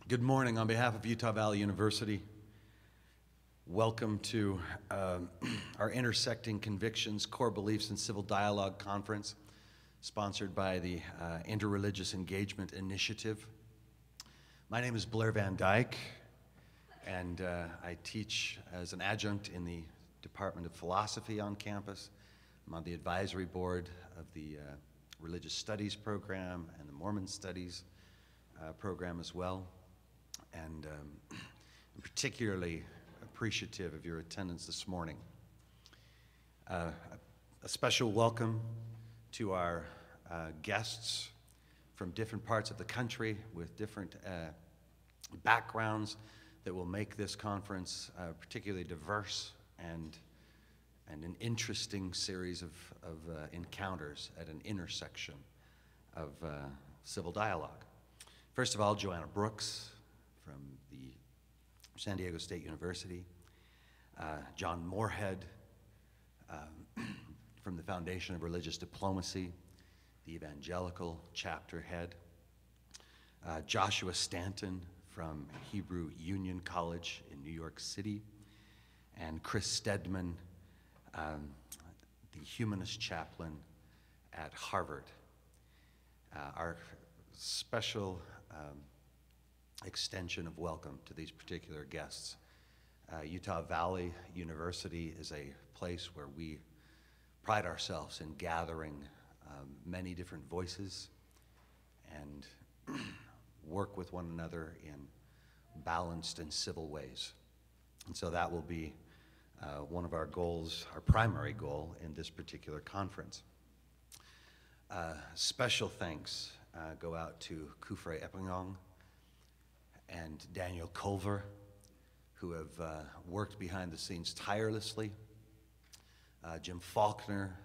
Good morning. On behalf of Utah Valley University, welcome to our Intersecting Convictions, Core Beliefs, and Civil Dialogue Conference, sponsored by the Interreligious Engagement Initiative. My name is Blair Van Dyke, and I teach as an adjunct in the Department of Philosophy on campus. I'm on the advisory board of the Religious Studies program and the Mormon Studies program as well. And I'm particularly appreciative of your attendance this morning. A special welcome to our guests from different parts of the country with different backgrounds that will make this conference particularly diverse and an interesting series of encounters at an intersection of civil dialogue. First of all, Joanna Brooks from the San Diego State University, John Moorhead from the Foundation of Religious Diplomacy, the Evangelical Chapter Head, Joshua Stanton from Hebrew Union College in New York City, and Chris Stedman, the Humanist Chaplain at Harvard. Our special extension of welcome to these particular guests. Utah Valley University is a place where we pride ourselves in gathering many different voices and work with one another in balanced and civil ways. And so that will be one of our goals, our primary goal in this particular conference. Special thanks go out to Kufre Epingong and Daniel Culver, who have worked behind the scenes tirelessly. Jim Faulkner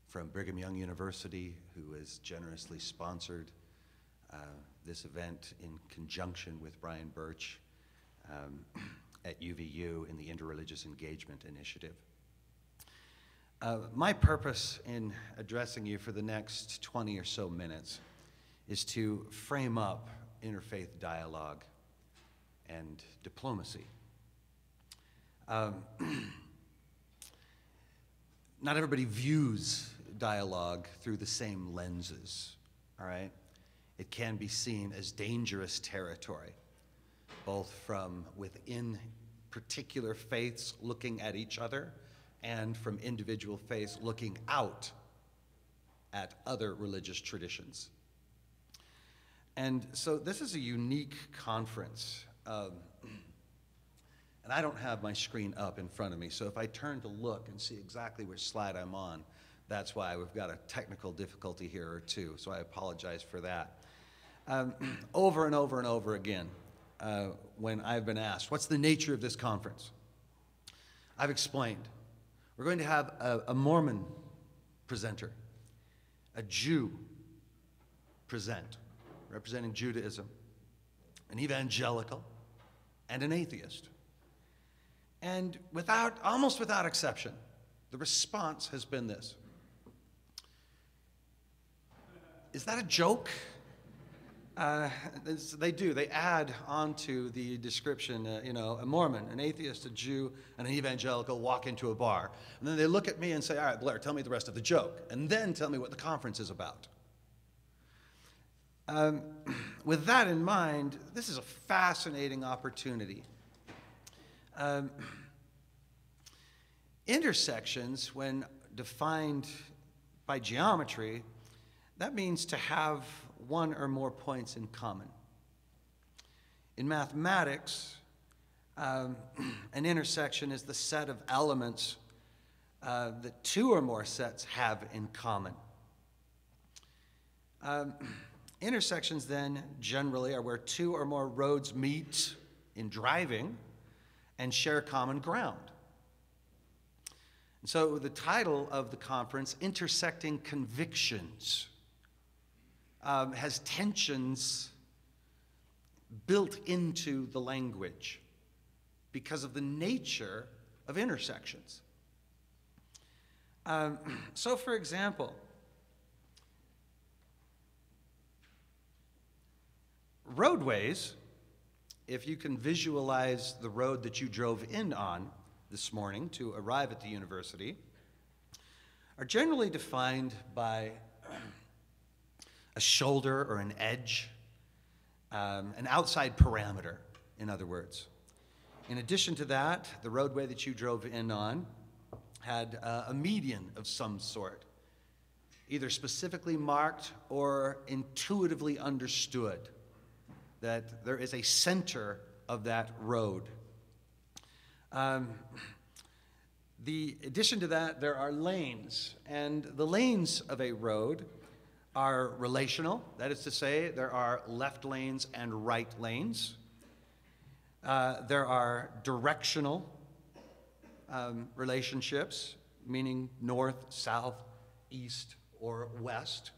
from Brigham Young University, who has generously sponsored this event in conjunction with Brian Birch at UVU in the Interreligious Engagement Initiative. My purpose in addressing you for the next 20 or so minutes is to frame up interfaith dialogue and diplomacy. Not everybody views dialogue through the same lenses, all right? It can be seen as dangerous territory, both from within particular faiths looking at each other and from individual faiths looking out at other religious traditions. And so this is a unique conference. And I don't have my screen up in front of me, so if I turn to look and see exactly which slide I'm on, that's why we've got a technical difficulty here or two, so I apologize for that. Over and over and over again, when I've been asked, what's the nature of this conference? I've explained. We're going to have a Mormon presenter, a Jew present, representing Judaism, an evangelical, and an atheist. And almost without exception, the response has been this. Is that a joke? They add onto the description, a Mormon, an atheist, a Jew, and an evangelical walk into a bar. And then they look at me and say, all right, Blair, tell me the rest of the joke, and then tell me what the conference is about. With that in mind, this is a fascinating opportunity. Intersections, when defined by geometry, that means to have one or more points in common. In mathematics, an intersection is the set of elements that two or more sets have in common. Intersections then generally are where two or more roads meet in driving and share common ground. And so the title of the conference, Intersecting Convictions, has tensions built into the language because of the nature of intersections. So for example, Roadways, if you can visualize the road that you drove in on this morning to arrive at the university, are generally defined by a shoulder or an edge, an outside parameter, in other words. In addition to that, the roadway that you drove in on had a median of some sort, either specifically marked or intuitively understood, that there is a center of that road. The addition to that, there are lanes, and the lanes of a road are relational. That is to say, there are left lanes and right lanes. There are directional relationships, meaning north, south, east, or west.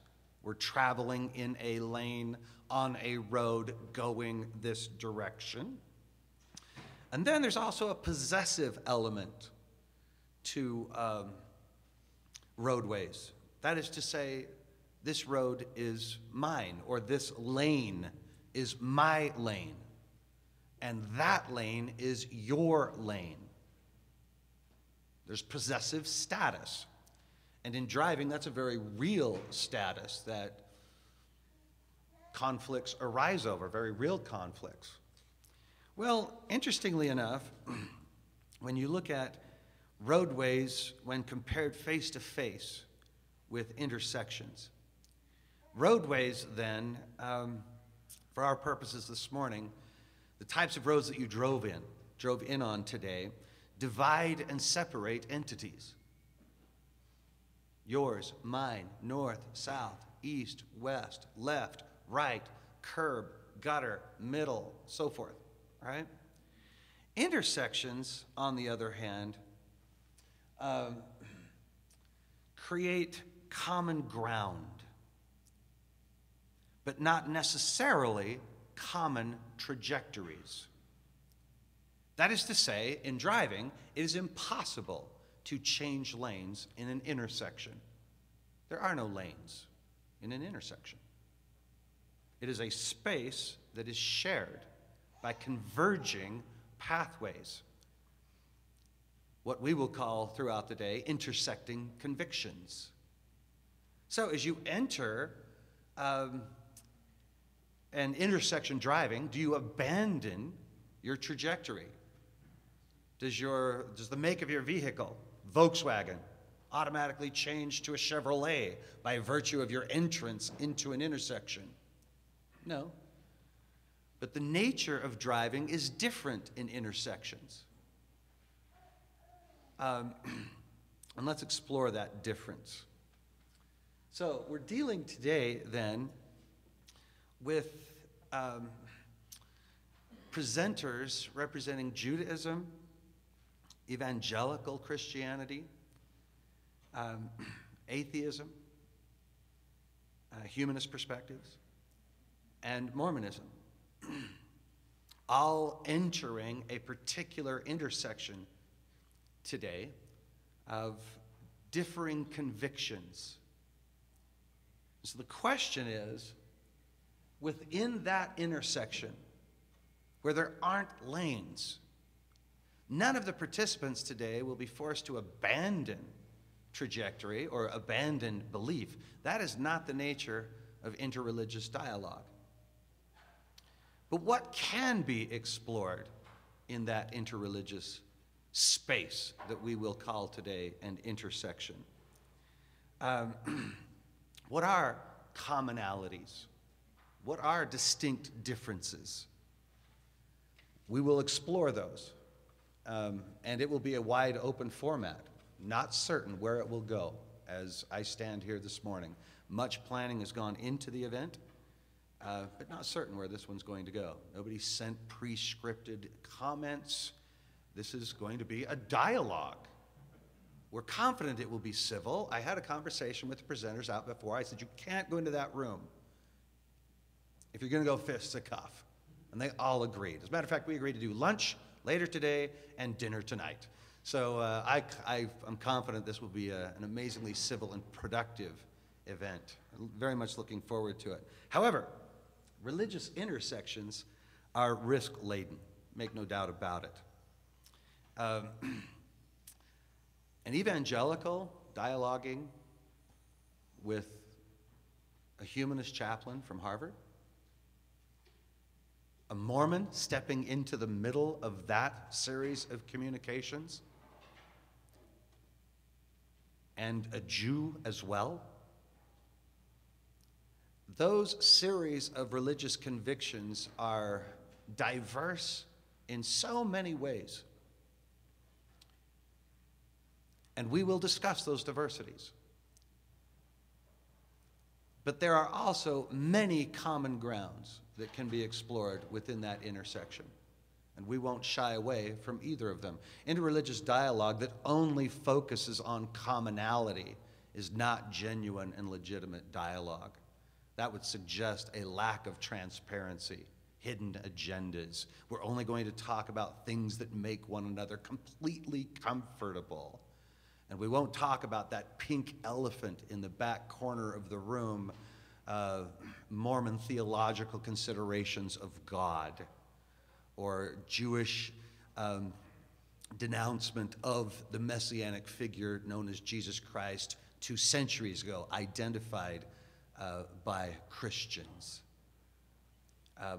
We're traveling in a lane on a road going this direction. And then there's also a possessive element to roadways. That is to say, this road is mine, or this lane is my lane, and that lane is your lane. There's possessive status. And in driving, that's a very real status that conflicts arise over, very real conflicts. Well, interestingly enough, when you look at roadways when compared face to face with intersections, roadways then, for our purposes this morning, the types of roads that you drove in on today, divide and separate entities. Yours, mine, north, south, east, west, left, right, curb, gutter, middle, so forth, right? Intersections, on the other hand, create common ground, but not necessarily common trajectories. That is to say, in driving, it is impossible to change lanes in an intersection. There are no lanes in an intersection. It is a space that is shared by converging pathways, what we will call throughout the day intersecting convictions. So as you enter an intersection driving, do you abandon your trajectory? Does the make of your vehicle, Volkswagen, automatically change to a Chevrolet by virtue of your entrance into an intersection? No. But the nature of driving is different in intersections. And let's explore that difference. So we're dealing today then with presenters representing Judaism, evangelical Christianity, atheism, humanist perspectives, and Mormonism, all entering a particular intersection today of differing convictions. So the question is, within that intersection, where there aren't lanes, none of the participants today will be forced to abandon trajectory or abandon belief. That is not the nature of interreligious dialogue. But what can be explored in that interreligious space that we will call today an intersection? What are commonalities? What are distinct differences? We will explore those, and it will be a wide open format. Not certain where it will go as I stand here this morning. Much planning has gone into the event, but not certain where this one's going to go. Nobody sent pre-scripted comments. This is going to be a dialogue. We're confident it will be civil. I had a conversation with the presenters out before. I said, you can't go into that room if you're going to go fisticuff. And they all agreed. As a matter of fact, we agreed to do lunch later today and dinner tonight. So I'm confident this will be an amazingly civil and productive event. I'm very much looking forward to it. However, religious intersections are risk-laden, make no doubt about it. An evangelical dialoguing with a humanist chaplain from Harvard, a Mormon stepping into the middle of that series of communications, and a Jew as well. Those series of religious convictions are diverse in so many ways. And we will discuss those diversities. But there are also many common grounds that can be explored within that intersection. And we won't shy away from either of them. Interreligious dialogue that only focuses on commonality is not genuine and legitimate dialogue. That would suggest a lack of transparency, hidden agendas. We're only going to talk about things that make one another completely comfortable. And we won't talk about that pink elephant in the back corner of the room, Mormon theological considerations of God, or Jewish denouncement of the messianic figure known as Jesus Christ 2 centuries ago, identified by Christians,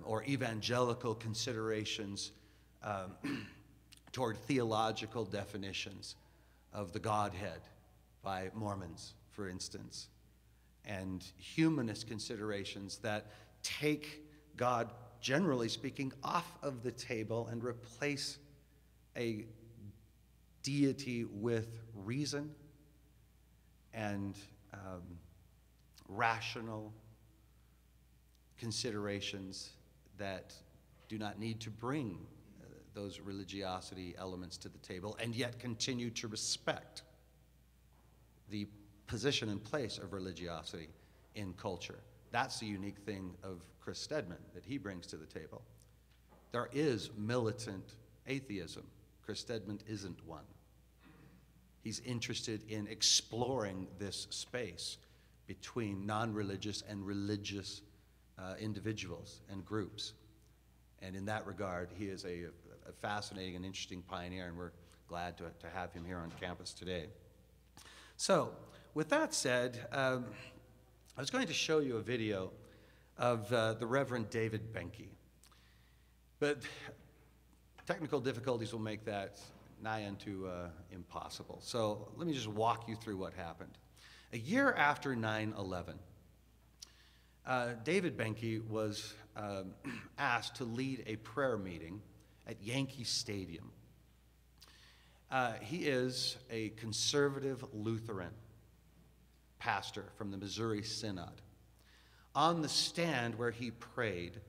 or evangelical considerations toward theological definitions of the Godhead by Mormons, for instance, and humanist considerations that take God, generally speaking, off of the table and replace a deity with reason and rational considerations that do not need to bring those religiosity elements to the table, and yet continue to respect the position and place of religiosity in culture. That's the unique thing of Chris Stedman that he brings to the table. There is militant atheism. Chris Stedman isn't one. He's interested in exploring this space between non-religious and religious individuals and groups. And in that regard, he is a fascinating and interesting pioneer, and we're glad to have him here on campus today. So, with that said, I was going to show you a video of the Reverend David Benke. But technical difficulties will make that nigh unto impossible. So let me just walk you through what happened. A year after 9/11, David Benke was asked to lead a prayer meeting at Yankee Stadium. He is a conservative Lutheran pastor from the Missouri Synod. On the stand where he prayed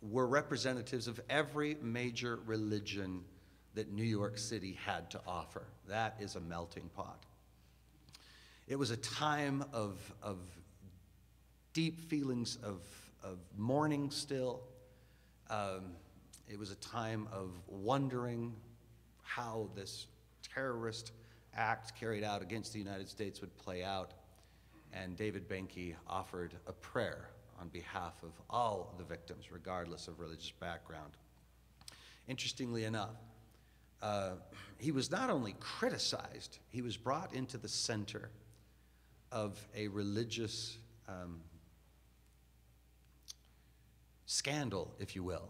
were representatives of every major religion that New York City had to offer. That is a melting pot. It was a time of deep feelings of mourning still. It was a time of wondering how this terrorist act carried out against the United States would play out. And David Benke offered a prayer on behalf of all the victims, regardless of religious background. Interestingly enough, he was not only criticized, he was brought into the center of a religious scandal, if you will.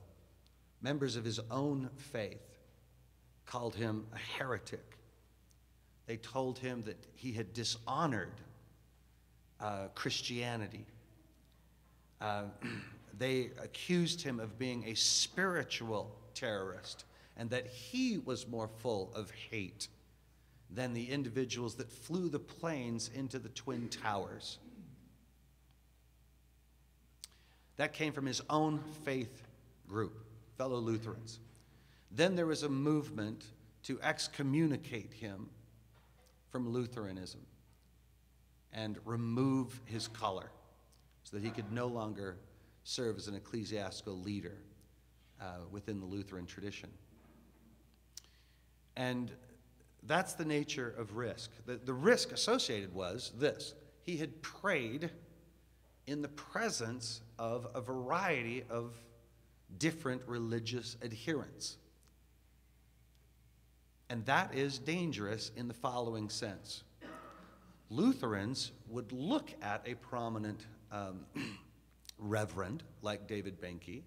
Members of his own faith called him a heretic. They told him that he had dishonored Christianity. They accused him of being a spiritual terrorist, and that he was more full of hate than the individuals that flew the planes into the Twin Towers. That came from his own faith group, fellow Lutherans. Then there was a movement to excommunicate him from Lutheranism and remove his color so that he could no longer serve as an ecclesiastical leader within the Lutheran tradition. And that's the nature of risk. The risk associated was this: he had prayed in the presence of a variety of different religious adherents. And that is dangerous in the following sense. Lutherans would look at a prominent reverend like David Benke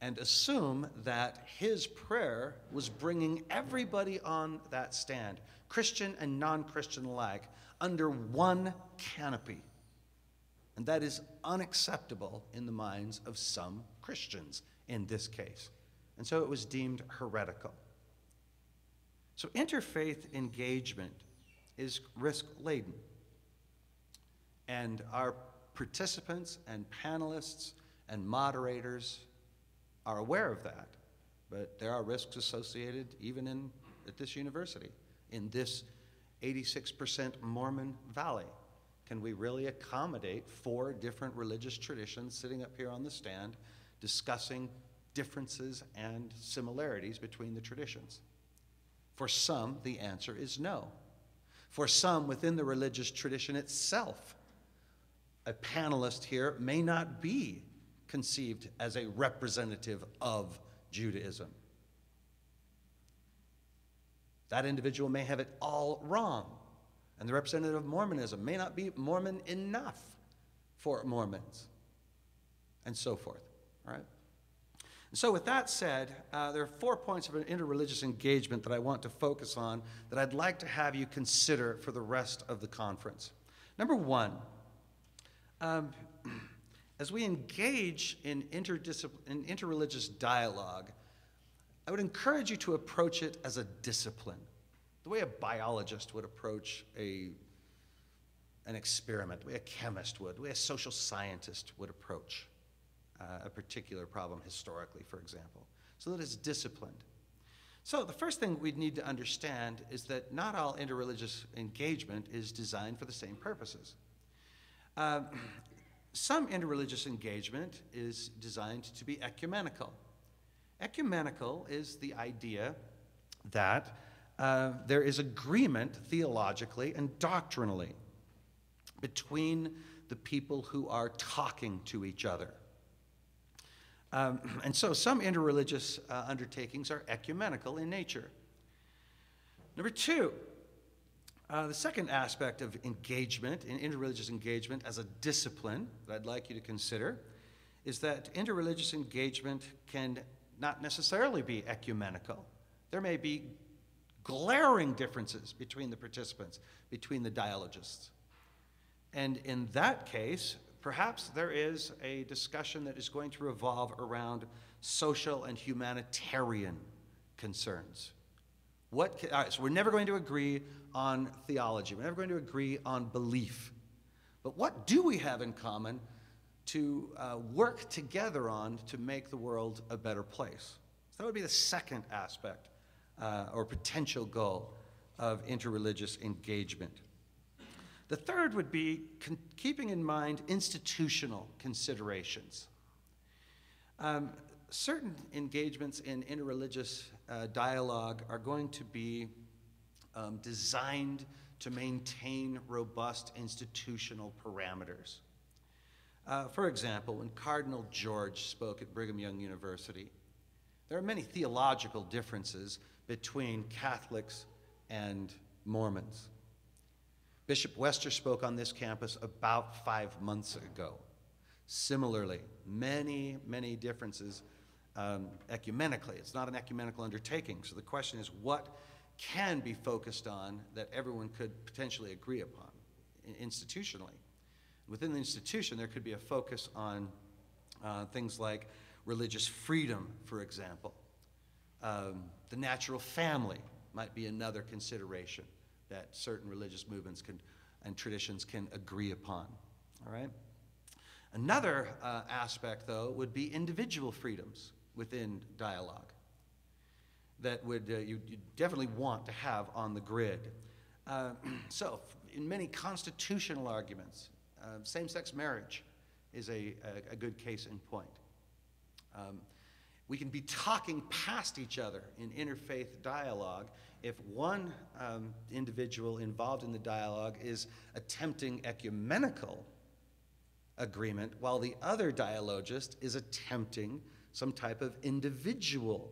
and assume that his prayer was bringing everybody on that stand, Christian and non-Christian alike, under one canopy. And that is unacceptable in the minds of some Christians in this case. And so it was deemed heretical. So interfaith engagement is risk-laden. And our participants and panelists and moderators are aware of that. But there are risks associated even at this university, in this 86% Mormon valley. Can we really accommodate 4 different religious traditions sitting up here on the stand discussing differences and similarities between the traditions? For some, the answer is no. For some within the religious tradition itself, a panelist here may not be conceived as a representative of Judaism. That individual may have it all wrong. And the representative of Mormonism may not be Mormon enough for Mormons, and so forth, all right? And so with that said, there are 4 points of an interreligious engagement that I want to focus on that I'd like to have you consider for the rest of the conference. Number 1, as we engage in interreligious dialogue, I would encourage you to approach it as a discipline, the way a biologist would approach an experiment, the way a chemist would, the way a social scientist would approach a particular problem historically, for example, so that it's disciplined. So the first thing we'd need to understand is that not all interreligious engagement is designed for the same purposes. Some interreligious engagement is designed to be ecumenical. Ecumenical is the idea that there is agreement theologically and doctrinally between the people who are talking to each other. And so some interreligious undertakings are ecumenical in nature. Number 2, the second aspect of engagement, in interreligious engagement as a discipline that I'd like you to consider, is that interreligious engagement can not necessarily be ecumenical. There may be glaring differences between the participants, between the dialogists. And in that case, perhaps there is a discussion that is going to revolve around social and humanitarian concerns. All right, so we're never going to agree on theology. We're never going to agree on belief. But what do we have in common to work together on to make the world a better place? So that would be the second aspect or potential goal of interreligious engagement. The third would be keeping in mind institutional considerations. Certain engagements in interreligious dialogue are going to be designed to maintain robust institutional parameters. For example, when Cardinal George spoke at Brigham Young University, there are many theological differences between Catholics and Mormons. Bishop Wester spoke on this campus about 5 months ago. Similarly, many, many differences ecumenically. It's not an ecumenical undertaking, so the question is what can be focused on that everyone could potentially agree upon institutionally. Within the institution, there could be a focus on things like religious freedom, for example. The natural family might be another consideration that certain religious movements and traditions can agree upon, all right? Another aspect, though, would be individual freedoms within dialogue that would you definitely want to have on the grid. So in many constitutional arguments, same-sex marriage is a good case in point. We can be talking past each other in interfaith dialogue if one individual involved in the dialogue is attempting ecumenical agreement, while the other dialogist is attempting some type of individual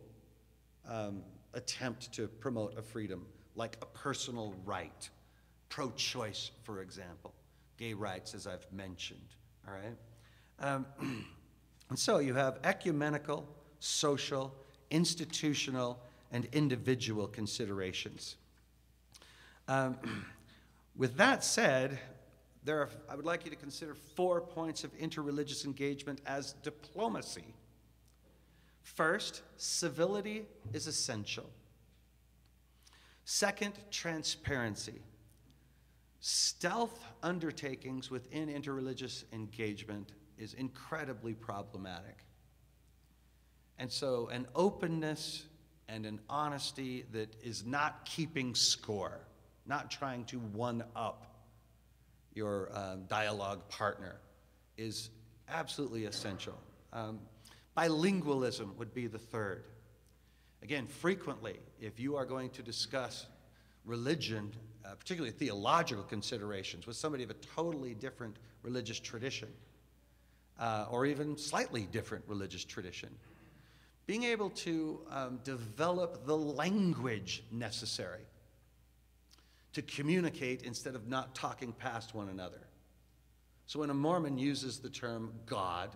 attempt to promote a freedom, like a personal right, pro-choice, for example, gay rights, as I've mentioned, all right? And so you have ecumenical, social, institutional, and individual considerations. With that said, I would like you to consider 4 points of interreligious engagement as diplomacy. First, civility is essential. Second, transparency. Stealth undertakings within interreligious engagement is incredibly problematic. And so an openness and an honesty that is not keeping score, not trying to one-up your dialogue partner, is absolutely essential. Bilingualism would be the third. Again, frequently, if you are going to discuss religion, particularly theological considerations, with somebody of a totally different religious tradition, or even slightly different religious tradition, being able to develop the language necessary to communicate instead of not talking past one another. So when a Mormon uses the term God,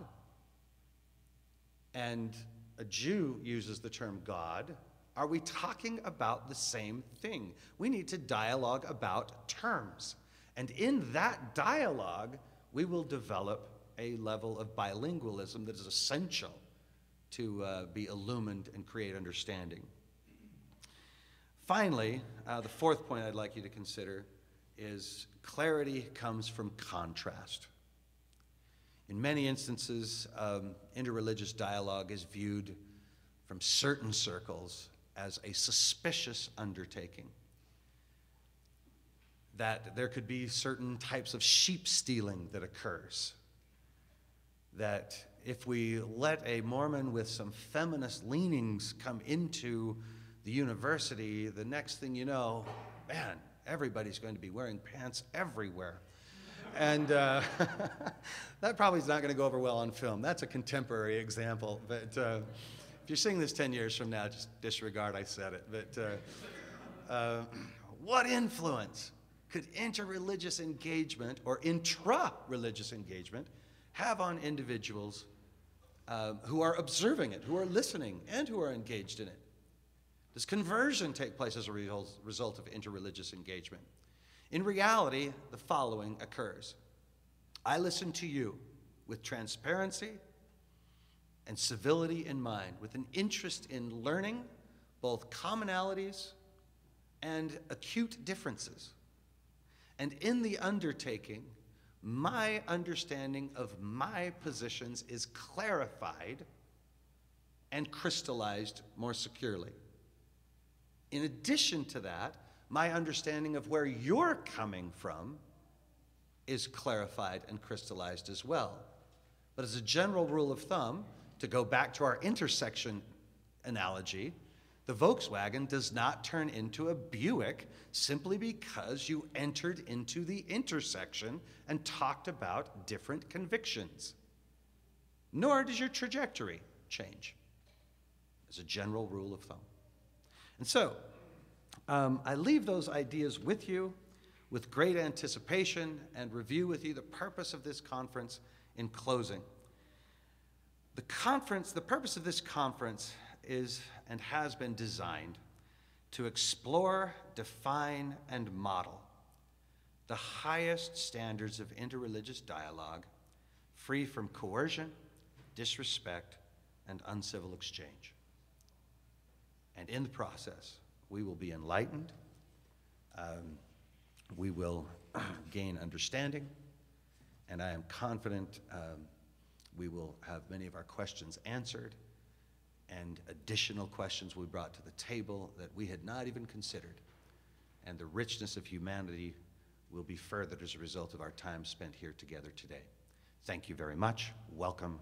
and a Jew uses the term God, are we talking about the same thing? We need to dialogue about terms. And in that dialogue, we will develop a level of bilingualism that is essential to be illumined and create understanding. Finally, the fourth point I'd like you to consider is clarity comes from contrast. In many instances, interreligious dialogue is viewed from certain circles as a suspicious undertaking. That there could be certain types of sheep stealing that occurs. That if we let a Mormon with some feminist leanings come into the university, the next thing you know, man, everybody's going to be wearing pants everywhere. And that probably is not going to go over well on film. That's a contemporary example. But if you're seeing this 10 years from now, just disregard I said it. But what influence could interreligious engagement or intra-religious engagement have on individuals who are observing it, who are listening, and who are engaged in it? Does conversion take place as a result of interreligious engagement? In reality, the following occurs. I listen to you with transparency and civility in mind, with an interest in learning both commonalities and acute differences. And in the undertaking, my understanding of my positions is clarified and crystallized more securely. In addition to that, my understanding of where you're coming from is clarified and crystallized as well. But as a general rule of thumb, to go back to our intersection analogy, the Volkswagen does not turn into a Buick simply because you entered into the intersection and talked about different convictions. Nor does your trajectory change, as a general rule of thumb. And so, I leave those ideas with you with great anticipation and review with you the purpose of this conference in closing. The purpose of this conference is and has been designed to explore, define, and model the highest standards of interreligious dialogue, free from coercion, disrespect, and uncivil exchange. And in the process, we will be enlightened, we will gain understanding, and I am confident we will have many of our questions answered, and additional questions we brought to the table that we had not even considered. And the richness of humanity will be furthered as a result of our time spent here together today. Thank you very much. Welcome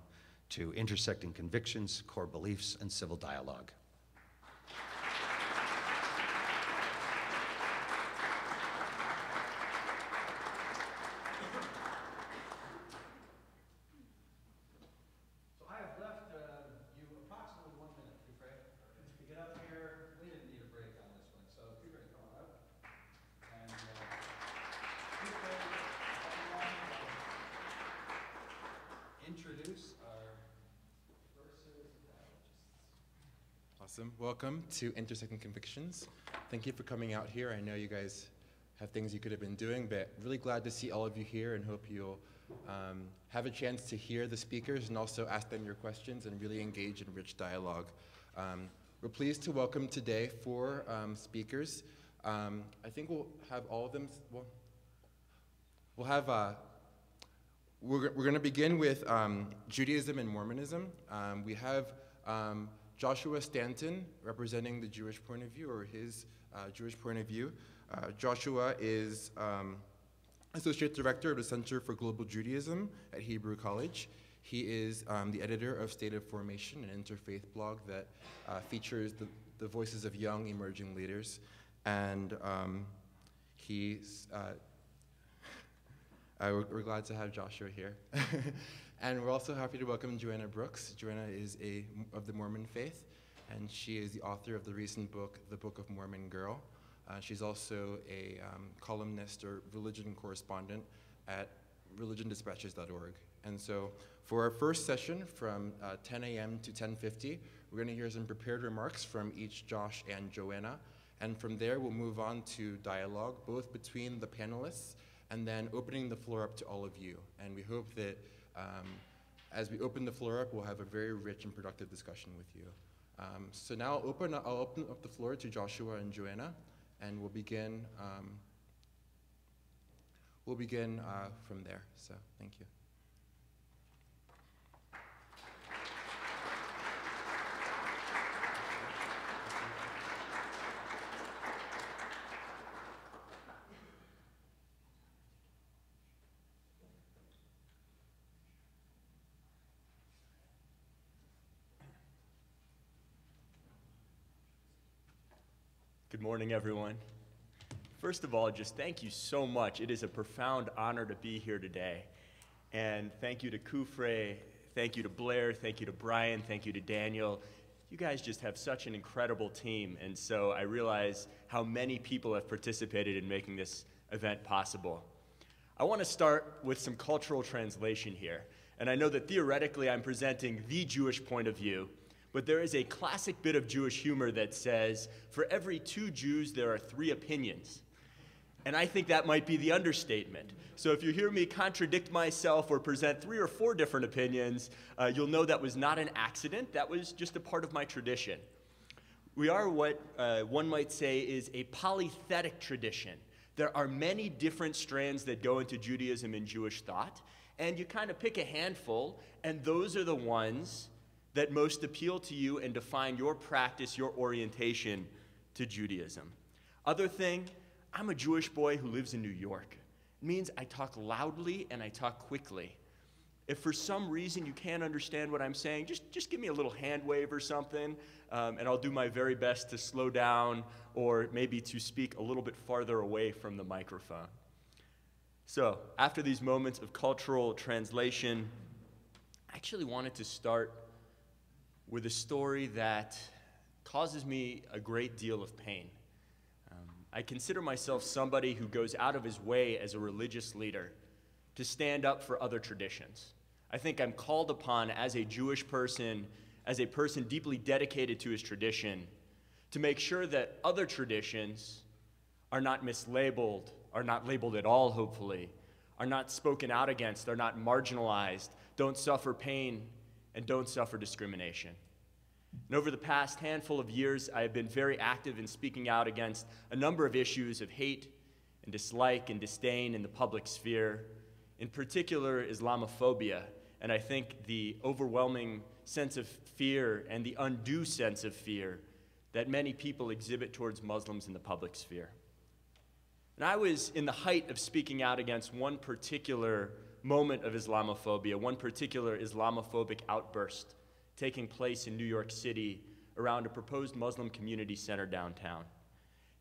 to Intersecting Convictions, Core Beliefs, and Civil Dialogue. introduce our first series of dialogists. Awesome. Welcome to Intersecting Convictions. Thank you for coming out here. I know you guys have things you could have been doing, but really glad to see all of you here and hope you'll have a chance to hear the speakers and also ask them your questions and really engage in rich dialogue. We're pleased to welcome today 4 speakers. I think we'll have all of them, we're going to begin with Judaism and Mormonism. We have Joshua Stanton representing the Jewish point of view, or his Jewish point of view. Joshua is Associate Director of the Center for Global Judaism at Hebrew College. He is the editor of State of Formation, an interfaith blog that features the voices of young emerging leaders. And we're glad to have Joshua here. And we're also happy to welcome Joanna Brooks. Joanna is of the Mormon faith, and she is the author of the recent book, The Book of Mormon Girl. She's also a columnist or religion correspondent at religiondispatches.org. And so for our first session from 10 a.m. to 10:50, we're going to hear some prepared remarks from each Josh and Joanna. And from there, we'll move on to dialogue, both between the panelists and then opening the floor up to all of you. And we hope that as we open the floor up, we'll have a very rich and productive discussion with you. So now I'll open up the floor to Joshua and Joanna, and we'll begin from there. So thank you. Good morning, everyone. First of all, just thank you so much. It is a profound honor to be here today. And thank you to Kufre, thank you to Blair, thank you to Brian, thank you to Daniel. You guys just have such an incredible team, and so I realize how many people have participated in making this event possible. I want to start with some cultural translation here. And I know that theoretically I'm presenting the Jewish point of view, but there is a classic bit of Jewish humor that says, for every 2 Jews, there are 3 opinions. And I think that might be the understatement. So if you hear me contradict myself or present 3 or 4 different opinions, you'll know that was not an accident. That was just a part of my tradition. We are what one might say is a polythetic tradition. There are many different strands that go into Judaism and Jewish thought, and you kind of pick a handful, and those are the ones that most appeal to you and define your practice, your orientation to Judaism. Other thing, I'm a Jewish boy who lives in New York. It means I talk loudly and I talk quickly. If for some reason you can't understand what I'm saying, just give me a little hand wave or something, and I'll do my very best to slow down or maybe to speak a little bit farther away from the microphone. So after these moments of cultural translation, I actually wanted to start with a story that causes me a great deal of pain. I consider myself somebody who goes out of his way as a religious leader to stand up for other traditions. I think I'm called upon as a Jewish person, as a person deeply dedicated to his tradition, to make sure that other traditions are not mislabeled, are not labeled at all, hopefully, are not spoken out against, are not marginalized, don't suffer pain, and don't suffer discrimination. And over the past handful of years, I have been very active in speaking out against a number of issues of hate and dislike and disdain in the public sphere, in particular Islamophobia, and I think the overwhelming sense of fear and the undue sense of fear that many people exhibit towards Muslims in the public sphere. And I was in the height of speaking out against one particular moment of Islamophobia, one particular Islamophobic outburst taking place in New York City around a proposed Muslim community center downtown.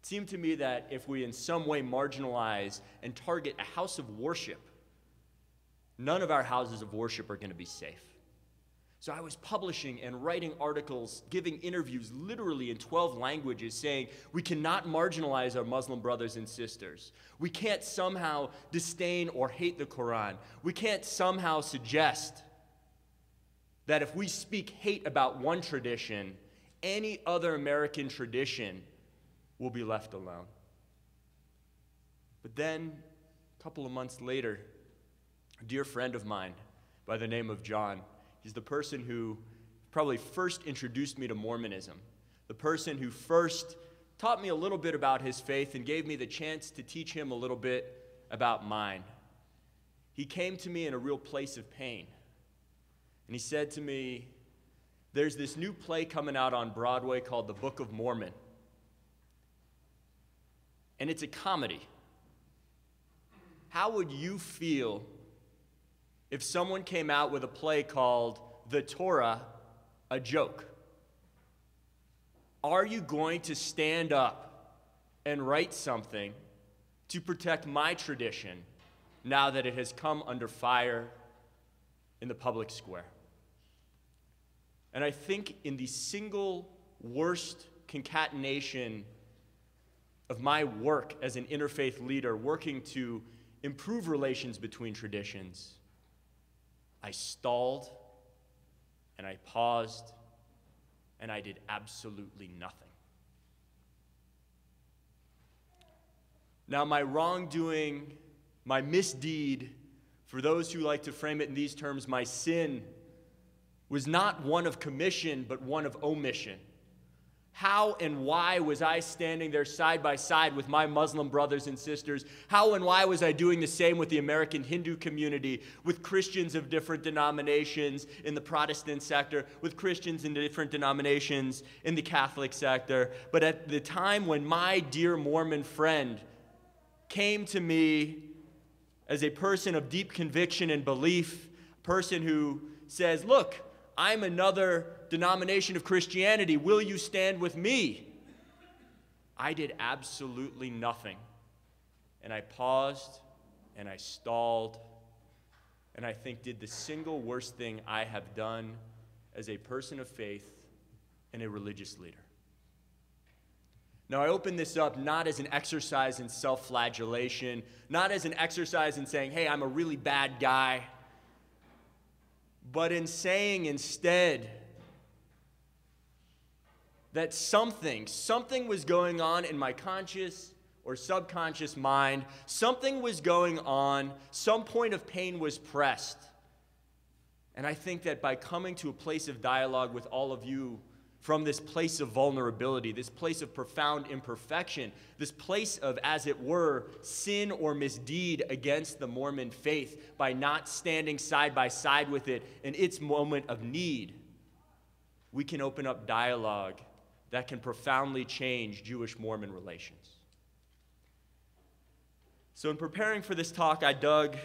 It seemed to me that if we in some way marginalize and target a house of worship, none of our houses of worship are going to be safe. So I was publishing and writing articles, giving interviews literally in 12 languages saying we cannot marginalize our Muslim brothers and sisters. We can't somehow disdain or hate the Quran. We can't somehow suggest that if we speak hate about one tradition, any other American tradition will be left alone. But then, a couple of months later, a dear friend of mine by the name of John, he's the person who probably first introduced me to Mormonism, the person who first taught me a little bit about his faith and gave me the chance to teach him a little bit about mine. He came to me in a real place of pain. And he said to me, there's this new play coming out on Broadway called The Book of Mormon. And it's a comedy. How would you feel if someone came out with a play called The Torah, a Joke? Are you going to stand up and write something to protect my tradition now that it has come under fire in the public square? And I think in the single worst concatenation of my work as an interfaith leader, working to improve relations between traditions, I stalled and I paused and I did absolutely nothing. Now, my wrongdoing, my misdeed, for those who like to frame it in these terms, my sin, was not one of commission, but one of omission. How and why was I standing there side by side with my Muslim brothers and sisters? How and why was I doing the same with the American Hindu community, with Christians of different denominations in the Protestant sector, with Christians in different denominations in the Catholic sector? But at the time when my dear Mormon friend came to me as a person of deep conviction and belief, a person who says, look, I'm another denomination of Christianity. Will you stand with me? I did absolutely nothing. And I paused and I stalled and I think did the single worst thing I have done as a person of faith and a religious leader. Now, I open this up not as an exercise in self-flagellation, not as an exercise in saying, hey, I'm a really bad guy, but in saying instead that something was going on in my conscious or subconscious mind, something was going on, some point of pain was pressed. And I think that by coming to a place of dialogue with all of you from this place of vulnerability, this place of profound imperfection, this place of, as it were, sin or misdeed against the Mormon faith by not standing side by side with it in its moment of need, we can open up dialogue that can profoundly change Jewish-Mormon relations. So in preparing for this talk, I dug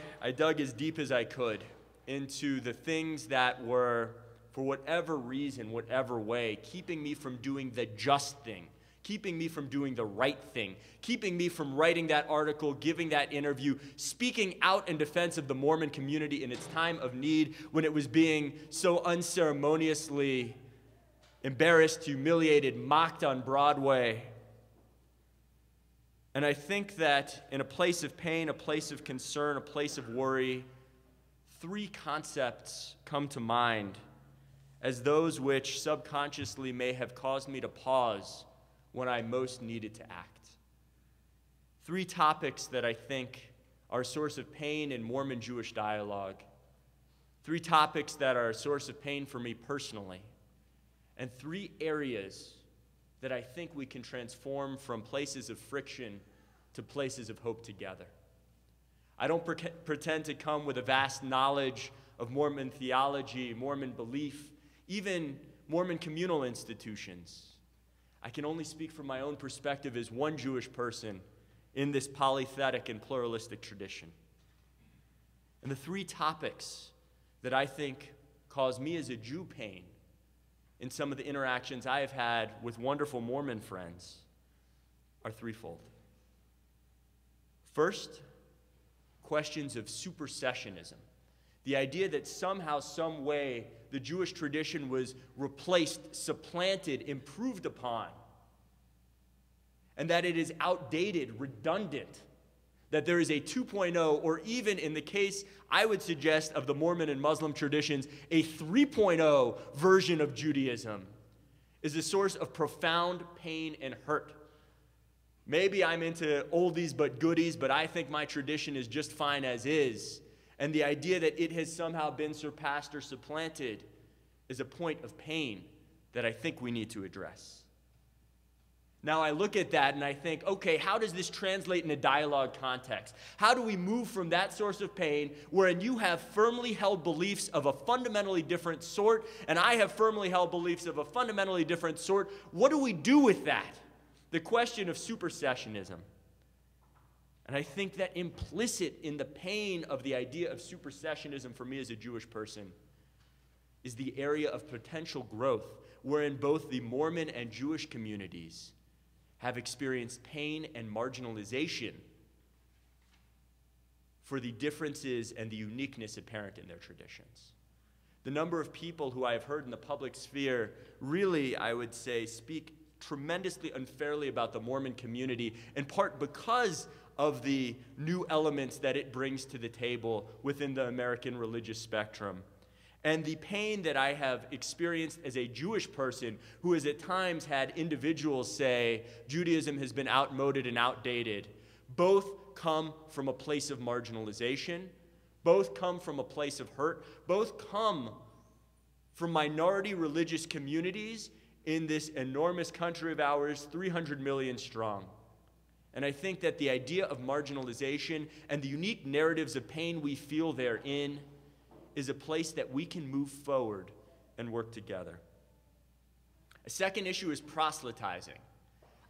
as deep as I could into the things that were, for whatever reason, whatever way, keeping me from doing the just thing, keeping me from doing the right thing, keeping me from writing that article, giving that interview, speaking out in defense of the Mormon community in its time of need when it was being so unceremoniously embarrassed, humiliated, mocked on Broadway. And I think that in a place of pain, a place of concern, a place of worry, three concepts come to mind as those which subconsciously may have caused me to pause when I most needed to act. Three topics that I think are a source of pain in Mormon-Jewish dialogue. Three topics that are a source of pain for me personally. And three areas that I think we can transform from places of friction to places of hope together. I don't pretend to come with a vast knowledge of Mormon theology, Mormon belief, even Mormon communal institutions. I can only speak from my own perspective as one Jewish person in this polythetic and pluralistic tradition. And the three topics that I think cause me as a Jew pain in some of the interactions I have had with wonderful Mormon friends are threefold. First, questions of supersessionism. The idea that somehow, some way, the Jewish tradition was replaced, supplanted, improved upon, and that it is outdated, redundant, that there is a 2.0, or even in the case, I would suggest, of the Mormon and Muslim traditions, a 3.0 version of Judaism, is a source of profound pain and hurt. Maybe I'm into oldies but goodies, but I think my tradition is just fine as is. And the idea that it has somehow been surpassed or supplanted is a point of pain that I think we need to address. Now I look at that and I think, okay, how does this translate in a dialogue context? How do we move from that source of pain, wherein you have firmly held beliefs of a fundamentally different sort, and I have firmly held beliefs of a fundamentally different sort? What do we do with that? The question of supersessionism. And I think that implicit in the pain of the idea of supersessionism for me as a Jewish person is the area of potential growth, wherein both the Mormon and Jewish communities have experienced pain and marginalization for the differences and the uniqueness apparent in their traditions. The number of people who I have heard in the public sphere really, I would say, speak tremendously unfairly about the Mormon community, in part because of the new elements that it brings to the table within the American religious spectrum. And the pain that I have experienced as a Jewish person who has at times had individuals say Judaism has been outmoded and outdated, both come from a place of marginalization, both come from a place of hurt, both come from minority religious communities in this enormous country of ours, 300 million strong. And I think that the idea of marginalization and the unique narratives of pain we feel therein is a place that we can move forward and work together. A second issue is proselytizing.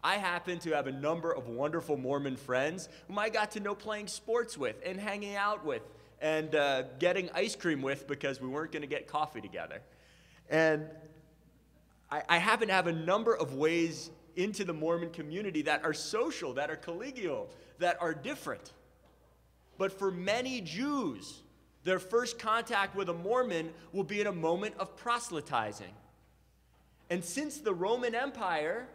I happen to have a number of wonderful Mormon friends whom I got to know playing sports with and hanging out with and getting ice cream with because we weren't going to get coffee together. And I happen to have a number of ways into the Mormon community that are social, that are collegial, that are different. But for many Jews, their first contact with a Mormon will be in a moment of proselytizing. And since the Roman Empire,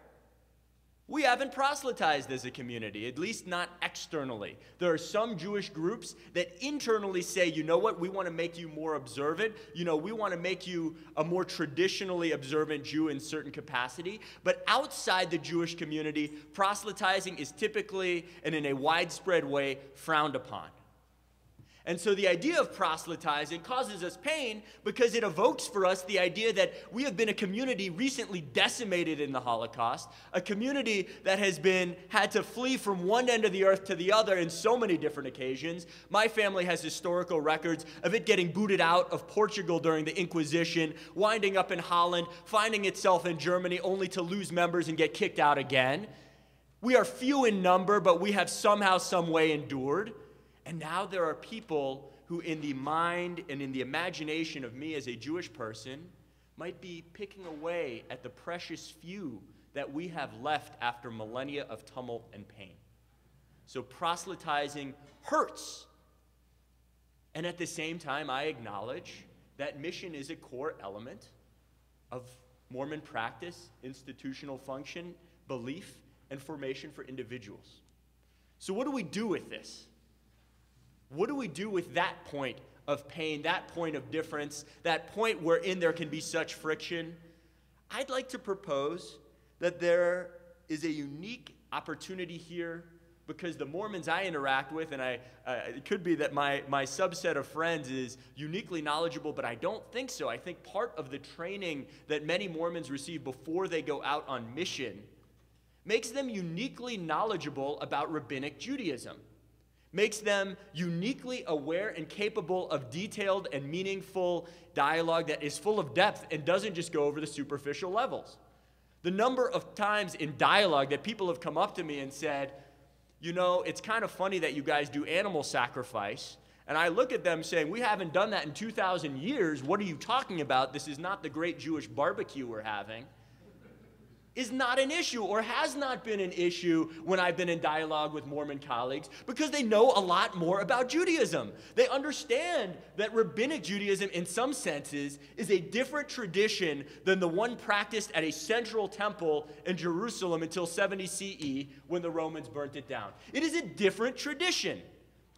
we haven't proselytized as a community, at least not externally. There are some Jewish groups that internally say, you know what, we want to make you more observant. You know, we want to make you a more traditionally observant Jew in certain capacity. But outside the Jewish community, proselytizing is typically and in a widespread way frowned upon. And so the idea of proselytizing causes us pain because it evokes for us the idea that we have been a community recently decimated in the Holocaust, a community that has had to flee from one end of the earth to the other in so many different occasions. My family has historical records of it getting booted out of Portugal during the Inquisition, winding up in Holland, finding itself in Germany only to lose members and get kicked out again. We are few in number, but we have somehow, some way endured. And now there are people who in the mind and in the imagination of me as a Jewish person might be picking away at the precious few that we have left after millennia of tumult and pain. So proselytizing hurts. And at the same time, I acknowledge that mission is a core element of Mormon practice, institutional function, belief, and formation for individuals. So what do we do with this? What do we do with that point of pain, that point of difference, that point wherein there can be such friction? I'd like to propose that there is a unique opportunity here because the Mormons I interact with, and it could be that my subset of friends is uniquely knowledgeable, but I don't think so. I think part of the training that many Mormons receive before they go out on mission makes them uniquely knowledgeable about rabbinic Judaism. Makes them uniquely aware and capable of detailed and meaningful dialogue that is full of depth and doesn't just go over the superficial levels. The number of times in dialogue that people have come up to me and said, you know, it's kind of funny that you guys do animal sacrifice. And I look at them saying, we haven't done that in 2,000 years. What are you talking about? This is not the great Jewish barbecue we're having. is not an issue or has not been an issue when I've been in dialogue with Mormon colleagues, because they know a lot more about Judaism. They understand that rabbinic Judaism, in some senses, is a different tradition than the one practiced at a central temple in Jerusalem until 70 CE when the Romans burnt it down. It is a different tradition.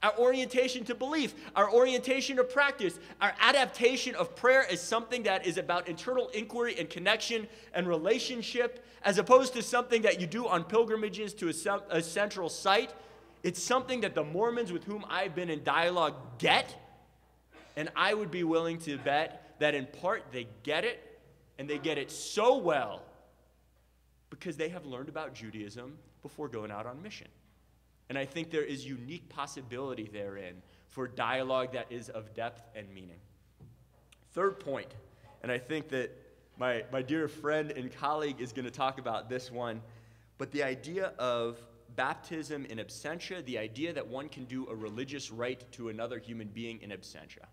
Our orientation to belief, our orientation to practice, our adaptation of prayer is something that is about internal inquiry and connection and relationship, as opposed to something that you do on pilgrimages to a central site. It's something that the Mormons with whom I've been in dialogue get, and I would be willing to bet that in part they get it, and they get it so well because they have learned about Judaism before going out on mission. And I think there is unique possibility therein for dialogue that is of depth and meaning. Third point, and I think that my dear friend and colleague is going to talk about this one, but the idea of baptism in absentia, the idea that one can do a religious rite to another human being in absentia.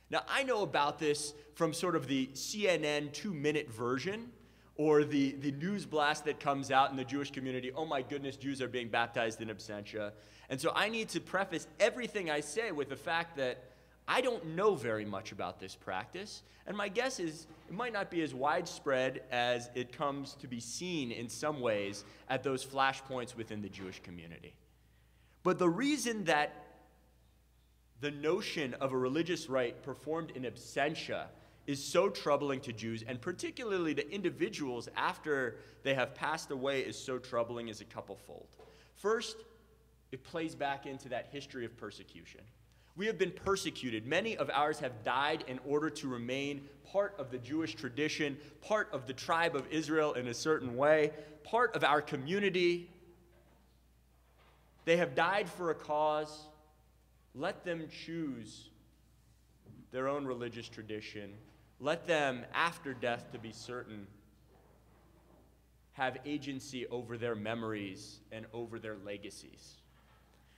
Now, I know about this from sort of the CNN 2-minute version, or the news blast that comes out in the Jewish community, oh my goodness, Jews are being baptized in absentia. And so I need to preface everything I say with the fact that I don't know very much about this practice, and my guess is it might not be as widespread as it comes to be seen in some ways at those flashpoints within the Jewish community. But the reason that the notion of a religious rite performed in absentia is so troubling to Jews, and particularly to individuals after they have passed away, is so troubling, is a couple-fold. First, it plays back into that history of persecution. We have been persecuted. Many of ours have died in order to remain part of the Jewish tradition, part of the tribe of Israel in a certain way, part of our community. They have died for a cause. Let them choose their own religious tradition. Let them, after death, to be certain, have agency over their memories and over their legacies.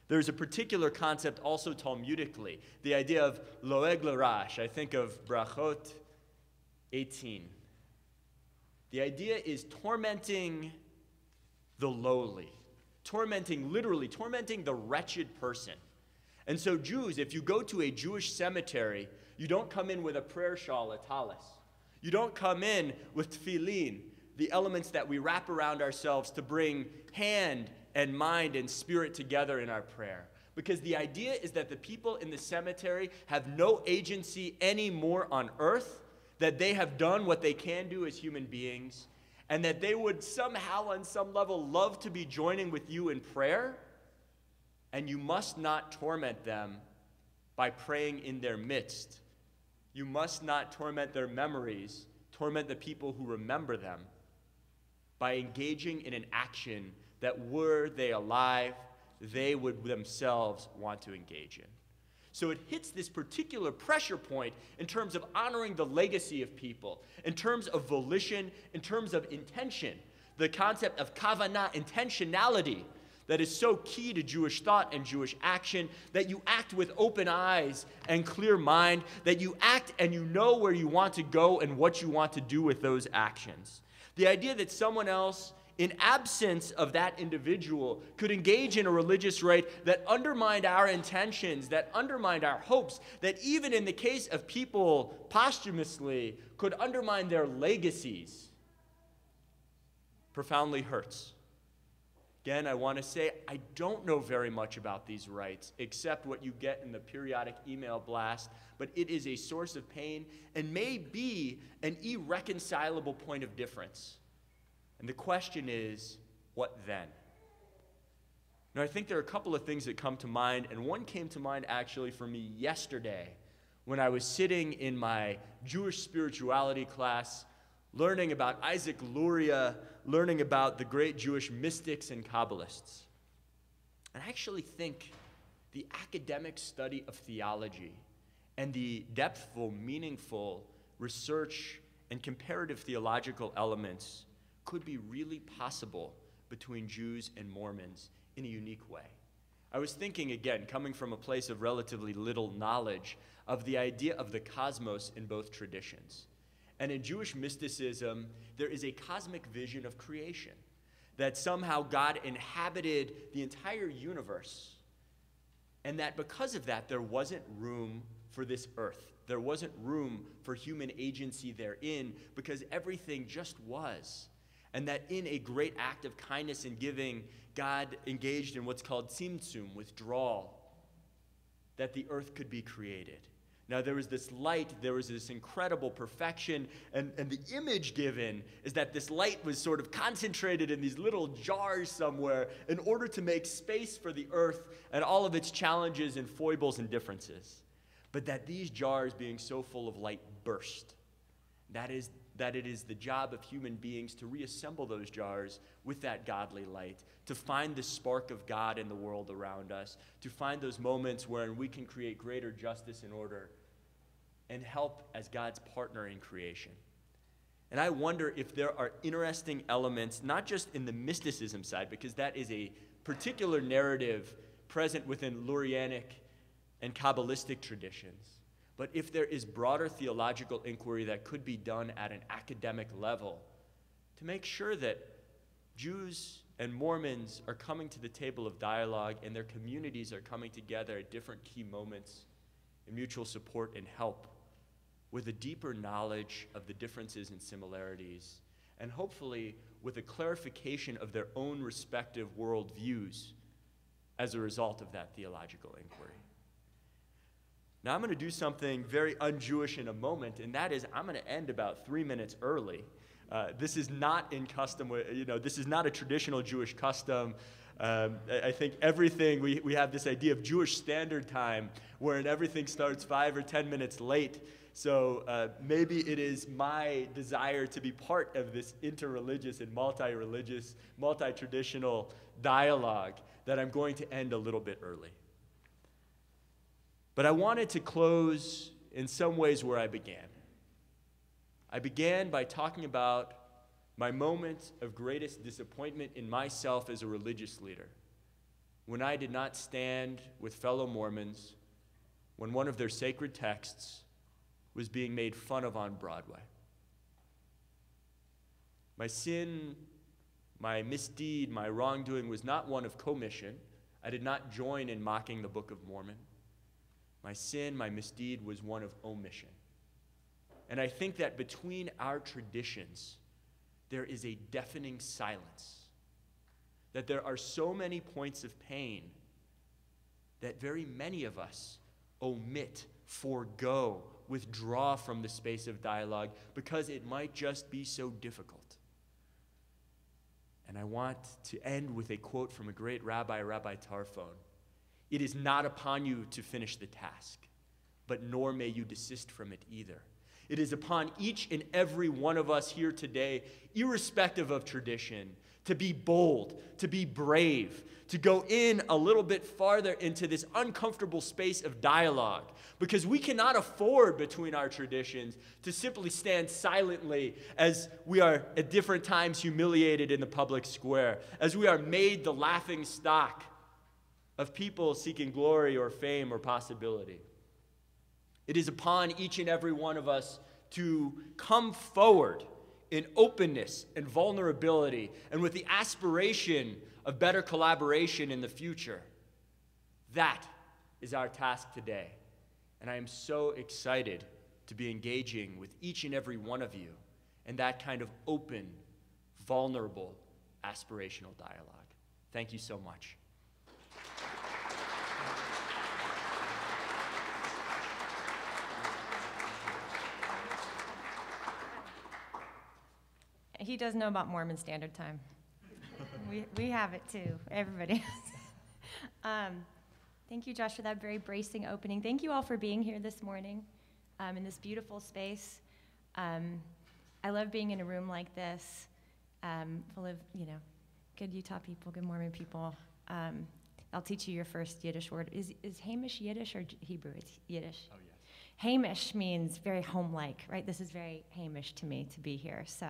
There's a particular concept also Talmudically, the idea of loeg l'rash. I think of Brachot 18. The idea is tormenting the lowly, literally tormenting the wretched person. And so Jews, if you go to a Jewish cemetery, you don't come in with a prayer shawl, a talis. You don't come in with tefillin, the elements that we wrap around ourselves to bring hand and mind and spirit together in our prayer. Because the idea is that the people in the cemetery have no agency anymore on earth, that they have done what they can do as human beings, and that they would somehow, on some level, love to be joining with you in prayer, and you must not torment them by praying in their midst. You must not torment their memories, torment the people who remember them, by engaging in an action that, were they alive, they would themselves want to engage in. So it hits this particular pressure point in terms of honoring the legacy of people, in terms of volition, in terms of intention, the concept of kavanah, intentionality, that is so key to Jewish thought and Jewish action, that you act with open eyes and clear mind, that you act and you know where you want to go and what you want to do with those actions. The idea that someone else, in absence of that individual, could engage in a religious rite that undermined our intentions, that undermined our hopes, that even in the case of people posthumously could undermine their legacies, profoundly hurts. Again, I want to say I don't know very much about these rites except what you get in the periodic email blast, but it is a source of pain and may be an irreconcilable point of difference. And the question is, what then? Now, I think there are a couple of things that come to mind, and one came to mind actually for me yesterday when I was sitting in my Jewish spirituality class learning about Isaac Luria, learning about the great Jewish mystics and Kabbalists. And I actually think the academic study of theology and the depthful, meaningful research and comparative theological elements could be really possible between Jews and Mormons in a unique way. I was thinking, again, coming from a place of relatively little knowledge, of the idea of the cosmos in both traditions. And in Jewish mysticism, there is a cosmic vision of creation, that somehow God inhabited the entire universe, and that because of that, there wasn't room for this earth. There wasn't room for human agency therein, because everything just was. And that in a great act of kindness and giving, God engaged in what's called tzimtzum, withdrawal, that the earth could be created. Now, there was this light, there was this incredible perfection, and the image given is that this light was sort of concentrated in these little jars somewhere in order to make space for the earth and all of its challenges and foibles and differences. But that these jars, being so full of light, burst. That it is the job of human beings to reassemble those jars with that godly light, to find the spark of God in the world around us, to find those moments wherein we can create greater justice and order and help as God's partner in creation. And I wonder if there are interesting elements, not just in the mysticism side, because that is a particular narrative present within Lurianic and Kabbalistic traditions, but if there is broader theological inquiry that could be done at an academic level to make sure that Jews and Mormons are coming to the table of dialogue and their communities are coming together at different key moments in mutual support and help with a deeper knowledge of the differences and similarities, and hopefully with a clarification of their own respective worldviews as a result of that theological inquiry. Now, I'm going to do something very un-Jewish in a moment, and that is I'm going to end about 3 minutes early. This is not in custom, this is not a traditional Jewish custom. I think everything, we have this idea of Jewish standard time, wherein everything starts 5 or 10 minutes late. So maybe it is my desire to be part of this interreligious and multi-religious, multi-traditional dialogue that I'm going to end a little bit early. But I wanted to close in some ways where I began. I began by talking about my moment of greatest disappointment in myself as a religious leader, when I did not stand with fellow Mormons when one of their sacred texts was being made fun of on Broadway. My sin, my misdeed, my wrongdoing was not one of commission. I did not join in mocking the Book of Mormon. My sin, my misdeed was one of omission. And I think that between our traditions, there is a deafening silence. That there are so many points of pain that very many of us omit, forego, withdraw from the space of dialogue because it might just be so difficult. And I want to end with a quote from a great rabbi, Rabbi Tarfon. It is not upon you to finish the task, but nor may you desist from it either. It is upon each and every one of us here today, irrespective of tradition, to be bold, to be brave, to go in a little bit farther into this uncomfortable space of dialogue, because we cannot afford between our traditions to simply stand silently as we are at different times humiliated in the public square, as we are made the laughing stock of people seeking glory or fame or possibility. It is upon each and every one of us to come forward in openness and vulnerability and with the aspiration of better collaboration in the future. That is our task today. And I am so excited to be engaging with each and every one of you in that kind of open, vulnerable, aspirational dialogue. Thank you so much. He does know about Mormon Standard Time. we have it too. Everybody does. Thank you, Josh, for that very bracing opening. Thank you all for being here this morning in this beautiful space. I love being in a room like this, full of good Utah people, good Mormon people. I'll teach you your first Yiddish word. Is Hamish Yiddish or Hebrew? It's Yiddish. Oh, yes. Hamish means very home-like, right? This is very Hamish to me to be here, so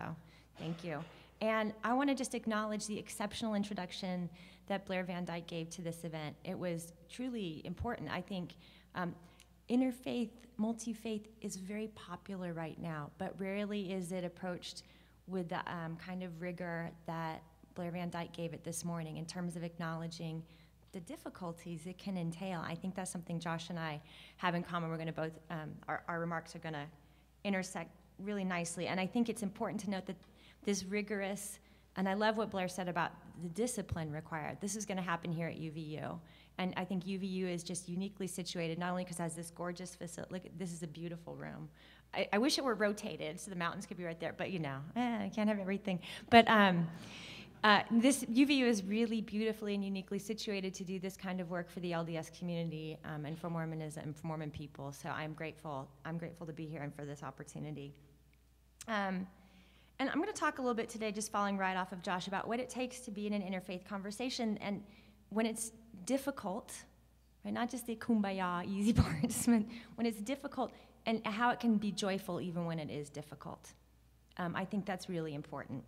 thank you. And I want to just acknowledge the exceptional introduction that Blair Van Dyke gave to this event. It was truly important. I think interfaith, multi-faith is very popular right now, but rarely is it approached with the kind of rigor that Blair Van Dyke gave it this morning in terms of acknowledging the difficulties it can entail. I think that's something Josh and I have in common. We're going to both, our remarks are going to intersect really nicely. And I think it's important to note that this rigorous, and I love what Blair said about the discipline required. This is going to happen here at UVU. And I think UVU is just uniquely situated, not only because it has this gorgeous facility, look, this is a beautiful room. I wish it were rotated so the mountains could be right there, but you know, I can't have everything. But this UVU is really beautifully and uniquely situated to do this kind of work for the LDS community and for Mormonism and for Mormon people. So I'm grateful to be here and for this opportunity. And I'm going to talk a little bit today, just following right off of Josh, about what it takes to be in an interfaith conversation and when it's difficult, right? Not just the kumbaya, easy parts, when it's difficult and how it can be joyful even when it is difficult. I think that's really important.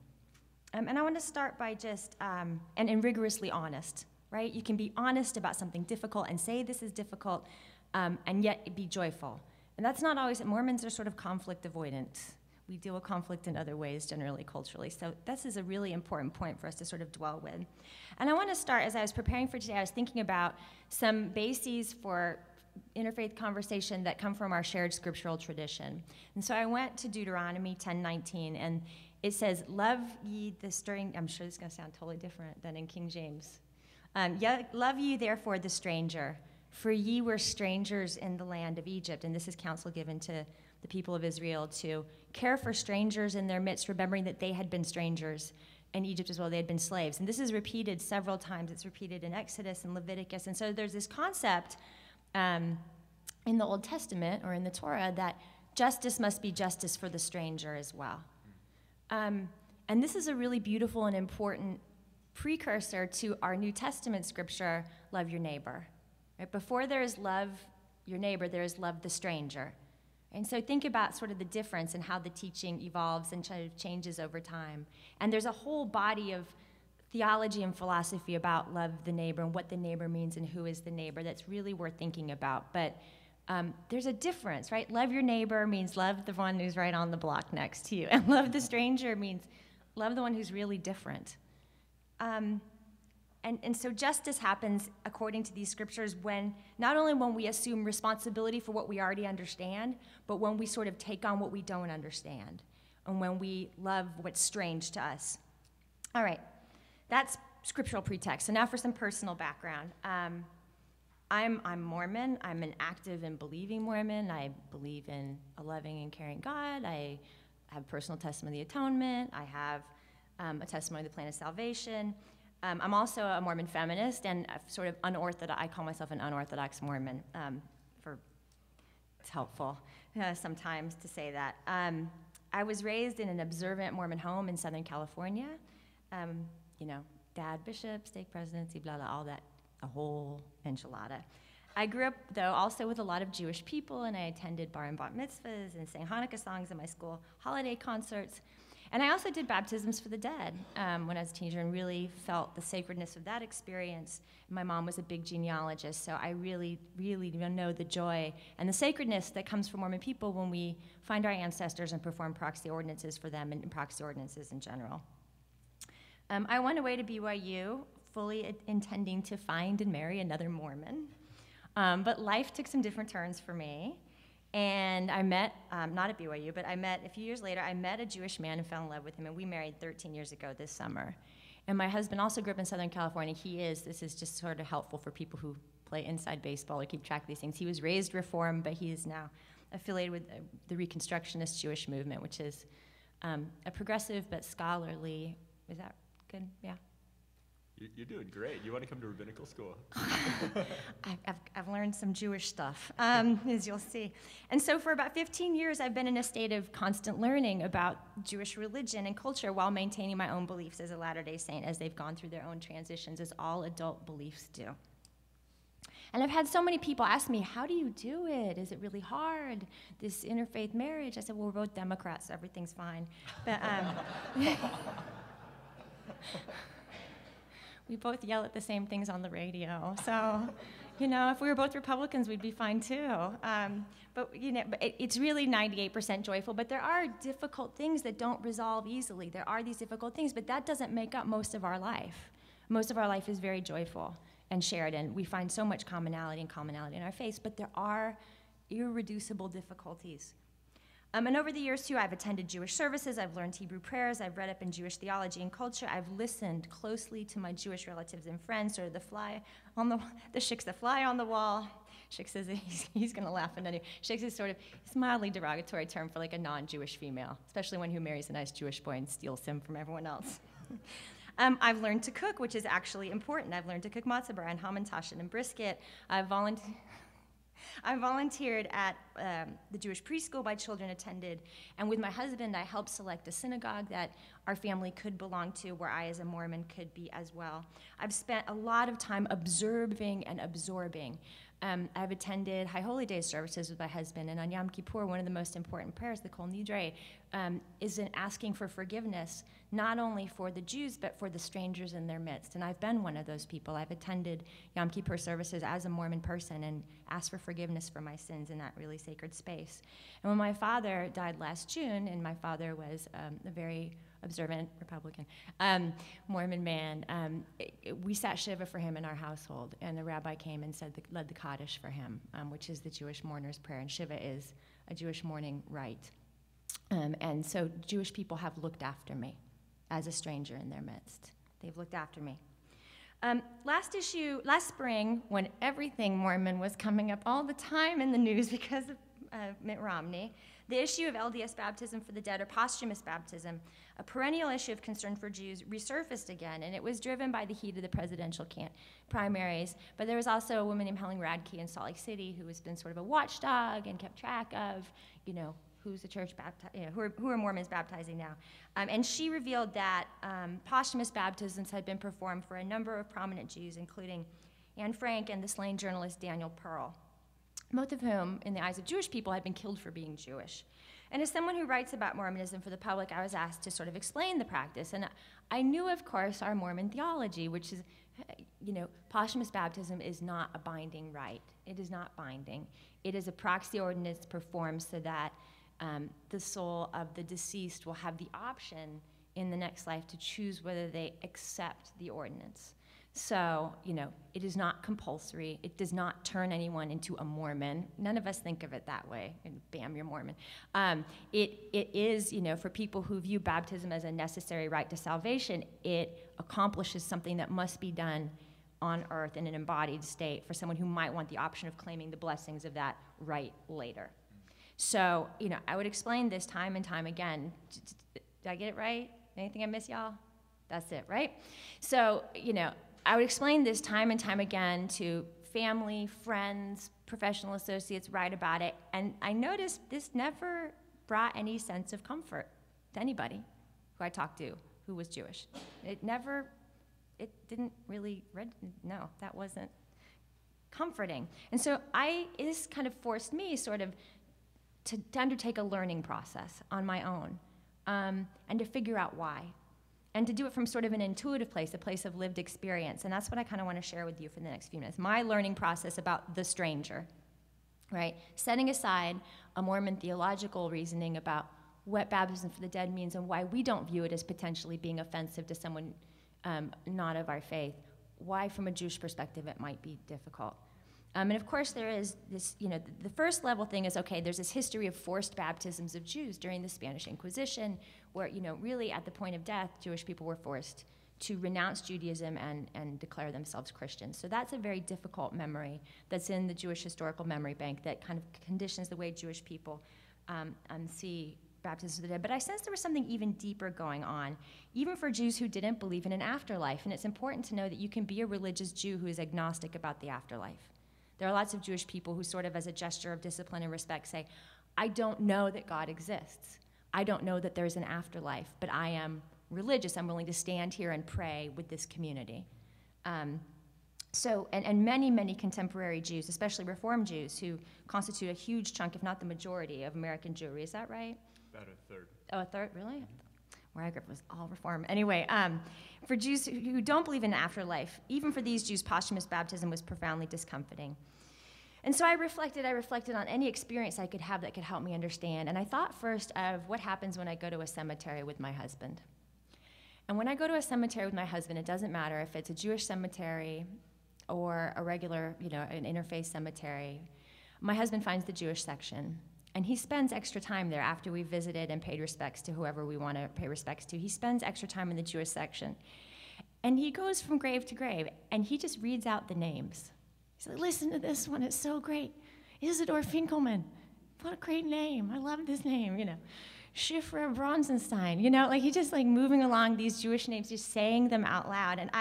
And I want to start by just, and rigorously honest, right? You can be honest about something difficult and say this is difficult, and yet be joyful. And that's not always, Mormons are sort of conflict avoidant. We deal with conflict in other ways, generally, culturally. So this is a really important point for us to sort of dwell with. And I want to start, as I was preparing for today, I was thinking about some bases for interfaith conversation that come from our shared scriptural tradition. And so I went to Deuteronomy 10:19, and it says, love ye the stranger. I'm sure this is going to sound totally different than in King James. Love ye therefore the stranger, for ye were strangers in the land of Egypt. And this is counsel given to the people of Israel to care for strangers in their midst, remembering that they had been strangers in Egypt as well. They had been slaves. And this is repeated several times. It's repeated in Exodus and Leviticus. And so there's this concept in the Old Testament or in the Torah that justice must be justice for the stranger as well. And this is a really beautiful and important precursor to our New Testament scripture, love your neighbor. Right? Before there is love your neighbor, there is love the stranger. And so think about sort of the difference in how the teaching evolves and changes over time. And there's a whole body of theology and philosophy about love the neighbor and what the neighbor means and who is the neighbor that's really worth thinking about. But there's a difference, right? Love your neighbor means love the one who's right on the block next to you. And love the stranger means love the one who's really different. And so justice happens, according to these scriptures, when not only when we assume responsibility for what we already understand, but when we sort of take on what we don't understand, and when we love what's strange to us. All right, that's scriptural pretext. So now for some personal background. I'm Mormon. I'm an active and believing Mormon. I believe in a loving and caring God. I have personal testimony of the atonement. I have a testimony of the plan of salvation. I'm also a Mormon feminist and a sort of unorthodox. I call myself an unorthodox Mormon. It's helpful sometimes to say that. I was raised in an observant Mormon home in Southern California. You know, dad bishop, stake presidency, blah, blah, all that, a whole enchilada. I grew up, though, also with a lot of Jewish people, and I attended bar and bat mitzvahs and sang Hanukkah songs in my school holiday concerts. And I also did baptisms for the dead when I was a teenager and really felt the sacredness of that experience. My mom was a big genealogist, so I really, really know the joy and the sacredness that comes from Mormon people when we find our ancestors and perform proxy ordinances for them and proxy ordinances in general. I went away to BYU, fully intending to find and marry another Mormon. But life took some different turns for me. And I met, not at BYU, but a few years later, I met a Jewish man and fell in love with him, and we married 13 years ago this summer. And my husband also grew up in Southern California. This is just sort of helpful for people who play inside baseball or keep track of these things. He was raised Reform, but he is now affiliated with the Reconstructionist Jewish movement, which is a progressive but scholarly, is that good? Yeah. You're doing great. You want to come to rabbinical school? I've learned some Jewish stuff, as you'll see. And so for about 15 years, I've been in a state of constant learning about Jewish religion and culture while maintaining my own beliefs as a Latter-day Saint as they've gone through their own transitions, as all adult beliefs do. And I've had so many people ask me, how do you do it? Is it really hard, this interfaith marriage? I said, well, we're both Democrats, so everything's fine. But we both yell at the same things on the radio, so, You know, if we were both Republicans, we'd be fine too. But it's really 98% joyful. But there are difficult things that don't resolve easily. There are these difficult things, but that doesn't make up most of our life. Most of our life is very joyful and shared, and we find so much commonality in our faith. But there are irreducible difficulties. And over the years, too, I've attended Jewish services, I've learned Hebrew prayers, I've read up in Jewish theology and culture, I've listened closely to my Jewish relatives and friends, sort of the shik's the fly on the wall. Shik says he's going to laugh at it. Shik is sort of a mildly derogatory term for like a non-Jewish female, especially one who marries a nice Jewish boy and steals him from everyone else. I've learned to cook, which is actually important. I've learned to cook matzah bar and hamantashen and brisket. I volunteered at the Jewish preschool my children attended, and with my husband, I helped select a synagogue that our family could belong to, where I, as a Mormon, could be as well. I've spent a lot of time observing and absorbing. I've attended High Holy Days services with my husband, and on Yom Kippur, one of the most important prayers, the Kol Nidre, is in asking for forgiveness, not only for the Jews, but for the strangers in their midst. And I've been one of those people. I've attended Yom Kippur services as a Mormon person and asked for forgiveness for my sins in that really sacred space. And when my father died last June, and my father was a very observant Republican, Mormon man, we sat Shiva for him in our household, and the rabbi came and led the Kaddish for him, which is the Jewish mourner's prayer, and Shiva is a Jewish mourning rite. And so Jewish people have looked after me as a stranger in their midst. They've looked after me. Last spring, when everything Mormon was coming up all the time in the news because of Mitt Romney, the issue of LDS baptism for the dead, or posthumous baptism, a perennial issue of concern for Jews, resurfaced again, and it was driven by the heat of the presidential primaries. But there was also a woman named Helen Radke in Salt Lake City who has been sort of a watchdog and kept track of, who's the church who are Mormons baptizing now. And she revealed that posthumous baptisms had been performed for a number of prominent Jews, including Anne Frank and the slain journalist Daniel Pearl, both of whom, in the eyes of Jewish people, had been killed for being Jewish. And as someone who writes about Mormonism for the public, I was asked to sort of explain the practice. And I knew, of course, our Mormon theology, which is, posthumous baptism is not a binding rite. It is not binding. It is a proxy ordinance performed so that the soul of the deceased will have the option in the next life to choose whether they accept the ordinance. So, it is not compulsory. It does not turn anyone into a Mormon. None of us think of it that way, and bam, you're Mormon. It is, for people who view baptism as a necessary rite to salvation, it accomplishes something that must be done on earth in an embodied state for someone who might want the option of claiming the blessings of that rite later. So, I would explain this time and time again. Did I get it right? Anything I miss, y'all? That's it, right? So, I would explain this time and time again to family, friends, professional associates, write about it, and I noticed this never brought any sense of comfort to anybody who I talked to who was Jewish. It didn't really, no, that wasn't comforting. And so this kind of forced me sort of to undertake a learning process on my own, and to figure out why. And to do it from sort of an intuitive place, a place of lived experience. And that's what I kind of want to share with you for the next few minutes. My learning process about the stranger, right? Setting aside a Mormon theological reasoning about what baptism for the dead means and why we don't view it as potentially being offensive to someone not of our faith. Why, from a Jewish perspective, it might be difficult. And of course, there is this, the first level thing is, okay, there's this history of forced baptisms of Jews during the Spanish Inquisition, where, really at the point of death, Jewish people were forced to renounce Judaism and declare themselves Christians. So that's a very difficult memory that's in the Jewish Historical Memory Bank that kind of conditions the way Jewish people see baptisms of the dead. But I sensed there was something even deeper going on, even for Jews who didn't believe in an afterlife. And it's important to know that you can be a religious Jew who is agnostic about the afterlife. There are lots of Jewish people who sort of as a gesture of discipline and respect say, I don't know that God exists. I don't know that there's an afterlife, but I am religious. I'm willing to stand here and pray with this community. And many, many contemporary Jews, especially Reform Jews, who constitute a huge chunk, if not the majority, of American Jewry. Is that right? About a third. Oh, a third, really? where I grew up was all Reform. Anyway, for Jews who don't believe in afterlife, even for these Jews, posthumous baptism was profoundly discomforting. And so I reflected on any experience I could have that could help me understand. And I thought first of what happens when I go to a cemetery with my husband. And when I go to a cemetery with my husband, it doesn't matter if it's a Jewish cemetery or a regular, an interfaith cemetery. My husband finds the Jewish section, and he spends extra time there after we visited and paid respects to whoever we want to pay respects to. He spends extra time in the Jewish section. And he goes from grave to grave, and he just reads out the names. He's like, listen to this one, it's so great. Isidore Finkelman, what a great name. I love this name, Shifra Bronzenstein, he's just moving along these Jewish names, just saying them out loud. And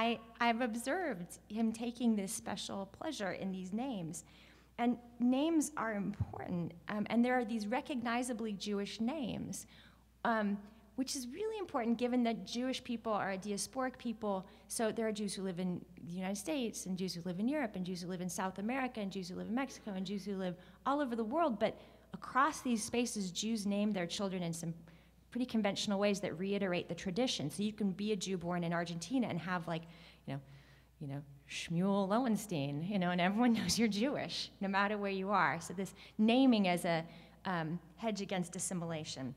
I've observed him taking this special pleasure in these names. And names are important, and there are these recognizably Jewish names, which is really important given that Jewish people are a diasporic people. So there are Jews who live in the United States, and Jews who live in Europe, and Jews who live in South America, and Jews who live in Mexico, and Jews who live all over the world. But across these spaces, Jews name their children in some pretty conventional ways that reiterate the tradition. So you can be a Jew born in Argentina and have Shmuel Lowenstein, and everyone knows you're Jewish, no matter where you are. So this naming as a hedge against assimilation.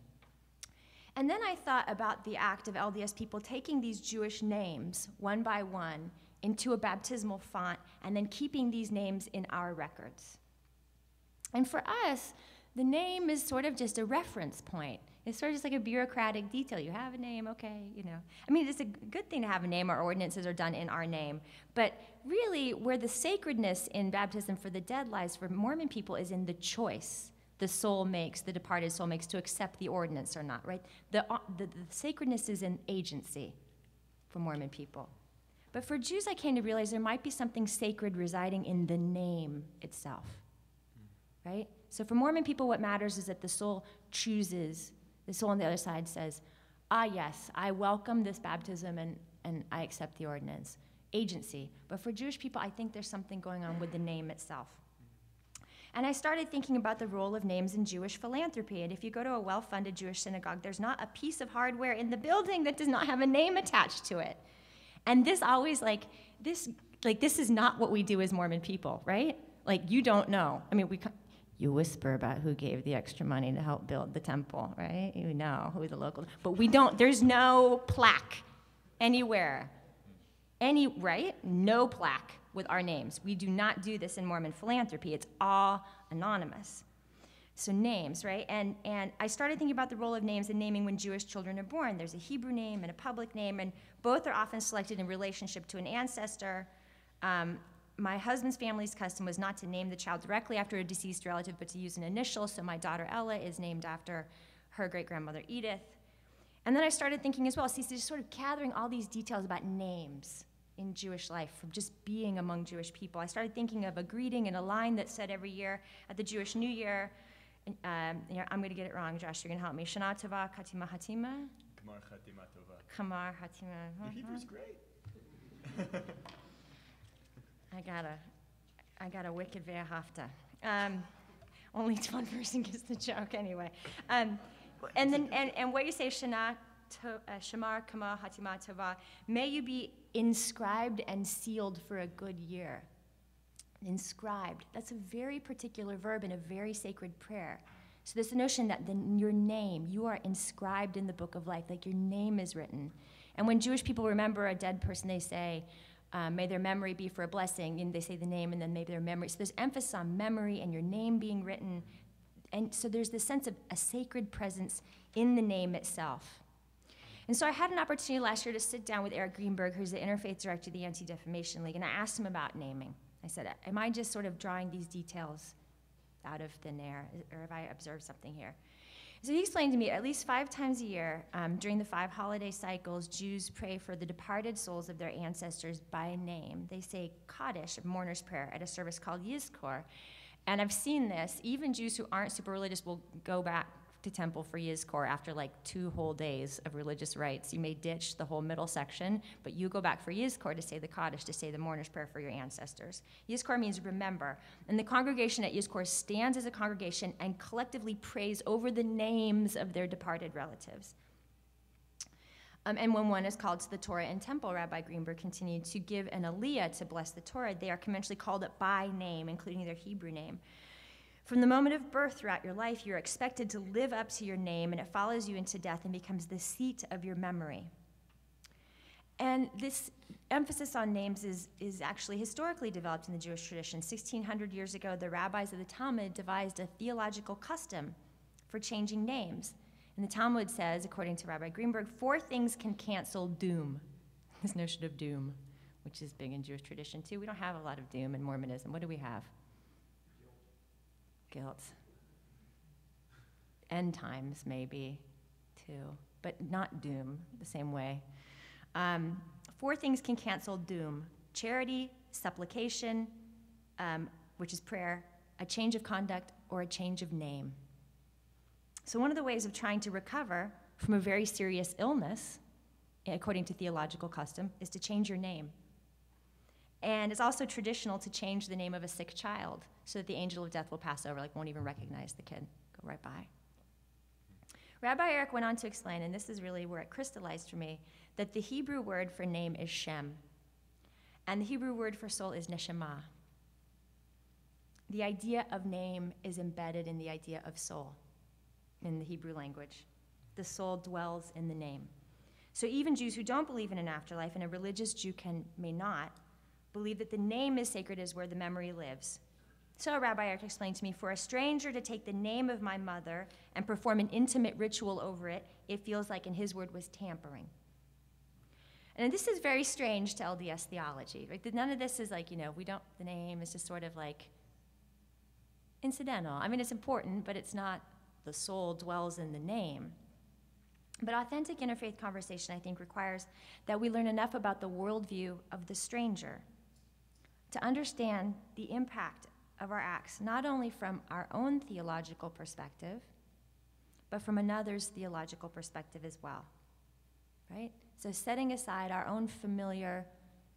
And then I thought about the act of LDS people taking these Jewish names, one by one, into a baptismal font, and then keeping these names in our records. And for us, the name is sort of just a reference point. It's sort of just like a bureaucratic detail. You have a name, okay, it's a good thing to have a name. Our ordinances are done in our name. But really, where the sacredness in baptism for the dead lies for Mormon people is in the choice the departed soul makes to accept the ordinance or not, right? The sacredness is in agency for Mormon people. But for Jews, I came to realize there might be something sacred residing in the name itself, right? So for Mormon people, what matters is that the soul chooses. The soul on the other side says, yes, I welcome this baptism and I accept the ordinance. Agency. But for Jewish people, I think there's something going on with the name itself. And I started thinking about the role of names in Jewish philanthropy. And if you go to a well-funded Jewish synagogue, there's not a piece of hardware in the building that does not have a name attached to it. And this always, this is not what we do as Mormon people, right? You don't know. You whisper about who gave the extra money to help build the temple, right? You know who the local, but we don't, there's no plaque anywhere. Right? No plaque with our names. We do not do this in Mormon philanthropy. It's all anonymous. So names, right? And I started thinking about the role of names in naming when Jewish children are born. There's a Hebrew name and a public name, and both are often selected in relationship to an ancestor. My husband's family's custom was not to name the child directly after a deceased relative, but to use an initial. So my daughter Ella is named after her great-grandmother Edith. And then I started thinking as well, just sort of gathering all these details about names in Jewish life from just being among Jewish people. I started thinking of a greeting and a line that's said every year at the Jewish New Year. I'm going to get it wrong, Josh, you're going to help me. Shana Tova, Katima Hatima. Kamar Chatima Tova. Kamar Hatima. Your Hebrew's great. I got a wicked ve'ahavta. Only one person gets the joke anyway. And what you say, Shamar Kama Hatima Tova, may you be inscribed and sealed for a good year. Inscribed. That's a very particular verb in a very sacred prayer. So there's the notion that your name, you are inscribed in the book of life, like your name is written. And when Jewish people remember a dead person, they say, may their memory be for a blessing, and they say the name, and then may their memory. So there's emphasis on memory and your name being written. And so there's this sense of a sacred presence in the name itself. And so I had an opportunity last year to sit down with Eric Greenberg, who's the Interfaith Director of the Anti-Defamation League, and I asked him about naming. I said, am I just sort of drawing these details out of thin air, or have I observed something here? So he explained to me at least 5 times a year, during the 5 holiday cycles, Jews pray for the departed souls of their ancestors by name. They say Kaddish, a mourner's prayer, at a service called Yizkor. And I've seen this. Even Jews who aren't super religious will go back to temple for Yizkor after 2 whole days of religious rites. You may ditch the whole middle section, but you go back for Yizkor to say the Kaddish, to say the mourner's prayer for your ancestors. Yizkor means remember. And the congregation at Yizkor stands as a congregation and collectively prays over the names of their departed relatives. And when one is called to the Torah and temple, Rabbi Greenberg continued, to give an aliyah to bless the Torah, they are conventionally called up by name, including their Hebrew name. From the moment of birth throughout your life, you're expected to live up to your name, and it follows you into death and becomes the seat of your memory. And this emphasis on names is actually historically developed in the Jewish tradition. 1,600 years ago, the rabbis of the Talmud devised a theological custom for changing names. And the Talmud says, according to Rabbi Greenberg, 4 things can cancel doom. This notion of doom, which is big in Jewish tradition too. We don't have a lot of doom in Mormonism. What do we have? Guilt. End times, maybe, too, but not doom the same way. 4 things can cancel doom: charity, supplication, which is prayer, a change of conduct, or a change of name. So one of the ways of trying to recover from a very serious illness, according to theological custom, is to change your name. And it's also traditional to change the name of a sick child so that the angel of death will pass over, won't even recognize the kid, go right by. Rabbi Eric went on to explain, and this is really where it crystallized for me, that the Hebrew word for name is Shem, and the Hebrew word for soul is Neshama. The idea of name is embedded in the idea of soul in the Hebrew language. The soul dwells in the name. So even Jews who don't believe in an afterlife, and a religious Jew may not, believe that the name is sacred as where the memory lives. So Rabbi Eric explained to me, for a stranger to take the name of my mother and perform an intimate ritual over it, it feels like, in his word, was tampering. And this is very strange to LDS theology. None of this is the name is just sort of incidental. I mean, it's important, but it's not the soul dwells in the name. But authentic interfaith conversation, I think, requires that we learn enough about the worldview of the stranger to understand the impact of our acts, not only from our own theological perspective, but from another's theological perspective as well, right? So setting aside our own familiar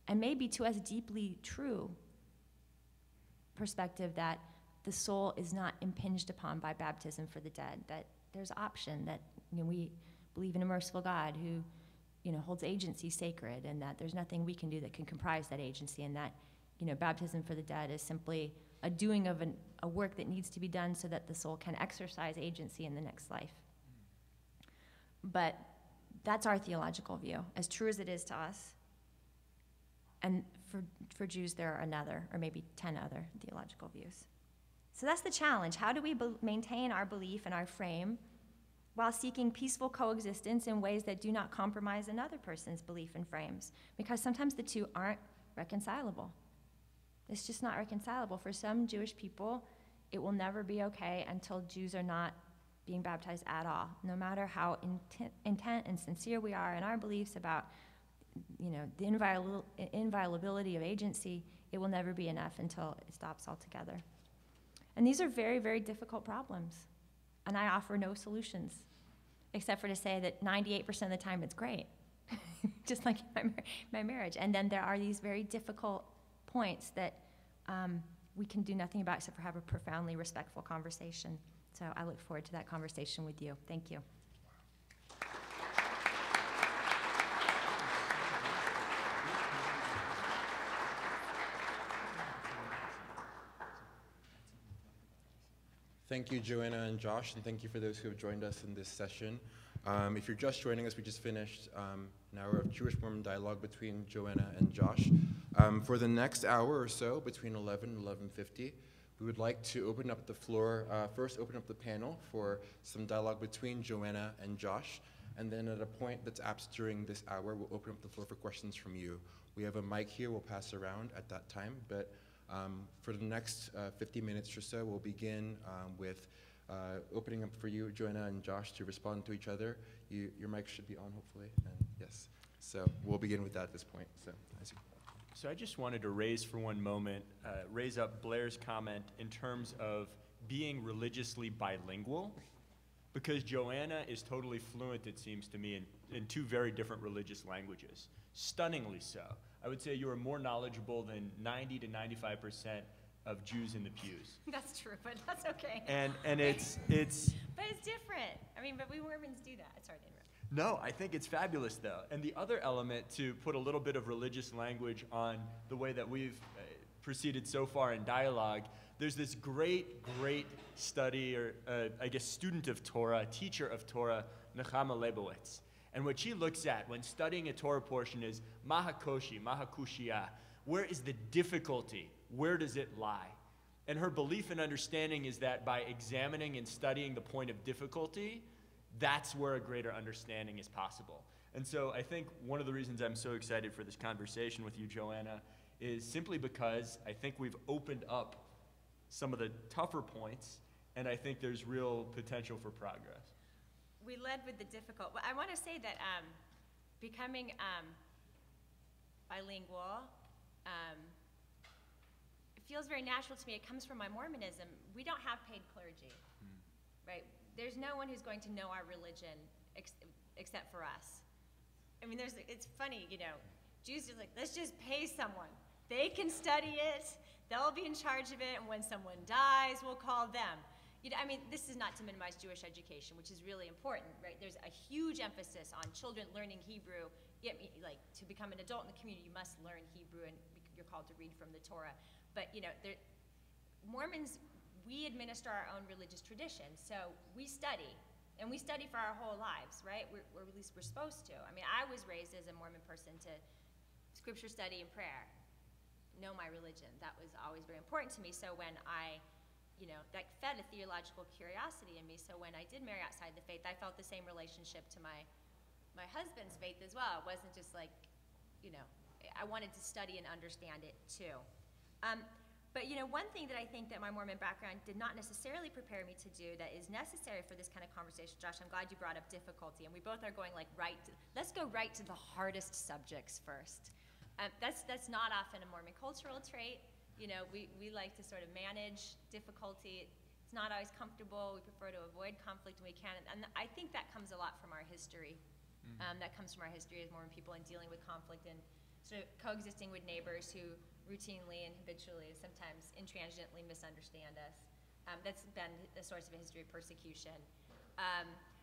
and maybe to us deeply true perspective that the soul is not impinged upon by baptism for the dead, that there's option, that we believe in a merciful God who holds agency sacred, and that there's nothing we can do that can comprise that agency, and that baptism for the dead is simply a doing of a work that needs to be done so that the soul can exercise agency in the next life. But that's our theological view, as true as it is to us. And for Jews, there are another, or maybe 10 other theological views. So that's the challenge. How do we maintain our belief and our frame while seeking peaceful coexistence in ways that do not compromise another person's belief and frames? Because sometimes the two aren't reconcilable. It's just not reconcilable. For some Jewish people, it will never be okay until Jews are not being baptized at all. No matter how intent and sincere we are in our beliefs about the inviolability of agency, it will never be enough until it stops altogether. And these are very, very difficult problems. And I offer no solutions, except for to say that 98% of the time it's great, just like my marriage. And then there are these very difficult points that we can do nothing about except for have a profoundly respectful conversation. So I look forward to that conversation with you. Thank you. Thank you, Joanna and Josh, and thank you for those who have joined us in this session. If you're just joining us, we just finished an hour of Jewish-Mormon dialogue between Joanna and Josh. For the next hour or so, between 11 and 11:50, we would like to open up the floor, first open up the panel for some dialogue between Joanna and Josh, and then at a point that's apt during this hour, we'll open up the floor for questions from you. We have a mic here we'll pass around at that time, but for the next 50 minutes or so, we'll begin with opening up for you, Joanna and Josh, to respond to each other. Your mic should be on, hopefully, and yes. So we'll begin with that at this point. So I just wanted to raise for one moment, raise up Blair's comment in terms of being religiously bilingual, because Joanna is totally fluent, it seems to me, in 2 very different religious languages, stunningly so. I would say you are more knowledgeable than 90 to 95% of Jews in the pews. That's true, but that's okay. And it's But it's different. I mean, but we Mormons do that. Sorry to interrupt. No, I think it's fabulous, though. And the other element, to put a little bit of religious language on the way that we've proceeded so far in dialogue, there's this great study, or I guess student of Torah, teacher of Torah, Nechama Leibowitz. And what she looks at when studying a Torah portion is mahakoshi, mahakushia. Where is the difficulty? Where does it lie? And her belief and understanding is that by examining and studying the point of difficulty, that's where a greater understanding is possible. And so I think one of the reasons I'm so excited for this conversation with you, Joanna, is simply because I think we've opened up some of the tougher points, and I think there's real potential for progress. We led with the difficult. Well, I want to say that becoming bilingual, it feels very natural to me. It comes from my Mormonism. We don't have paid clergy, right? There's no one who's going to know our religion except for us. I mean, it's funny, you know, Jews are like, let's just pay someone. They can study it, they'll be in charge of it, and when someone dies, we'll call them. You know, I mean, this is not to minimize Jewish education, which is really important, right? There's a huge emphasis on children learning Hebrew. Like, to become an adult in the community, you must learn Hebrew, and you're called to read from the Torah. But, you know, Mormons, we administer our own religious tradition, so we study, and we study for our whole lives, right? Or at least we're supposed to. I mean, I was raised as a Mormon person to scripture study and prayer, know my religion. That was always very important to me. So when that fed a theological curiosity in me. So when I did marry outside the faith, I felt the same relationship to my husband's faith as well. It wasn't just like, you know, I wanted to study and understand it too. But, you know, one thing that I think that my Mormon background did not necessarily prepare me to do that is necessary for this kind of conversation, Josh, I'm glad you brought up difficulty, and we both are going like let's go right to the hardest subjects first. That's not often a Mormon cultural trait. You know, we like to sort of manage difficulty. It's not always comfortable. We prefer to avoid conflict when we can, and I think that comes a lot from our history. That comes from our history as Mormon people and dealing with conflict and sort of coexisting with neighbors who routinely and habitually, sometimes intransigently misunderstand us. That's been a source of a history of persecution.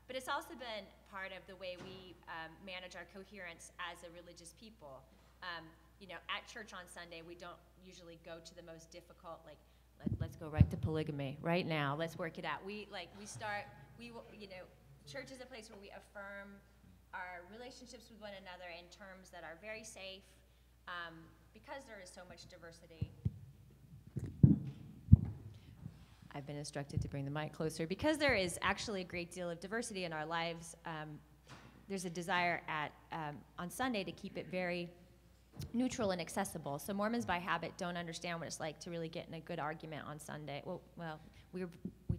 But it's also been part of the way we manage our coherence as a religious people. You know, at church on Sunday, we don't usually go to the most difficult, like, let's go right to polygamy right now. Let's work it out. You know, church is a place where we affirm our relationships with one another in terms that are very safe, because there is so much diversity. I've been instructed to bring the mic closer. Because there is actually a great deal of diversity in our lives, there's a desire on Sunday to keep it very neutral and accessible. So Mormons by habit don't understand what it's like to really get in a good argument on Sunday. Well, we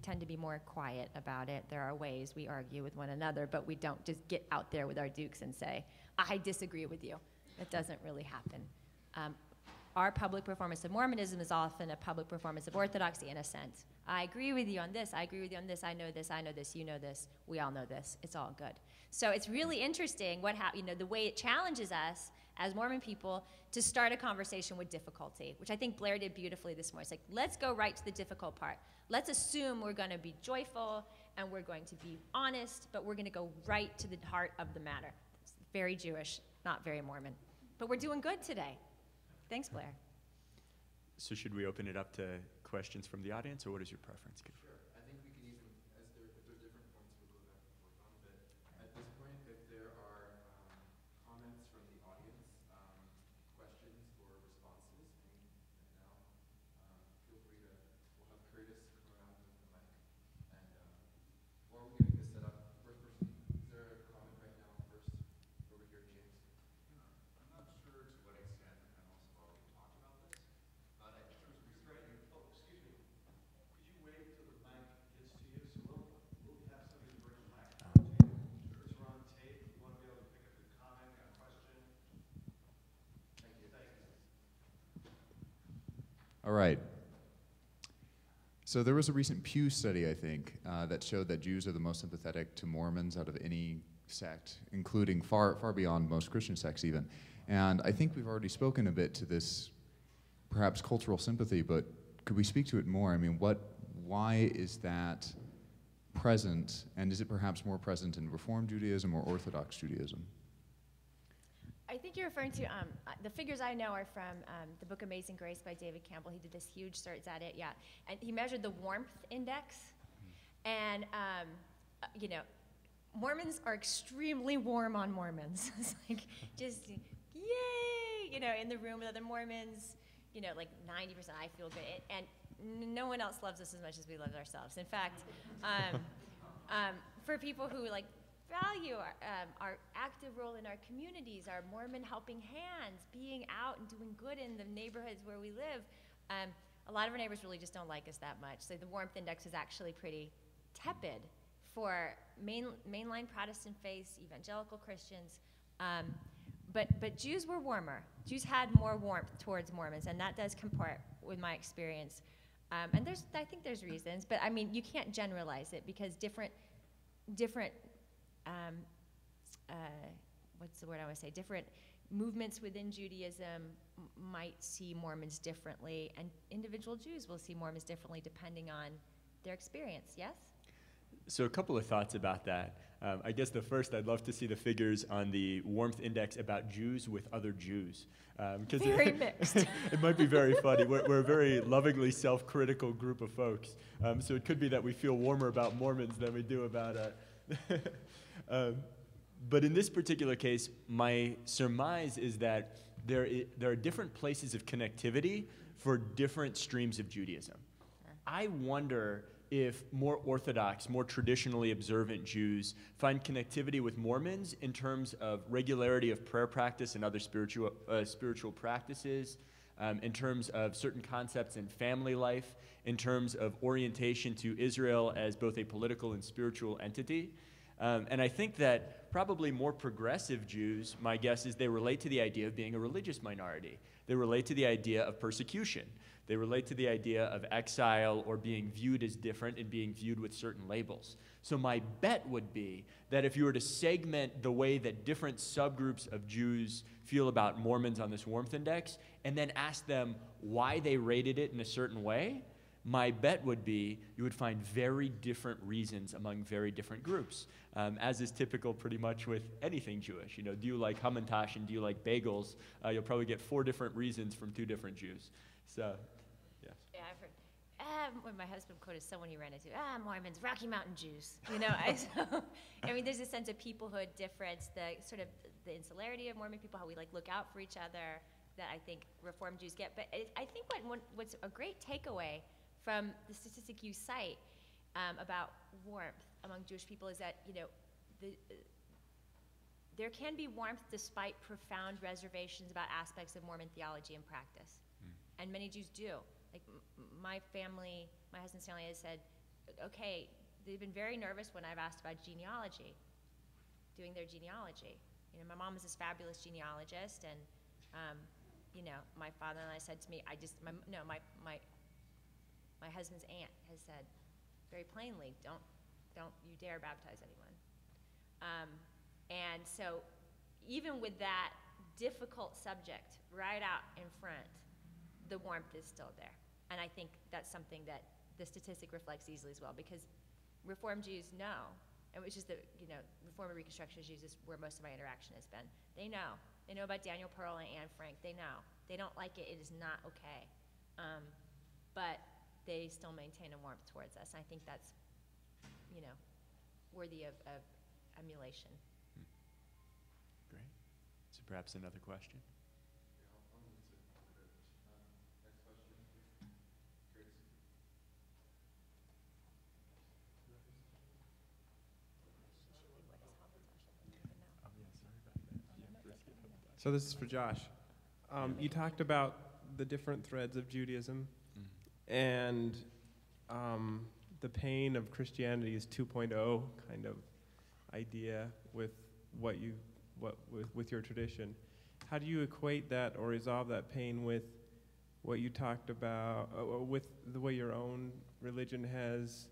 tend to be more quiet about it. There are ways we argue with one another, but we don't just get out there with our dukes and say, I disagree with you. That doesn't really happen. Our public performance of Mormonism is often a public performance of orthodoxy in a sense. I agree with you on this, I agree with you on this, I know this, you know this, we all know this, it's all good. So it's really interesting the way it challenges us as Mormon people to start a conversation with difficulty, which I think Blair did beautifully this morning. It's like, let's go right to the difficult part. Let's assume we're gonna be joyful and we're going to be honest, but we're gonna go right to the heart of the matter. It's very Jewish, not very Mormon. But we're doing good today. Thanks, Blair. So should we open it up to questions from the audience, or what is your preference? Sure. I think we can even, if there's different points, we'll go back and forth on. But at this point, if there are comments from the audience, questions or responses, and now feel free to, we'll have Curtis come around with the mic. And while we're getting this set up, first person, is there a comment right now first? Over here, James. I'm not sure to what extent the panelists have already talked about this, but I think there was restraint. Oh, excuse me. Could you wait till the mic gets to you? So we'll have somebody bring the mic to the table. Because we're on tape. We want to be able to pick up your comment, your question. Thank you. Thank you. All right. So there was a recent Pew study, I think, that showed that Jews are the most sympathetic to Mormons out of any sect, including far beyond most Christian sects even. And I think we've already spoken a bit to this perhaps cultural sympathy, but could we speak to it more? I mean, why is that present, and is it perhaps more present in Reform Judaism or Orthodox Judaism? I think you're referring to, the figures I know are from the book Amazing Grace by David Campbell. He did this huge search at it, yeah. And he measured the warmth index. And, you know, Mormons are extremely warm on Mormons. It's like, just, yay, you know, in the room with other Mormons, you know, like 90% I feel good. And no one else loves us as much as we love ourselves. In fact, for people who, like, value our active role in our communities, our Mormon helping hands, being out and doing good in the neighborhoods where we live, a lot of our neighbors really just don't like us that much. So the warmth index is actually pretty tepid for mainline Protestant faiths, evangelical Christians. But Jews were warmer. Jews had more warmth towards Mormons, and that does comport with my experience. And I think there's reasons, but I mean, you can't generalize it because different what's the word I want to say? Different movements within Judaism might see Mormons differently, and individual Jews will see Mormons differently depending on their experience, yes? So a couple of thoughts about that. I guess the first, I'd love to see the figures on the warmth index about Jews with other Jews. Very mixed. It might be very funny. We're a very lovingly self-critical group of folks. So it could be that we feel warmer about Mormons than we do about... but in this particular case, my surmise is that there are different places of connectivity for different streams of Judaism. I wonder if more Orthodox, more traditionally observant Jews find connectivity with Mormons in terms of regularity of prayer practice and other spiritual practices, in terms of certain concepts in family life, in terms of orientation to Israel as both a political and spiritual entity. And I think that probably more progressive Jews, my guess is they relate to the idea of being a religious minority. They relate to the idea of persecution. They relate to the idea of exile or being viewed as different and being viewed with certain labels. So my bet would be that if you were to segment the way that different subgroups of Jews feel about Mormons on this warmth index and then ask them why they rated it in a certain way, my bet would be you would find very different reasons among very different groups, as is typical pretty much with anything Jewish. You know, do you like Hamantash and do you like bagels? You'll probably get 4 different reasons from 2 different Jews. So, yes. Yeah, I've heard. When my husband quoted someone he ran into, Mormons, Rocky Mountain Jews. You know, I mean, there's a sense of peoplehood difference, the sort of the insularity of Mormon people, how we like look out for each other, that I think Reformed Jews get. But I think what's a great takeaway from the statistic you cite about warmth among Jewish people is that, you know, there can be warmth despite profound reservations about aspects of Mormon theology and practice. And many Jews do. Like my family, my husband's family has said, okay, they've been very nervous when I've asked about genealogy, doing their genealogy. You know, my mom is this fabulous genealogist, and, you know, my father and I said to me, my husband's aunt has said very plainly, don't you dare baptize anyone. And so even with that difficult subject right out in front, the warmth is still there. And I think that's something that the statistic reflects easily as well, because Reformed Jews know, and which is you know, Reform and Reconstructionist Jews is where most of my interaction has been. They know. They know about Daniel Pearl and Anne Frank. They know. They don't like it. It is not okay. But they still maintain a warmth towards us. And I think that's, you know, worthy of emulation. Great. So perhaps another question? So this is for Josh. You talked about the different threads of Judaism and the pain of Christianity is 2.0 kind of idea with with your tradition. How do you equate that or resolve that pain with what you talked about, with the way your own religion has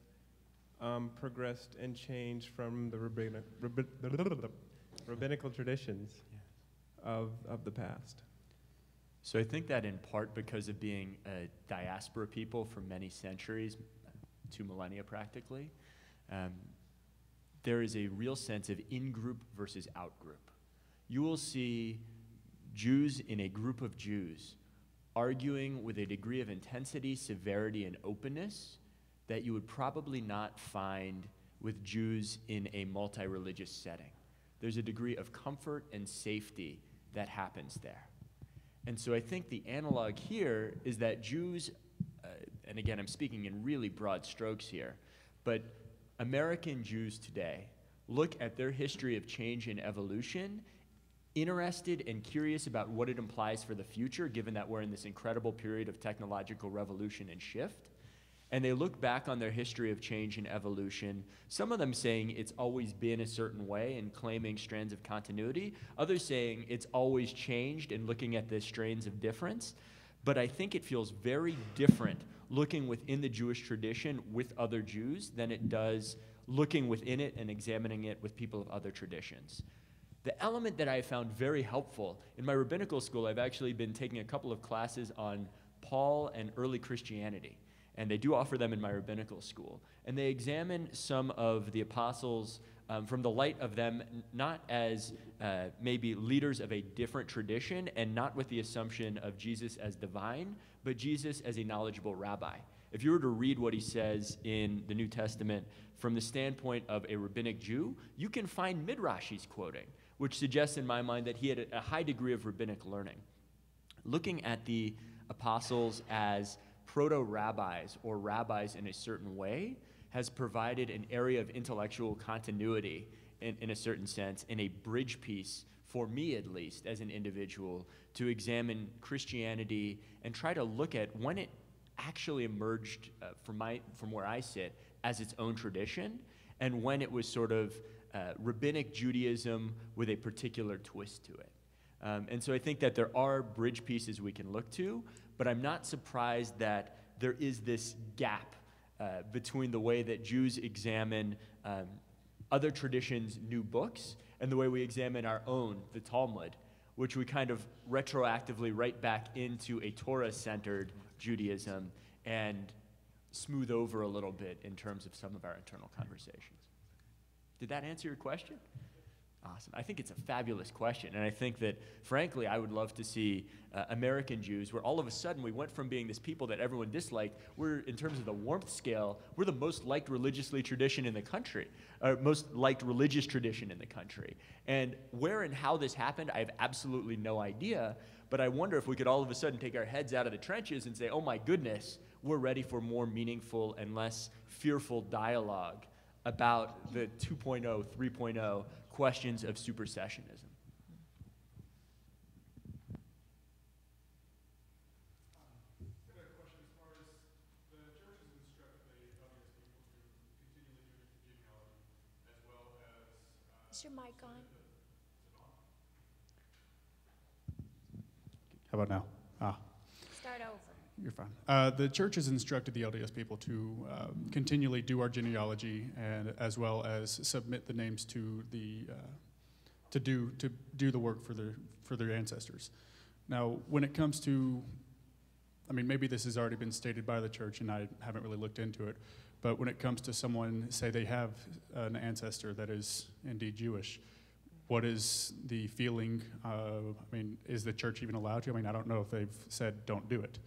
progressed and changed from the rabbinical traditions of the past? So I think that in part because of being a diaspora people for many centuries, 2 millennia practically, there is a real sense of in-group versus out-group. You will see Jews in a group of Jews arguing with a degree of intensity, severity, and openness that you would probably not find with Jews in a multi-religious setting. There's a degree of comfort and safety that happens there. And so I think the analog here is that Jews, and again, I'm speaking in really broad strokes here, but American Jews today look at their history of change and evolution, interested and curious about what it implies for the future, given that we're in this incredible period of technological revolution and shift. And they look back on their history of change and evolution, some of them saying it's always been a certain way and claiming strands of continuity, others saying it's always changed and looking at the strains of difference. But I think it feels very different looking within the Jewish tradition with other Jews than it does looking within it and examining it with people of other traditions. The element that I found very helpful, in my rabbinical school, I've actually been taking a couple of classes on Paul and early Christianity. And they do offer them in my rabbinical school. And they examine some of the apostles from the light of them, not as maybe leaders of a different tradition and not with the assumption of Jesus as divine, but Jesus as a knowledgeable rabbi. If you were to read what he says in the New Testament from the standpoint of a rabbinic Jew, you can find midrash he's quoting, which suggests in my mind that he had a high degree of rabbinic learning. Looking at the apostles as proto-rabbis or rabbis in a certain way has provided an area of intellectual continuity in a certain sense, in a bridge piece, for me at least, as an individual, to examine Christianity and try to look at when it actually emerged from where I sit as its own tradition, and when it was sort of rabbinic Judaism with a particular twist to it. And so I think that there are bridge pieces we can look to, but I'm not surprised that there is this gap between the way that Jews examine other traditions' new books and the way we examine our own, the Talmud, which we kind of retroactively write back into a Torah-centered Judaism and smooth over a little bit in terms of some of our internal conversations. Did that answer your question? Awesome. I think it's a fabulous question, and I think that, frankly, I would love to see American Jews, where all of a sudden we went from being this people that everyone disliked, we're, in terms of the warmth scale, we're the most liked religiously tradition in the country, most liked religious tradition in the country. And where and how this happened, I have absolutely no idea, but I wonder if we could all of a sudden take our heads out of the trenches and say, oh my goodness, we're ready for more meaningful and less fearful dialogue about the 2.0, 3.0 questions of supersessionism. Is your mic on? How about now? Start over. You're fine. The church has instructed the LDS people to continually do our genealogy, and as well as submit the names to the to do the work for their ancestors. Now, when it comes to, I mean, maybe this has already been stated by the church, and I haven't really looked into it. But when it comes to someone, say they have an ancestor that is indeed Jewish, what is the feeling? I mean, is the church even allowed to? I mean, I don't know if they've said don't do it.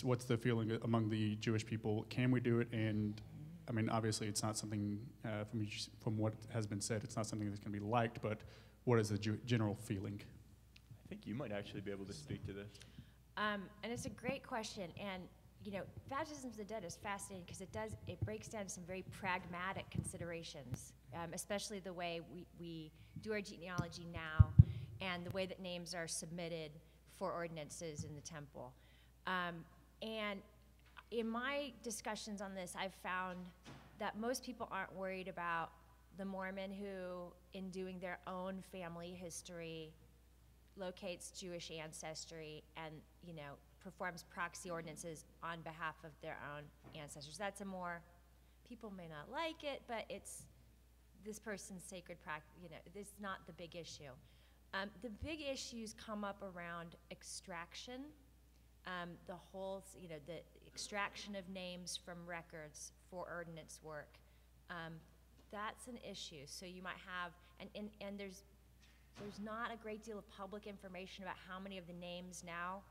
What's the feeling among the Jewish people? Can we do it? And I mean, obviously, it's not something from what has been said. It's not something that's going to be liked. But what is the general feeling? I think you might actually be able to speak to this. And it's a great question. And you know, baptism of the dead is fascinating because it breaks down some very pragmatic considerations, especially the way we do our genealogy now, and the way that names are submitted for ordinances in the temple. And in my discussions on this, I've found that most people aren't worried about the Mormon who, in doing their own family history, locates Jewish ancestry and, you know, performs proxy ordinances on behalf of their own ancestors. That's a more, people may not like it, but it's this person's sacred practice, you know, it's not the big issue. The big issues come up around extraction. The whole, you know, the extraction of names from records for ordinance work. That's an issue. So you might have, and there's not a great deal of public information about how many of the names now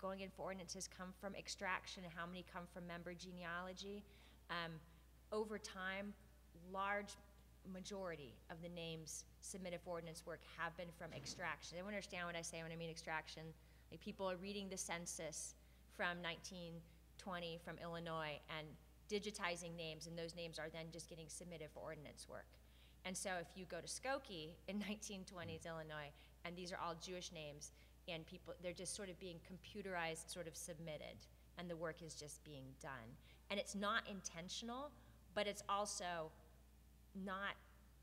going in for ordinances come from extraction and how many come from member genealogy. Over time, large majority of the names submitted for ordinance work have been from extraction. Everyone understand what I say when I mean extraction? Like, people are reading the census from 1920 from Illinois and digitizing names, and those names are then just getting submitted for ordinance work. And so if you go to Skokie in 1920s Illinois, and these are all Jewish names, and people, they're just sort of being computerized, sort of submitted, and the work is just being done. And it's not intentional, but it's also not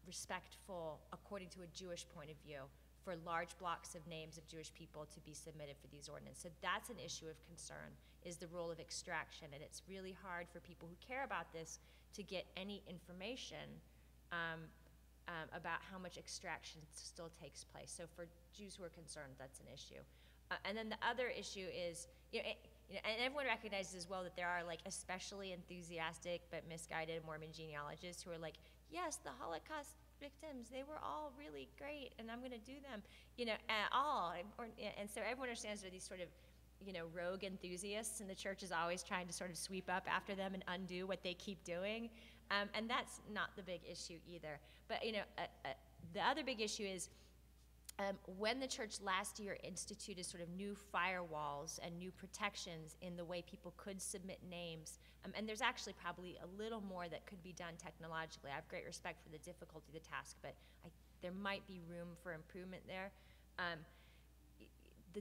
respectful, according to a Jewish point of view, for large blocks of names of Jewish people to be submitted for these ordinances. So that's an issue of concern, is the role of extraction. And it's really hard for people who care about this to get any information about how much extraction still takes place. So for Jews who are concerned, that's an issue. And then the other issue is, and everyone recognizes as well that there are, like, especially enthusiastic but misguided Mormon genealogists who are like, yes, the Holocaust victims, they were all really great, and I'm going to do them, and so everyone understands there are these sort of, rogue enthusiasts, and the church is always trying to sort of sweep up after them and undo what they keep doing, and that's not the big issue either. But, the other big issue is, when the church last year instituted sort of new firewalls and new protections in the way people could submit names, and there's actually probably a little more that could be done technologically. I have great respect for the difficulty of the task, but there might be room for improvement there.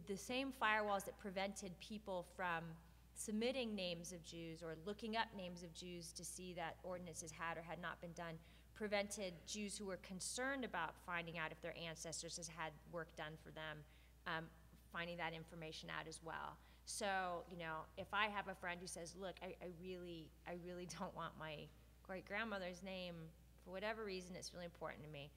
The same firewalls that prevented people from submitting names of Jews or looking up names of Jews to see that ordinances had or had not been done prevented Jews who were concerned about finding out if their ancestors has had work done for them, finding that information out as well. So, if I have a friend who says, look, I really don't want my great-grandmother's name, for whatever reason, it's really important to me,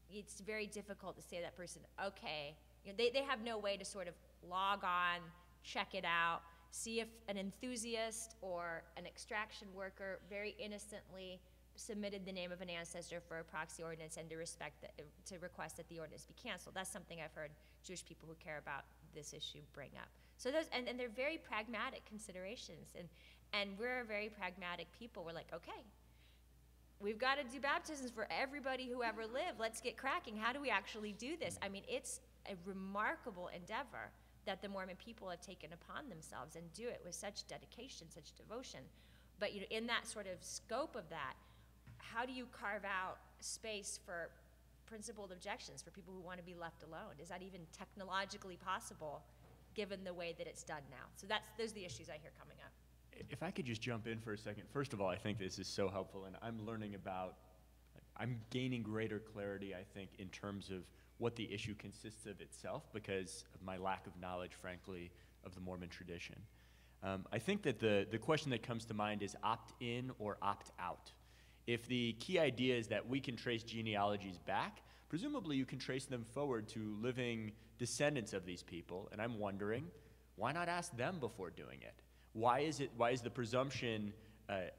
it's very difficult to say to that person, okay, they have no way to sort of log on, check it out, see if an enthusiast or an extraction worker very innocently submitted the name of an ancestor for a proxy ordinance and to request that the ordinance be canceled. That's something I've heard Jewish people who care about this issue bring up. So those, and they're very pragmatic considerations, and we're a very pragmatic people. We're like, okay, we've got to do baptisms for everybody who ever lived. Let's get cracking. How do we actually do this? I mean, it's a remarkable endeavor that the Mormon people have taken upon themselves and do it with such dedication, such devotion. But in that sort of scope of that, how do you carve out space for principled objections for people who want to be left alone? Is that even technologically possible given the way that it's done now? So those are the issues I hear coming up. If I could just jump in for a second. First of all, I think this is so helpful, and I'm gaining greater clarity, I think, in terms of what the issue consists of itself because of my lack of knowledge, frankly, of the Mormon tradition. I think that the question that comes to mind is opt-in or opt-out. If the key idea is that we can trace genealogies back, presumably you can trace them forward to living descendants of these people, and I'm wondering, why not ask them before doing it? Why is the presumption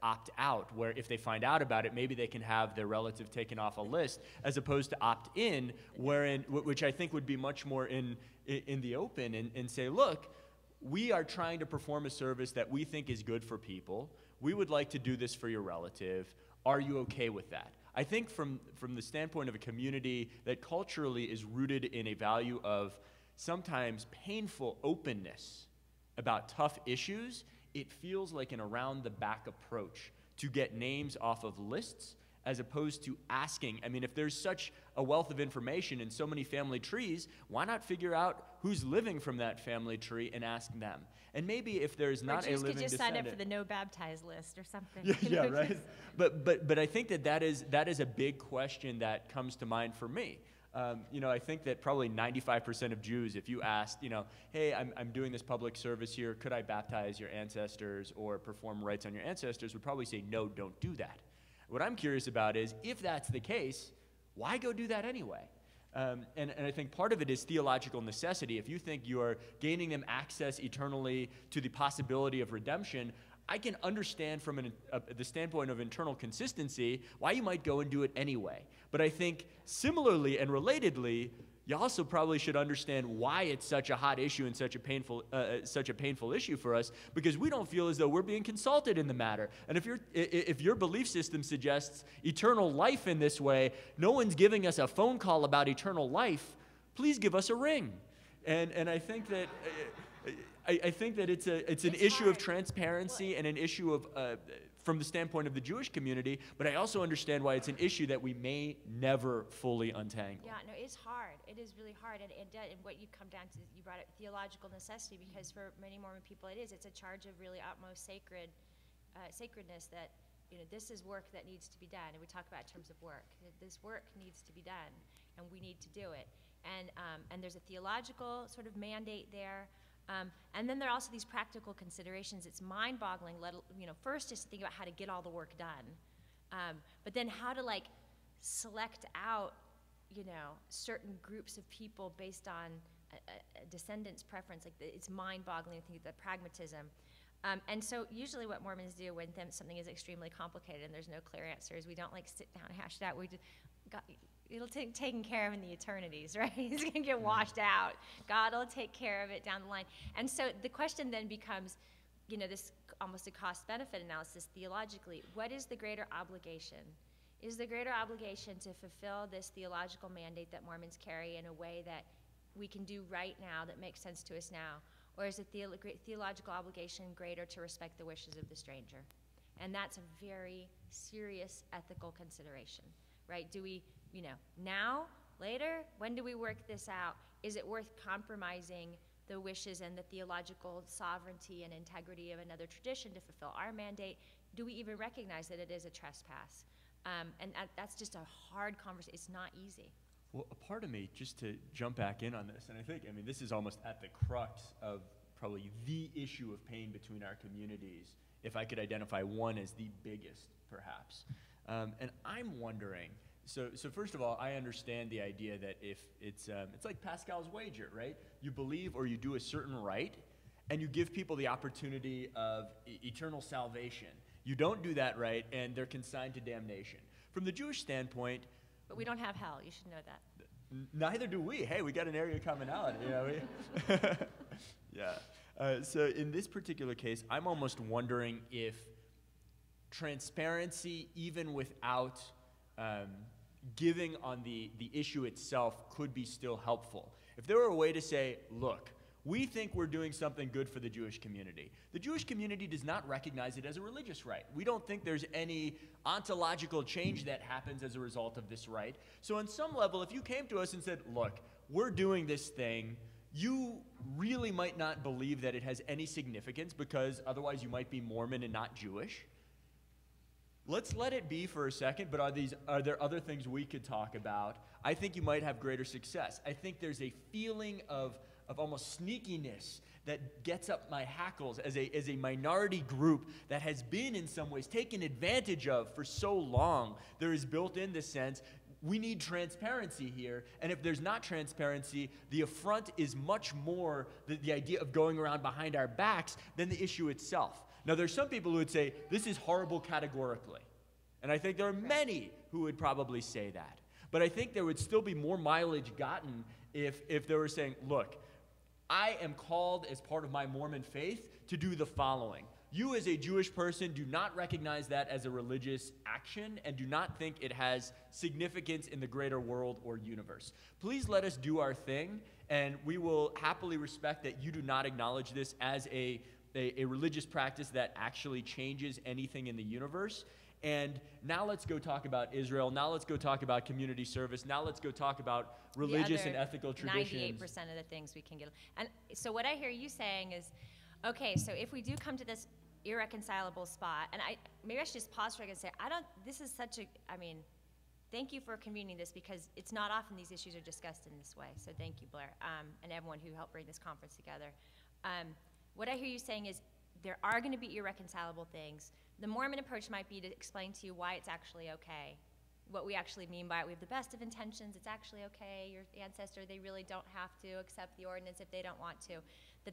opt-out, where if they find out about it, maybe they can have their relative taken off a list, as opposed to opt-in, which I think would be much more in the open and say, look, we are trying to perform a service that we think is good for people. We would like to do this for your relative. Are you okay with that? I think from the standpoint of a community that culturally is rooted in a value of sometimes painful openness about tough issues, it feels like an around-the-back approach to get names off of lists as opposed to asking. I mean, if there's such a wealth of information in so many family trees, why not figure out who's living from that family tree and ask them? And maybe if there's not a living descendant... Or Jews could just sign up for the no baptized list or something. Yeah, right. But I think that is a big question that comes to mind for me. I think that probably 95% of Jews, if you asked, hey, I'm doing this public service here, could I baptize your ancestors or perform rites on your ancestors, would probably say, no, don't do that. What I'm curious about is, if that's the case, why go do that anyway? And I think part of it is theological necessity. If you think you are gaining them access eternally to the possibility of redemption, I can understand from the standpoint of internal consistency why you might go and do it anyway. But I think similarly and relatedly, you also probably should understand why it's such a hot issue and such a painful issue for us, because we don't feel as though we're being consulted in the matter. And if your belief system suggests eternal life in this way, no one's giving us a phone call about eternal life, please give us a ring. And I think that it's an issue of transparency and an issue of from the standpoint of the Jewish community, but I also understand why it's an issue that we may never fully untangle. Yeah, no, it's hard. It is really hard. And what you come down to, you brought up theological necessity, because for many Mormon people it's a charge of really utmost sacredness that, this is work that needs to be done. And we talk about in terms of work. This work needs to be done, and we need to do it. And there's a theological sort of mandate there. And then there are also these practical considerations. It's mind-boggling, first just to think about how to get all the work done, but then how to select out, certain groups of people based on a descendant's preference. It's mind-boggling to think of the pragmatism. And so usually what Mormons do when something is extremely complicated and there's no clear answers, we don't sit down and hash it out. We just it'll take taken care of in the eternities, right? It's going to get washed out. God will take care of it down the line. And so the question then becomes, this almost a cost-benefit analysis theologically. What is the greater obligation? Is the greater obligation to fulfill this theological mandate that Mormons carry in a way that we can do right now that makes sense to us now? Or is the theological obligation greater to respect the wishes of the stranger? And that's a very serious ethical consideration, right? Do we, now, later, when do we work this out? Is it worth compromising the wishes and the theological sovereignty and integrity of another tradition to fulfill our mandate? Do we even recognize that it is a trespass? And that's just a hard conversation. It's not easy. Well, a part of me, just to jump back in on this, and I think, this is almost at the crux of probably the issue of pain between our communities, if I could identify one as the biggest, perhaps. And I'm wondering, so first of all, I understand the idea that if it's like Pascal's wager, right? You believe or you do a certain rite, and you give people the opportunity of eternal salvation. You don't do that right, and they're consigned to damnation. From the Jewish standpoint, but we don't have hell. You should know that. Neither do we. Hey, we got an area of commonality. Yeah. So in this particular case, I'm almost wondering if transparency, even without giving on the issue itself, could be still helpful. If there were a way to say, look, we think we're doing something good for the Jewish community. The Jewish community does not recognize it as a religious rite. We don't think there's any ontological change that happens as a result of this rite. So on some level, if you came to us and said, look, we're doing this thing, you really might not believe that it has any significance because otherwise you might be Mormon and not Jewish. Let's let it be for a second, but are there other things we could talk about? I think you might have greater success. I think there's a feeling of almost sneakiness that gets up my hackles as a minority group that has been in some ways taken advantage of for so long. There is built in this sense, we need transparency here, and if there's not transparency, the affront is much more the idea of going around behind our backs than the issue itself. Now, there's some people who would say, this is horrible categorically, and I think there are many who would probably say that. But I think there would still be more mileage gotten if they were saying, look, I am called as part of my Mormon faith to do the following. You as a Jewish person do not recognize that as a religious action and do not think it has significance in the greater world or universe. Please let us do our thing, and we will happily respect that you do not acknowledge this as a religious practice that actually changes anything in the universe. And now let's go talk about Israel. Now let's go talk about community service. Now let's go talk about religious and ethical traditions. 98% of the things we can get. And so what I hear you saying is, okay, so if we do come to this irreconcilable spot, and maybe I should just pause for a second and say, this is such a, thank you for convening this because it's not often these issues are discussed in this way. So thank you, Blair, and everyone who helped bring this conference together. What I hear you saying is there are going to be irreconcilable things. The Mormon approach might be to explain to you why it's actually okay what we actually mean by it. We have the best of intentions. It's actually okay. Your ancestor, they really don't have to accept the ordinance if they don't want to.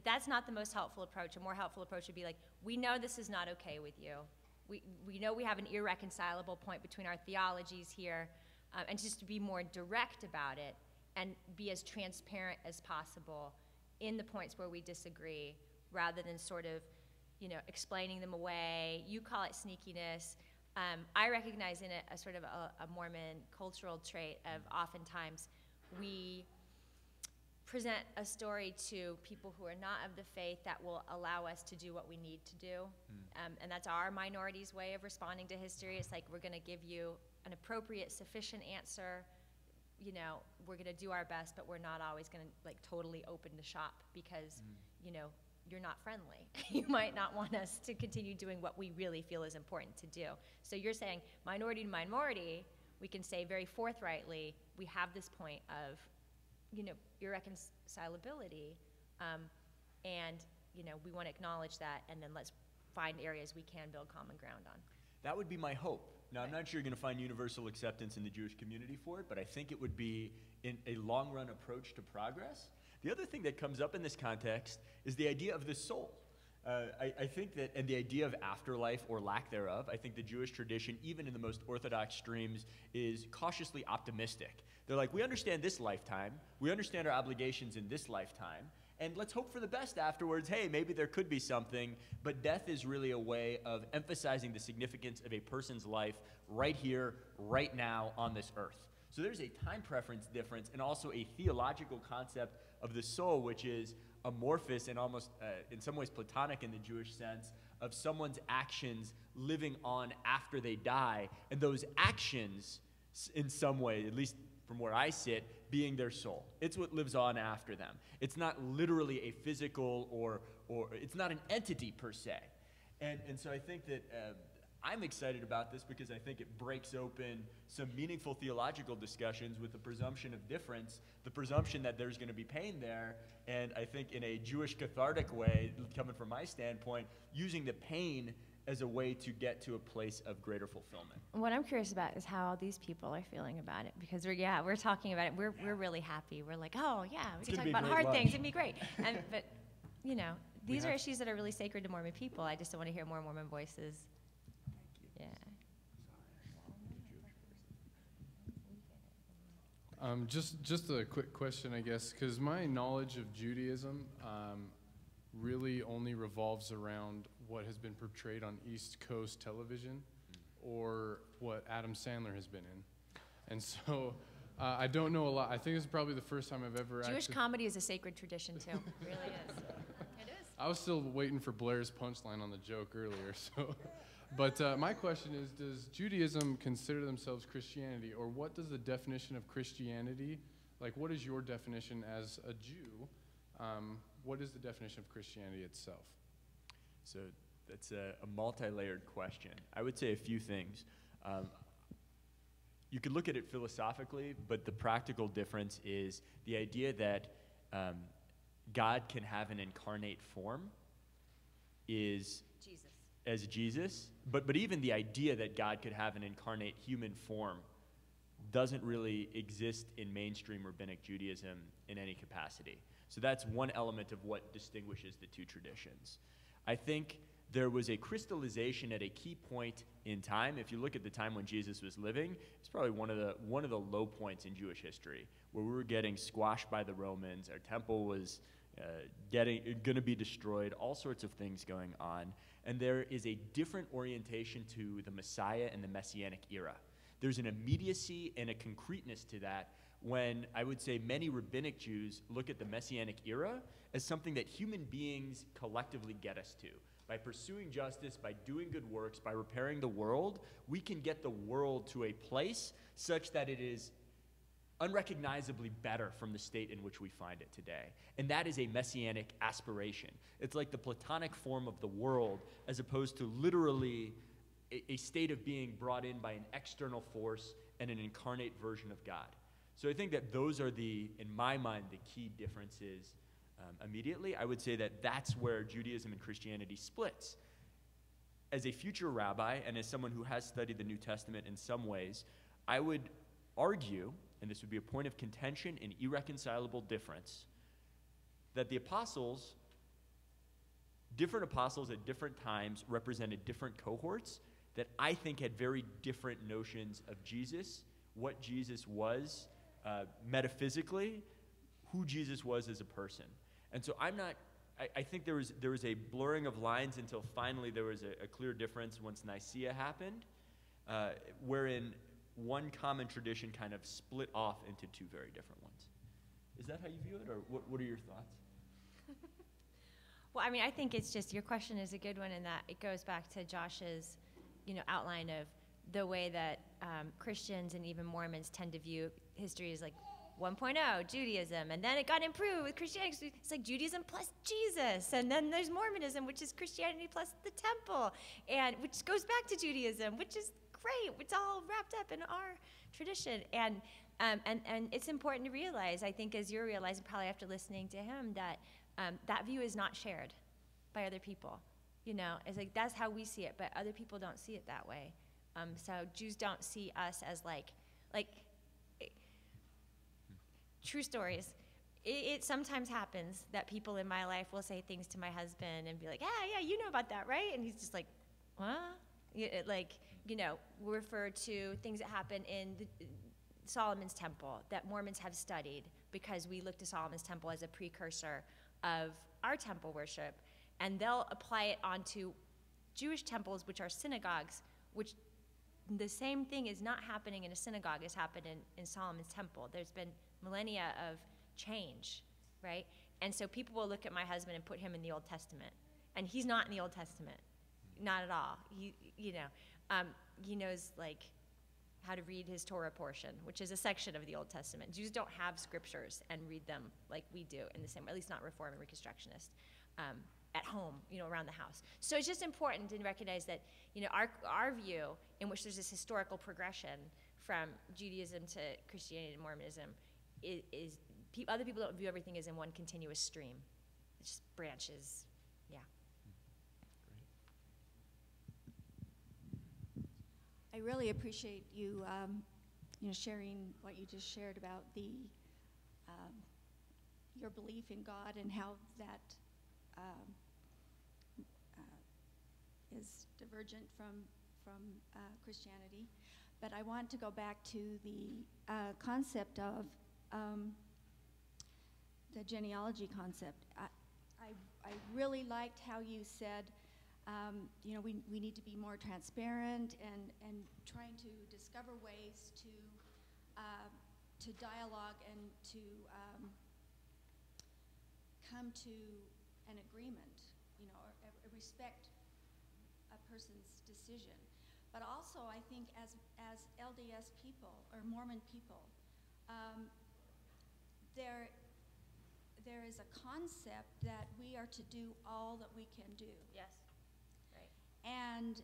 That's not the most helpful approach. A more helpful approach would be like, we know this is not okay with you. We know we have an irreconcilable point between our theologies here, and just to be more direct about it and be as transparent as possible in the points where we disagree, rather than sort of, explaining them away. You call it sneakiness. I recognize in it a sort of a Mormon cultural trait of oftentimes we present a story to people who are not of the faith that will allow us to do what we need to do. And that's our minority's way of responding to history. It's like, we're going to give you an appropriate, sufficient answer. We're going to do our best, but we're not always going to like totally open the shop because, you're not friendly. You might not want us to continue doing what we really feel is important to do. So you're saying minority to minority, we can say very forthrightly, we have this point of, irreconcilability, and, we want to acknowledge that, and then let's find areas we can build common ground on. That would be my hope. Now, I'm not sure you're going to find universal acceptance in the Jewish community for it, but I think it would be in a long-run approach to progress. The other thing that comes up in this context is the idea of the soul. I think that, and the idea of afterlife or lack thereof, I think the Jewish tradition, even in the most orthodox streams, is cautiously optimistic. They're like, we understand this lifetime, we understand our obligations in this lifetime, and let's hope for the best afterwards. Hey, maybe there could be something, but death is really a way of emphasizing the significance of a person's life right here, right now on this earth. So there's a time preference difference and also a theological concept of the soul, which is amorphous and almost, in some ways, Platonic in the Jewish sense, of someone's actions living on after they die, and those actions, in some way, at least from where I sit, being their soul. It's what lives on after them. It's not literally a physical or it's not an entity per se. And so I think that I'm excited about this because I think it breaks open some meaningful theological discussions with the presumption of difference, the presumption that there's going to be pain there, and I think in a Jewish cathartic way, coming from my standpoint, using the pain as a way to get to a place of greater fulfillment. What I'm curious about is how these people are feeling about it, because we're talking about it. We're really happy. We're like, oh yeah, we can talk about hard things. It'd be great. But these are issues that are really sacred to Mormon people. I just want to hear more Mormon voices. Yeah. Just a quick question, I guess, because my knowledge of Judaism really only revolves around what has been portrayed on East Coast television or what Adam Sandler has been in. And so I don't know a lot. I think this is probably the first time I've ever Jewish comedy is a sacred tradition, too. It really is. It is. I was still waiting for Blair's punchline on the joke earlier, so. But my question is, does Judaism consider themselves Christianity, or what does the definition of Christianity, like what is your definition as a Jew? What is the definition of Christianity itself? So that's a multi-layered question. I would say a few things. You could look at it philosophically, but the practical difference is the idea that God can have an incarnate form is as Jesus, but even the idea that God could have an incarnate human form doesn't really exist in mainstream rabbinic Judaism in any capacity. So that's one element of what distinguishes the two traditions. I think there was a crystallization at a key point in time. If you look at the time when Jesus was living, it's probably one of the low points in Jewish history, where we were getting squashed by the Romans. Our temple was going to be destroyed, all sorts of things going on. And there is a different orientation to the Messiah and the Messianic era. There's an immediacy and a concreteness to that when I would say many rabbinic Jews look at the Messianic era as something that human beings collectively get us to. By pursuing justice, by doing good works, by repairing the world, we can get the world to a place such that it is unrecognizably better from the state in which we find it today. And that is a messianic aspiration. It's like the Platonic form of the world as opposed to literally a state of being brought in by an external force and an incarnate version of God. So I think that those are in my mind, the key differences immediately. I would say that that's where Judaism and Christianity splits. As a future rabbi and as someone who has studied the New Testament in some ways, I would argue, and this would be a point of contention and irreconcilable difference, that the apostles, different apostles at different times represented different cohorts that I think had very different notions of Jesus, what Jesus was metaphysically, who Jesus was as a person. And so I think there was a blurring of lines until finally there was a clear difference once Nicaea happened, wherein one common tradition kind of split off into two very different ones. Is that how you view it, or what are your thoughts? Well, I mean, I think it's just, your question is a good one in that it goes back to Josh's, outline of the way that Christians and even Mormons tend to view history as like 1.0, Judaism, and then it got improved with Christianity. It's like Judaism plus Jesus, and then there's Mormonism, which is Christianity plus the temple, and which goes back to Judaism, which is great. It's all wrapped up in our tradition, and it's important to realize, I think, as you're realizing probably after listening to him, that that view is not shared by other people. It's like that's how we see it, but other people don't see it that way. So Jews don't see us as like true stories. It sometimes happens that people in my life will say things to my husband and be like, yeah, you know about that, right? And he's just like, what? We refer to things that happen in Solomon's temple that Mormons have studied, because we look to Solomon's temple as a precursor of our temple worship, and they'll apply it onto Jewish temples, which are synagogues, which the same thing is not happening in a synagogue as happened in Solomon's temple. There's been millennia of change, right? And so people will look at my husband and put him in the Old Testament, and he's not in the Old Testament, not at all. He knows like how to read his Torah portion, which is a section of the Old Testament. Jews don't have scriptures and read them like we do in the same way, at least not Reform and Reconstructionist, at home, around the house. So it's just important to recognize that, our view, in which there's this historical progression from Judaism to Christianity to Mormonism, is other people don't view everything as in one continuous stream. It's just branches, yeah. I really appreciate you, sharing what you just shared about your belief in God and how that is divergent from Christianity. But I want to go back to the concept of the genealogy concept. I really liked how you said, we need to be more transparent and trying to discover ways to dialogue and to come to an agreement, or respect a person's decision. But also, I think as LDS people or Mormon people, there is a concept that we are to do all that we can do. Yes, right. And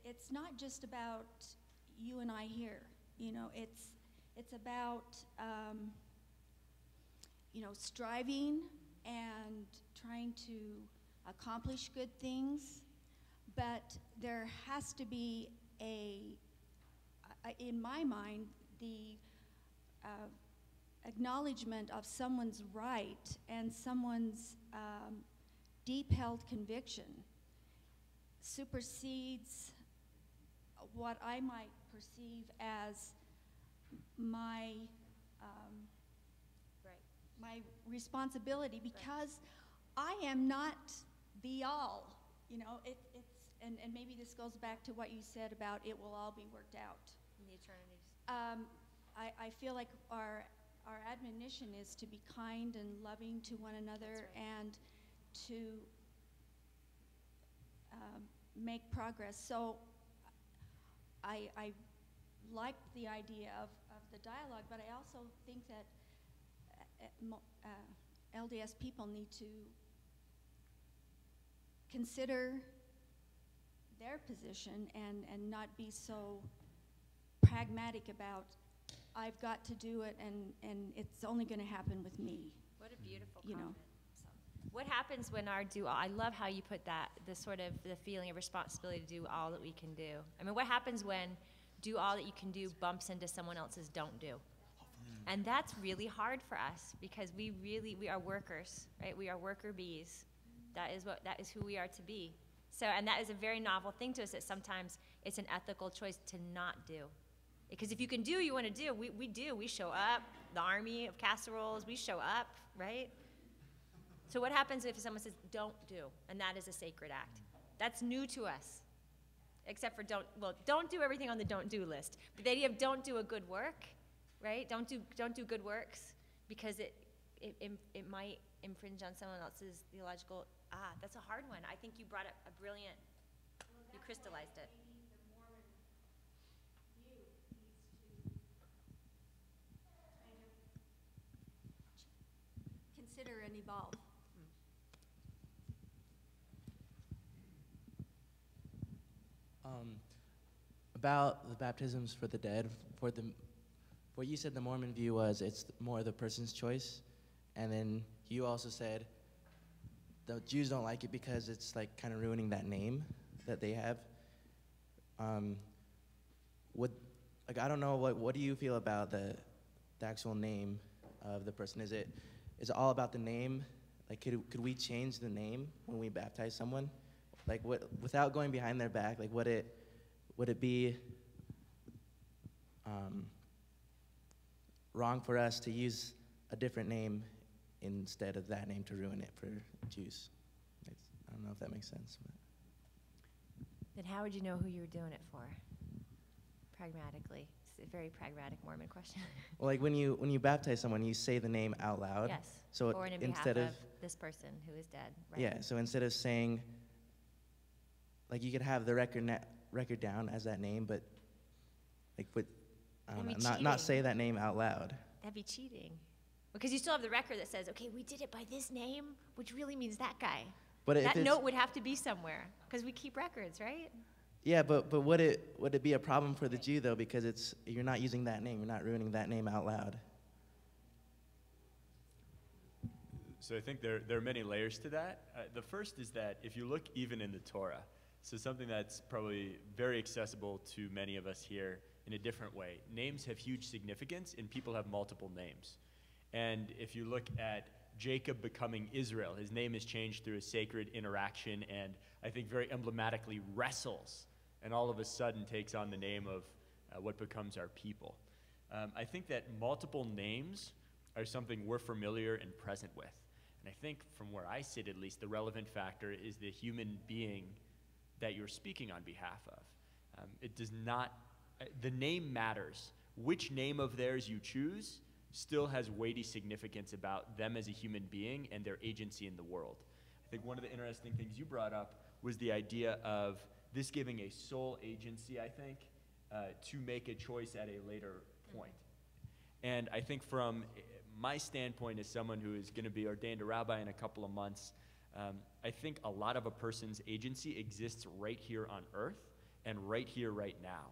it's not just about you and I here. It's about striving and trying to accomplish good things, but there has to be in my mind, the acknowledgement of someone's right and someone's deep-held conviction supersedes what I might perceive as my my responsibility, because I am not the all. And maybe this goes back to what you said about it will all be worked out. In the eternities. I feel like our admonition is to be kind and loving to one another, right. And to make progress. So I like the idea of the dialogue, but I also think that LDS people need to consider their position and not be so pragmatic about, I've got to do it and it's only going to happen with me. What a beautiful comment. What happens when our do all, I love how you put that, the feeling of responsibility to do all that we can do. I mean, what happens when do all that you can do bumps into someone else's don't do. And that's really hard for us because we are workers, right? We are worker bees. That is who we are to be. So, and that is a very novel thing to us that sometimes it's an ethical choice to not do. Because if you can do, you want to do. We do. We show up. The army of casseroles, we show up, right? So what happens if someone says, don't do, and that is a sacred act? That's new to us, except for don't do everything on the don't do list. But the idea of don't do a good work, right? Don't do good works because it might infringe on someone else's theological, that's a hard one. I think you brought up a brilliant, you crystallized it. Consider and evolve. About the baptisms for the dead, what you said the Mormon view was it's more the person's choice, and then you also said the Jews don't like it because it's like kind of ruining that name that they have. I don't know, what do you feel about the actual name of the person? Is it all about the name? Like, could we change the name when we baptize someone? Like, without going behind their back, like, would it be wrong for us to use a different name instead of that name to ruin it for Jews? I don't know if that makes sense. But. Then how would you know who you were doing it for? Pragmatically. It's a very pragmatic Mormon question. Well, like when you baptize someone, you say the name out loud. Yes. So for and in instead behalf of this person who is dead. Right? Yeah. So instead of saying, like, you could have the record down as that name, but like I don't know, not say that name out loud. That'd be cheating. Because you still have the record that says, okay, we did it by this name, which really means that guy. But that note would have to be somewhere, because we keep records, right? Yeah, but would it be a problem for the Jew, though, because you're not using that name, you're not ruining that name out loud? So I think there are many layers to that. The first is that if you look even in the Torah, so something that's probably very accessible to many of us here in a different way, names have huge significance and people have multiple names. And if you look at Jacob becoming Israel, his name is changed through a sacred interaction and I think very emblematically wrestles and all of a sudden takes on the name of what becomes our people. I think that multiple names are something we're familiar and present with. And I think from where I sit at least, the relevant factor is the human being that you're speaking on behalf of. It does not, the name matters. Which name of theirs you choose still has weighty significance about them as a human being and their agency in the world. I think one of the interesting things you brought up was the idea of this giving a sole agency, I think, to make a choice at a later point. And I think from my standpoint as someone who is going to be ordained a rabbi in a couple of months, I think a lot of a person's agency exists right here on earth and right here, right now.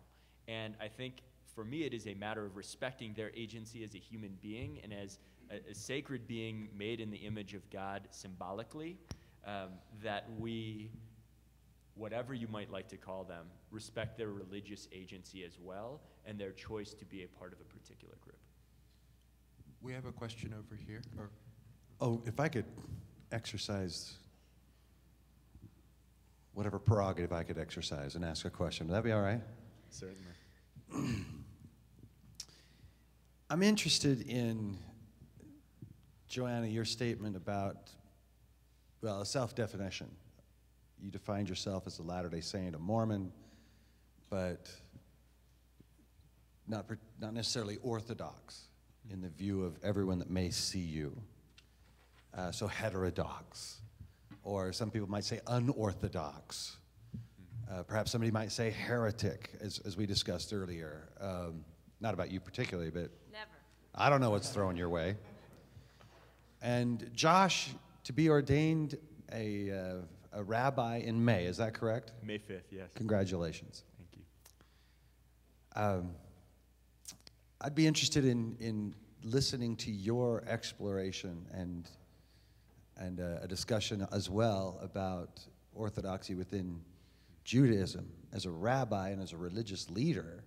And I think for me it is a matter of respecting their agency as a human being and as a sacred being made in the image of God symbolically, that we, whatever you might like to call them, respect their religious agency as well and their choice to be a part of a particular group. We have a question over here. Oh, if I could exercise whatever prerogative I could exercise and ask a question, would that be all right? Certainly. I'm interested in, Joanna, your statement about, well, a self-definition. You defined yourself as a Latter-day Saint, a Mormon, but not necessarily orthodox in the view of everyone that may see you. So heterodox, or some people might say unorthodox. Perhaps somebody might say heretic, as we discussed earlier. Not about you particularly, but never. I don't know what's thrown your way. And Josh, to be ordained a rabbi in May, is that correct? May 5th, yes. Congratulations. Thank you. I'd be interested in listening to your exploration and a discussion as well about orthodoxy within Judaism. As a rabbi and as a religious leader,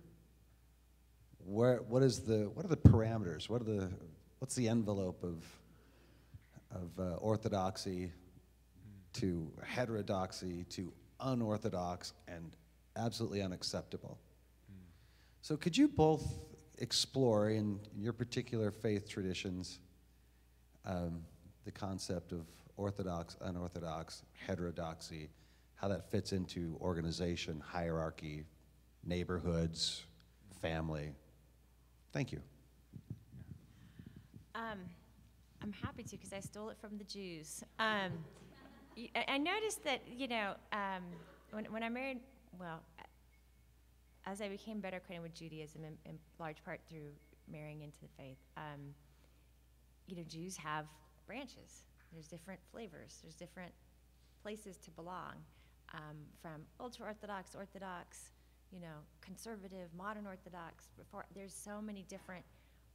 what are the parameters? What's the envelope of orthodoxy to heterodoxy to unorthodox and absolutely unacceptable? So could you both explore in your particular faith traditions the concept of orthodox, unorthodox, heterodoxy, how that fits into organization, hierarchy, neighborhoods, family? Thank you. I'm happy to, because I stole it from the Jews. I noticed that, when I married, well, as I became better acquainted with Judaism, in large part through marrying into the faith, Jews have branches. There's different flavors. There's different places to belong, from ultra-Orthodox, Orthodox, conservative, modern Orthodox. There's so many different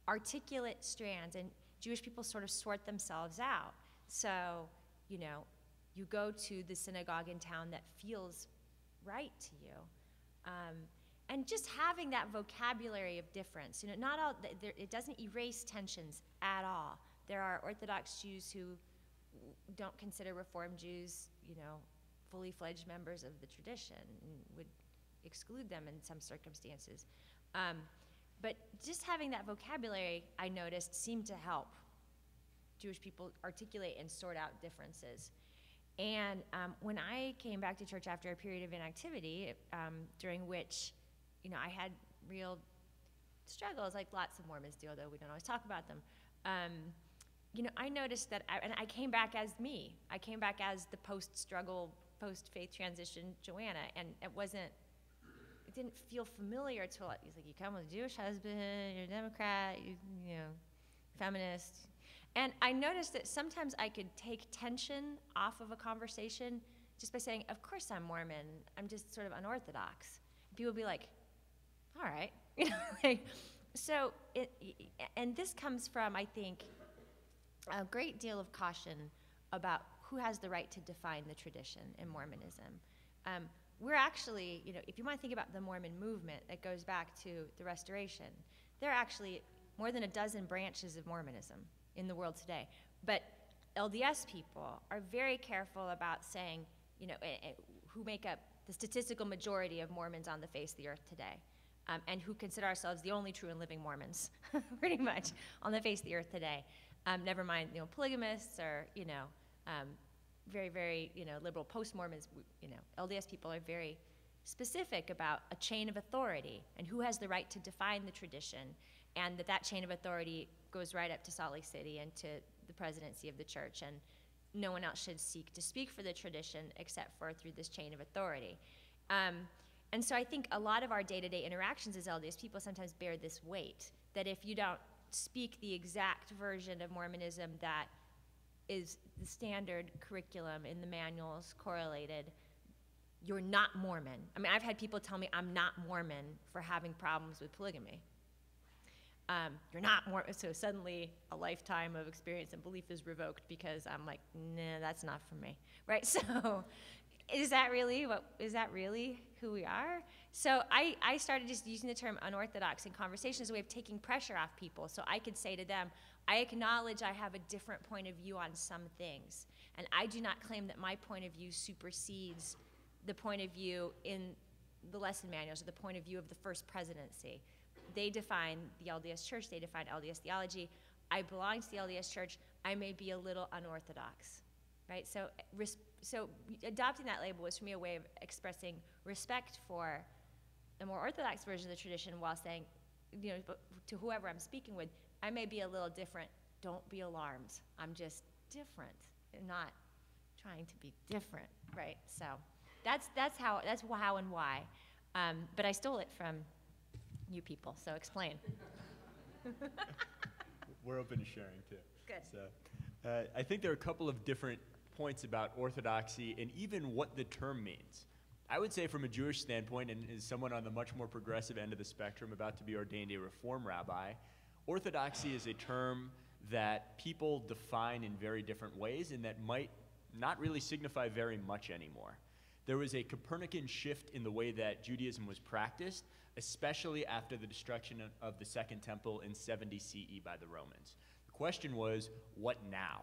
articulate strands, and Jewish people sort of sort themselves out. So, you go to the synagogue in town that feels right to you. And just having that vocabulary of difference, not all, it doesn't erase tensions at all. There are Orthodox Jews who don't consider Reform Jews, fully fledged members of the tradition, and would exclude them in some circumstances. But just having that vocabulary, I noticed, seemed to help Jewish people articulate and sort out differences. And when I came back to church after a period of inactivity, during which, I had real struggles, like lots of Mormons do, although we don't always talk about them. I noticed that, and I came back as me. I came back as the post-struggle, post-faith transition Joanna, and it didn't feel familiar until he's like, you come with a Jewish husband, you're a Democrat, you feminist. And I noticed that sometimes I could take tension off of a conversation just by saying, of course I'm Mormon, I'm just sort of unorthodox. People would be like, all right. So, and this comes from, I think, a great deal of caution about who has the right to define the tradition in Mormonism. We're actually, if you want to think about the Mormon movement that goes back to the Restoration, there are actually more than a dozen branches of Mormonism in the world today. But LDS people are very careful about saying, who make up the statistical majority of Mormons on the face of the earth today, and who consider ourselves the only true and living Mormons, pretty much, on the face of the earth today. Never mind, polygamists or, very, very, liberal post-Mormons. LDS people are very specific about a chain of authority and who has the right to define the tradition, and that chain of authority goes right up to Salt Lake City and to the presidency of the church, and no one else should seek to speak for the tradition except for through this chain of authority. And so I think a lot of our day-to-day interactions as LDS people sometimes bear this weight, that if you don't speak the exact version of Mormonism that is the standard curriculum in the manuals correlated, you're not Mormon. I mean, I've had people tell me I'm not Mormon for having problems with polygamy. You're not Mormon, so suddenly a lifetime of experience and belief is revoked because I'm like, nah, that's not for me, right? So is that really who we are? So I started just using the term unorthodox in conversation as a way of taking pressure off people, so I could say to them, I acknowledge I have a different point of view on some things, and I do not claim that my point of view supersedes the point of view in the lesson manuals or the point of view of the first presidency. They define the LDS Church, they define LDS theology. I belong to the LDS Church. I may be a little unorthodox, right? So adopting that label was for me a way of expressing respect for the more orthodox version of the tradition while saying, to whoever I'm speaking with, I may be a little different. Don't be alarmed. I'm just different, not trying to be different, right? So that's how and why. But I stole it from you people, so explain. We're open to sharing too. Good. So, I think there are a couple of different points about orthodoxy and even what the term means. I would say from a Jewish standpoint, and as someone on the much more progressive end of the spectrum about to be ordained a Reform rabbi, orthodoxy is a term that people define in very different ways and that might not really signify very much anymore. There was a Copernican shift in the way that Judaism was practiced, especially after the destruction of the Second Temple in 70 CE by the Romans. The question was, what now?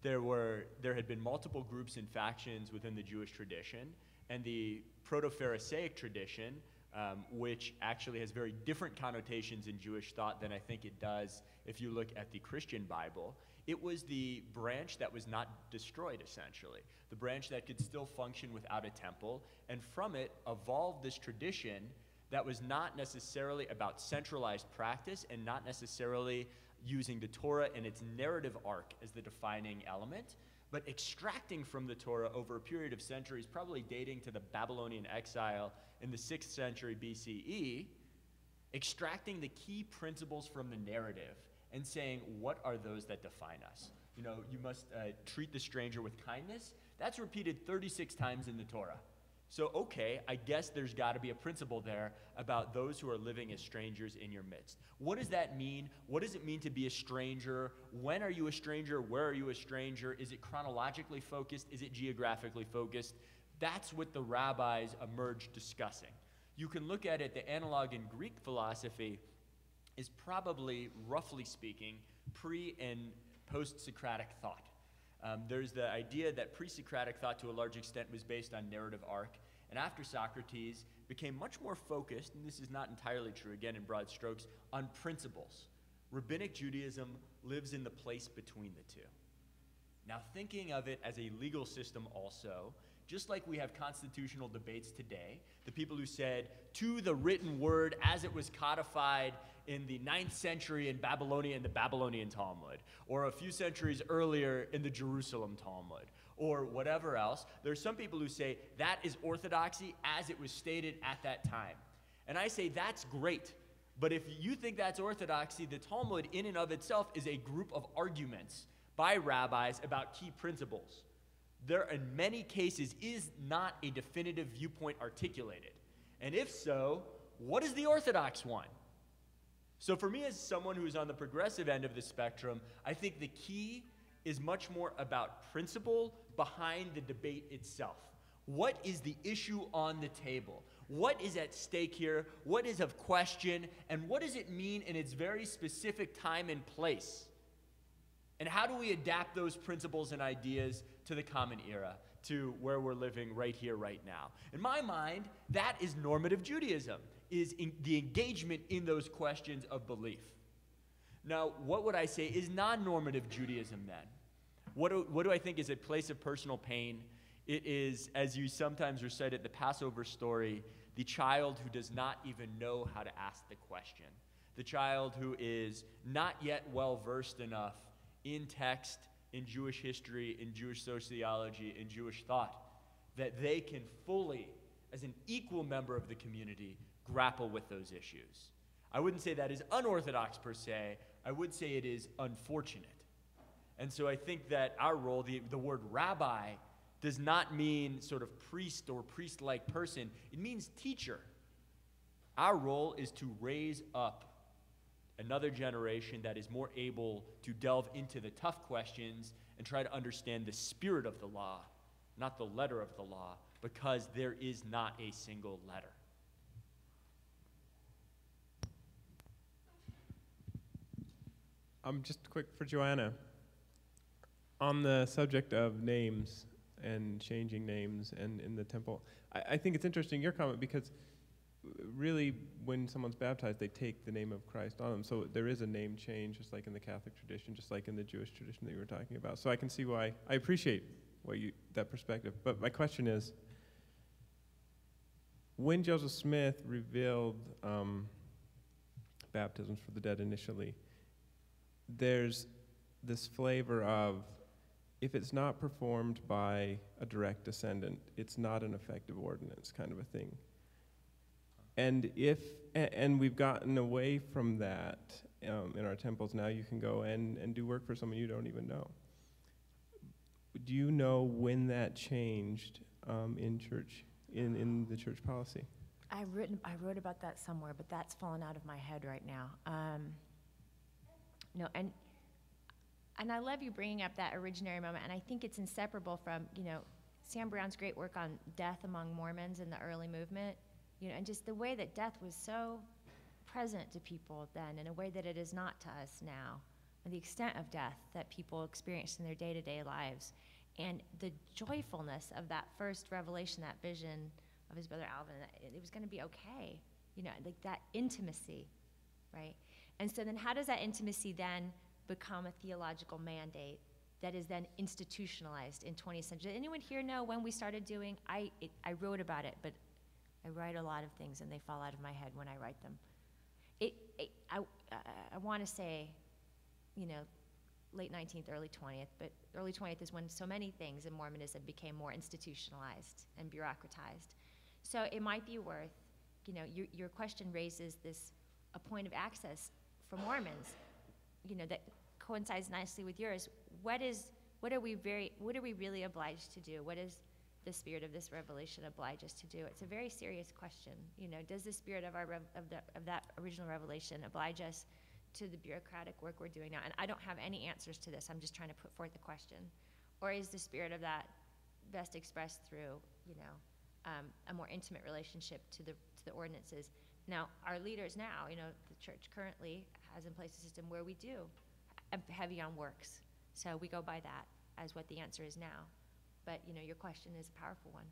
There had been multiple groups and factions within the Jewish tradition, and the Proto-Pharisaic tradition, which actually has very different connotations in Jewish thought than I think it does if you look at the Christian Bible. It was the branch that was not destroyed, essentially, the branch that could still function without a temple, and from it evolved this tradition that was not necessarily about centralized practice and not necessarily using the Torah and its narrative arc as the defining element, but extracting from the Torah over a period of centuries, probably dating to the Babylonian exile in the 6th century BCE, extracting the key principles from the narrative and saying, what are those that define us? You know, you must treat the stranger with kindness. That's repeated 36 times in the Torah. So, okay, I guess there's got to be a principle there about those who are living as strangers in your midst. What does that mean? What does it mean to be a stranger? When are you a stranger? Where are you a stranger? Is it chronologically focused? Is it geographically focused? That's what the rabbis emerged discussing. You can look at it, the analog in Greek philosophy is probably, roughly speaking, pre- and post-Socratic thought. There's the idea that pre-Socratic thought to a large extent was based on narrative arc, and after Socrates became much more focused, and this is not entirely true, again in broad strokes, on principles. Rabbinic Judaism lives in the place between the two. Now, thinking of it as a legal system also, just like we have constitutional debates today, the people who said, to the written word as it was codified in the 9th century in Babylonia in the Babylonian Talmud, or a few centuries earlier in the Jerusalem Talmud, or whatever else, there's some people who say that is orthodoxy as it was stated at that time. And I say that's great, but if you think that's orthodoxy, the Talmud in and of itself is a group of arguments by rabbis about key principles. There, in many cases, is not a definitive viewpoint articulated. And if so, what is the orthodox one? So for me, as someone who's on the progressive end of the spectrum, I think the key is much more about principle behind the debate itself. What is the issue on the table? What is at stake here? What is of question? And what does it mean in its very specific time and place? And how do we adapt those principles and ideas to the common era, to where we're living right here, right now? In my mind, that is normative Judaism, is the engagement in those questions of belief. Now, what would I say is non-normative Judaism then? What do I think is a place of personal pain? It is, as you sometimes recite at the Passover story, the child who does not even know how to ask the question. The child who is not yet well-versed enough in text, in Jewish history, in Jewish sociology, in Jewish thought, that they can fully, as an equal member of the community, grapple with those issues. I wouldn't say that is unorthodox per se, I would say it is unfortunate. And so I think that our role, the word rabbi, does not mean sort of priest or priest-like person, it means teacher. Our role is to raise up another generation that is more able to delve into the tough questions and try to understand the spirit of the law, not the letter of the law, because there is not a single letter. Just quick for Joanna. On the subject of names and changing names and in the temple, I think it's interesting your comment, because really when someone's baptized, they take the name of Christ on them. So there is a name change, just like in the Catholic tradition, just like in the Jewish tradition that you were talking about. So I can see why, I appreciate that perspective. But my question is, when Joseph Smith revealed baptisms for the dead initially, there's this flavor of, if it's not performed by a direct descendant, it's not an effective ordinance kind of a thing. And we've gotten away from that in our temples. Now you can go and do work for someone you don't even know. Do you know when that changed in church, in the church policy? I wrote about that somewhere, but that's fallen out of my head right now. No, and I love you bringing up that originary moment, and I think it's inseparable from, Sam Brown's great work on death among Mormons in the early movement, and just the way that death was so present to people then in a way that it is not to us now, and the extent of death that people experienced in their day-to-day lives, and the joyfulness of that first revelation, that vision of his brother Alvin, that it was going to be okay, like that intimacy, right? And so then how does that intimacy then become a theological mandate that is then institutionalized in 20th century? Does anyone here know when we started doing, I wrote about it, but I write a lot of things and they fall out of my head when I write them. I want to say, late 19th, early 20th, but early 20th is when so many things in Mormonism became more institutionalized and bureaucratized. So it might be worth, your question raises a point of access for Mormons, that coincides nicely with yours. What are we really obliged to do? What is the spirit of this revelation oblige us to do? It's a very serious question. Does the spirit of that original revelation oblige us to the bureaucratic work we're doing now? And I don't have any answers to this. I'm just trying to put forth the question. Or is the spirit of that best expressed through, a more intimate relationship to the ordinances? Now, our leaders now, the church currently has in place a system where we do heavy on works. So we go by that as what the answer is now. But, your question is a powerful one.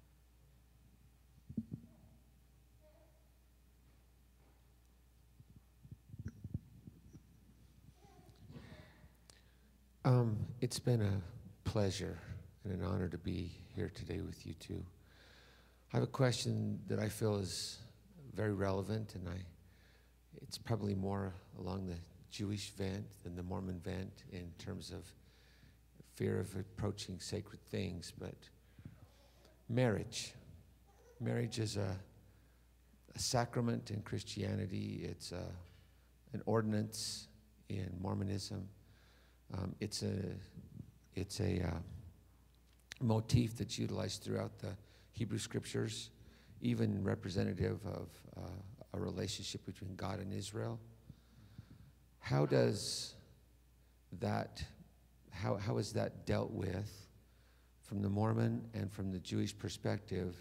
It's been a pleasure and an honor to be here today with you two. I have a question that I feel is very relevant, and it's probably more along the Jewish vent than the Mormon vent in terms of fear of approaching sacred things. But marriage is a sacrament in Christianity. It's an ordinance in Mormonism. It's a motif that's utilized throughout the Hebrew Scriptures, even representative of a relationship between God and Israel. How is that dealt with from the Mormon and from the Jewish perspective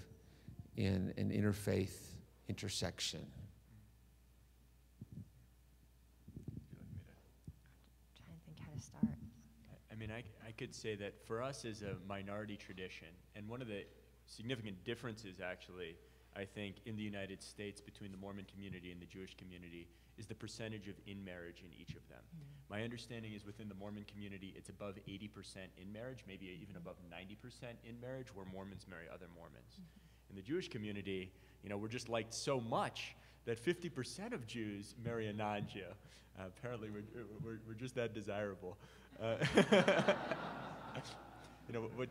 in an interfaith intersection? Trying to think how to start. I mean, I could say that for us as a minority tradition, and one of the significant differences actually, I think, in the United States between the Mormon community and the Jewish community is the percentage of in-marriage in each of them. Mm-hmm. My understanding is within the Mormon community, it's above 80% in marriage, maybe even above 90% in marriage, where Mormons marry other Mormons. Mm-hmm. In the Jewish community, we're just liked so much that 50% of Jews marry a non-Jew. Apparently, we're just that desirable.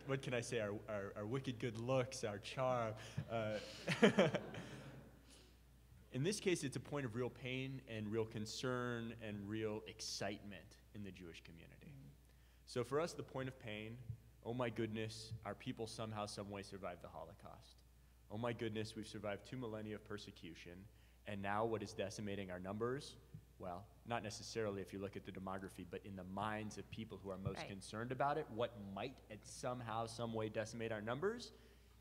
What can I say? Our wicked good looks, our charm. In this case, it's a point of real pain and real concern and real excitement in the Jewish community. So for us, the point of pain, oh my goodness, our people somehow, some way survived the Holocaust. Oh my goodness, we've survived 2 millennia of persecution, and now what is decimating our numbers? Well, not necessarily if you look at the demography, but in the minds of people who are most concerned about it, what might somehow, some way decimate our numbers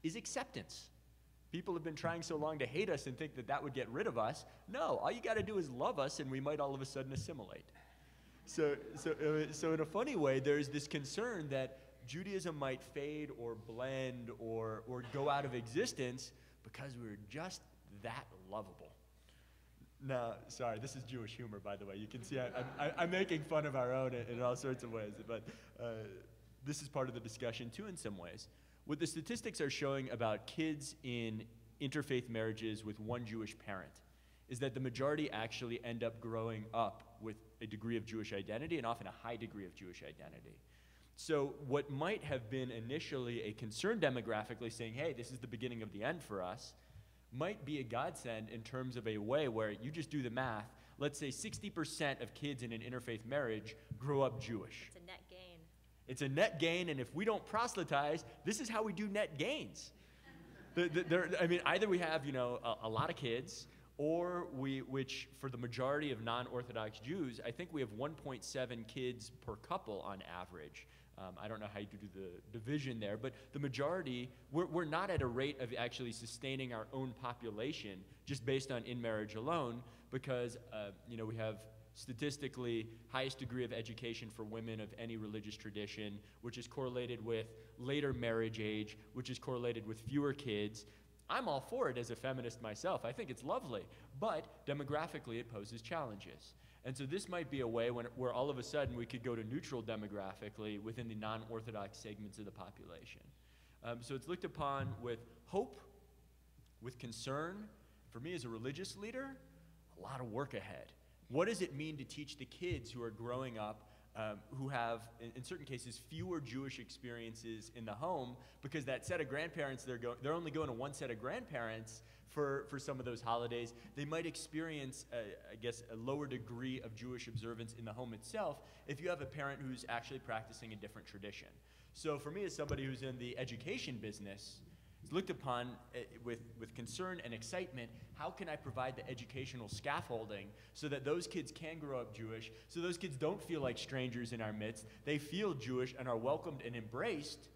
is acceptance. People have been trying so long to hate us and think that that would get rid of us. No, all you got to do is love us, and we might all of a sudden assimilate. So in a funny way, there's this concern that Judaism might fade or blend or go out of existence because we're just that lovable. No, sorry, this is Jewish humor, by the way. You can see I'm making fun of our own in all sorts of ways, but this is part of the discussion too in some ways. What the statistics are showing about kids in interfaith marriages with one Jewish parent is that the majority actually end up growing up with a degree of Jewish identity and often a high degree of Jewish identity. So what might have been initially a concern demographically saying, hey, this is the beginning of the end for us, might be a godsend in terms of a way where you just do the math. Let's say 60% of kids in an interfaith marriage grow up Jewish. It's a net gain. It's a net gain, and if we don't proselytize, this is how we do net gains. Either we have, a lot of kids, or which for the majority of non-Orthodox Jews, I think we have 1.7 kids per couple on average. I don't know how you do the division there, but the majority, we're not at a rate of actually sustaining our own population just based on in-marriage alone, because we have statistically highest degree of education for women of any religious tradition, which is correlated with later marriage age, which is correlated with fewer kids. I'm all for it as a feminist myself. I think it's lovely, but demographically it poses challenges. And so this might be a way where all of a sudden we could go to neutral demographically within the non-Orthodox segments of the population. So it's looked upon with hope, with concern. For me as a religious leader, a lot of work ahead. What does it mean to teach the kids who are growing up who have, in certain cases, fewer Jewish experiences in the home, because that set of grandparents, they're only going to one set of grandparents for some of those holidays. They might experience, I guess, a lower degree of Jewish observance in the home itself if you have a parent who's actually practicing a different tradition. So for me, as somebody who's in the education business, it's looked upon with concern and excitement. How can I provide the educational scaffolding so that those kids can grow up Jewish, so those kids don't feel like strangers in our midst, they feel Jewish and are welcomed and embraced?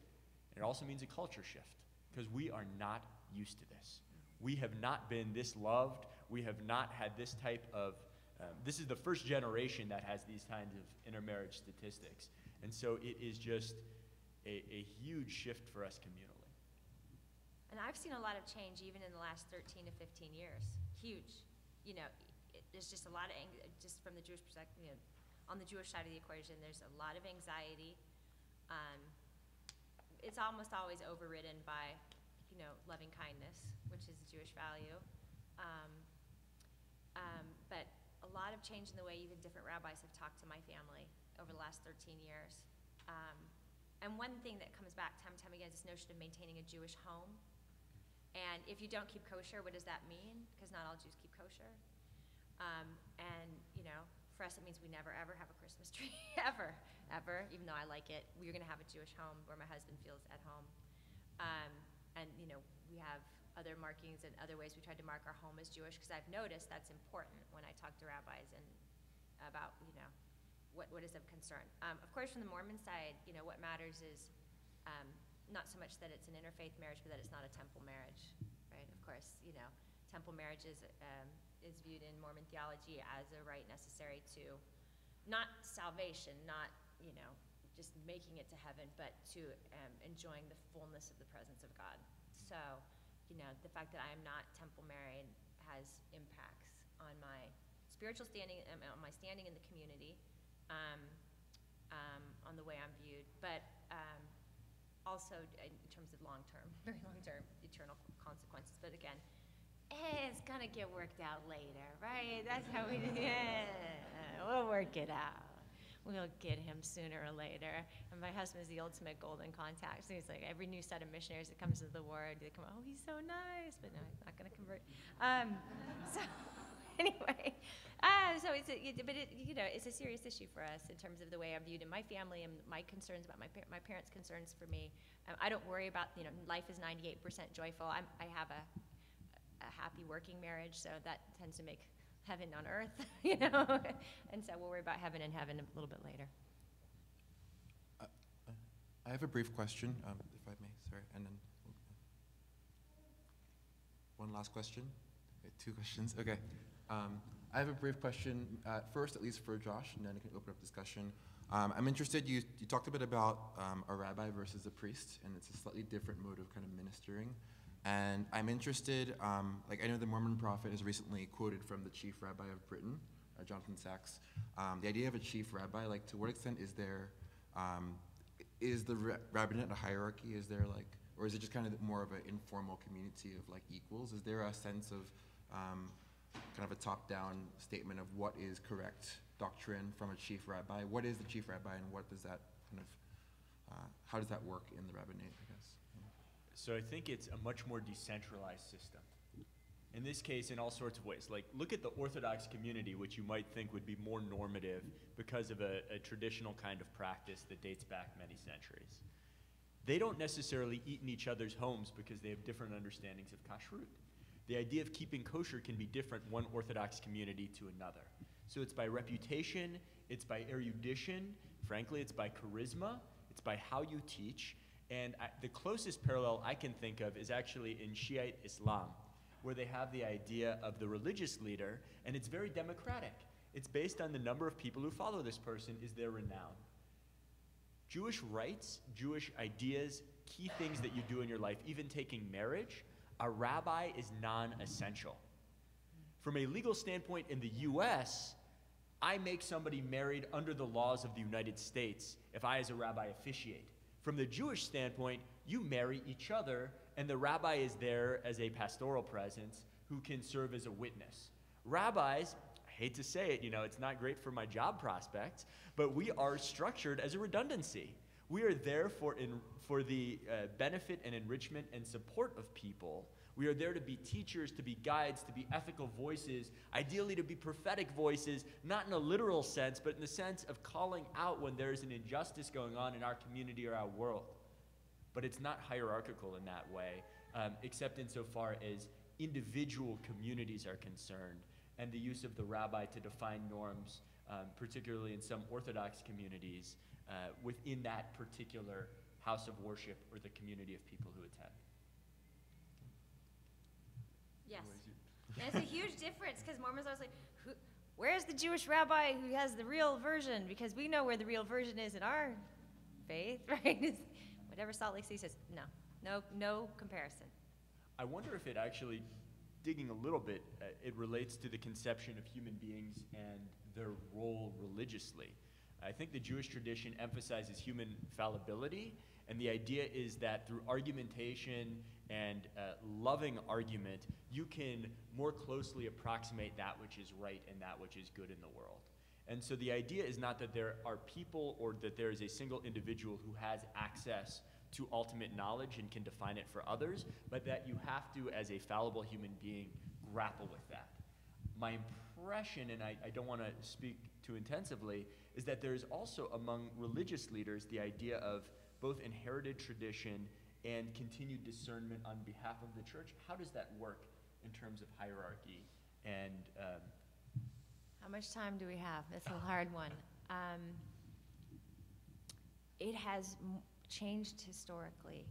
It also means a culture shift, because we are not used to this. We have not been this loved. We have not had this type of, this is the first generation that has these kinds of intermarriage statistics. And so it is just a huge shift for us communally. And I've seen a lot of change even in the last 13 to 15 years. Huge. There's just a lot of, just from the Jewish perspective, on the Jewish side of the equation, there's a lot of anxiety. It's almost always overridden by, loving kindness, which is a Jewish value. But a lot of change in the way even different rabbis have talked to my family over the last 13 years. And one thing that comes back time and time again is this notion of maintaining a Jewish home. And if you don't keep kosher, what does that mean? Because not all Jews keep kosher. For us, it means we never, ever have a Christmas tree, ever, even though I like it. We're going to have a Jewish home where my husband feels at home. We have other markings and other ways we tried to mark our home as Jewish, because I've noticed that's important when I talk to rabbis and about, what is of concern. Of course, from the Mormon side, what matters is not so much that it's an interfaith marriage, but that it's not a temple marriage, right? Of course, temple marriage is viewed in Mormon theology as a rite necessary to, not salvation, not, just making it to heaven, but to enjoying the fullness of the presence of God. So, the fact that I am not temple married has impacts on my spiritual standing, on my standing in the community, on the way I'm viewed, but also in terms of long-term, very long-term, eternal consequences. But again, it's gonna get worked out later, right? That's how we, we'll work it out. We'll get him sooner or later. And my husband is the ultimate golden contact. So he's like, every new set of missionaries that comes to the ward, they come, oh, he's so nice, but no, he's not gonna convert. So anyway, it's a serious issue for us in terms of the way I'm viewed in my family and my concerns about my parents' concerns for me. I don't worry about, life is 98% joyful. I have a happy working marriage, so that tends to make heaven on earth, and so we'll worry about heaven and heaven a little bit later. I have a brief question, if I may, sorry, and then one last question. Okay, 2 questions. Okay, I have a brief question first, at least for Josh, and then I can open up discussion. I'm interested. You talked a bit about a rabbi versus a priest, and it's a slightly different mode of kind of ministering. And I'm interested, I know the Mormon prophet has recently quoted from the chief rabbi of Britain, Jonathan Sacks, the idea of a chief rabbi, to what extent is there, is the rabbinate a hierarchy? Is there or is it just kind of more of an informal community of equals? Is there a sense of kind of a top-down statement of what is correct doctrine from a chief rabbi? What is the chief rabbi, and what does that kind of, how does that work in the rabbinate, I guess? So I think it's a much more decentralized system. In this case, in all sorts of ways. Look at the Orthodox community, which you might think would be more normative because of a traditional kind of practice that dates back many centuries. They don't necessarily eat in each other's homes because they have different understandings of kashrut. The idea of keeping kosher can be different one Orthodox community to another. So it's by reputation, it's by erudition, frankly, it's by charisma, it's by how you teach. And the closest parallel I can think of is actually in Shiite Islam, where they have the idea of the religious leader, and it's very democratic. It's based on the number of people who follow this person is their renown. Jewish rights, Jewish ideas, key things that you do in your life, even taking marriage, a rabbi is non-essential. From a legal standpoint in the US, I make somebody married under the laws of the United States if I as a rabbi officiate. From the Jewish standpoint, you marry each other, and the rabbi is there as a pastoral presence who can serve as a witness. Rabbis, I hate to say it, it's not great for my job prospects, but we are structured as a redundancy. We are there for the benefit and enrichment and support of people. We are there to be teachers, to be guides, to be ethical voices, ideally to be prophetic voices, not in a literal sense, but in the sense of calling out when there is an injustice going on in our community or our world. But it's not hierarchical in that way, except insofar as individual communities are concerned, and the use of the rabbi to define norms, particularly in some Orthodox communities, within that particular house of worship or the community of people who attend. Yes. And it's a huge difference because Mormons are always like, where's the Jewish rabbi who has the real version? Because we know where the real version is in our faith, right? It's whatever Salt Lake City says. No comparison. I wonder if it actually, digging a little bit, it relates to the conception of human beings and their role religiously. I think the Jewish tradition emphasizes human fallibility, and the idea is that through argumentation and loving argument, you can more closely approximate that which is right and that which is good in the world. And so the idea is not that there are people or that there is a single individual who has access to ultimate knowledge and can define it for others, but that you have to, as a fallible human being, grapple with that. My impression, and I don't want to speak too intensively, is that there is also among religious leaders the idea of both inherited tradition and continued discernment on behalf of the church. How does that work in terms of hierarchy? And how much time do we have? That's a hard one. It has changed historically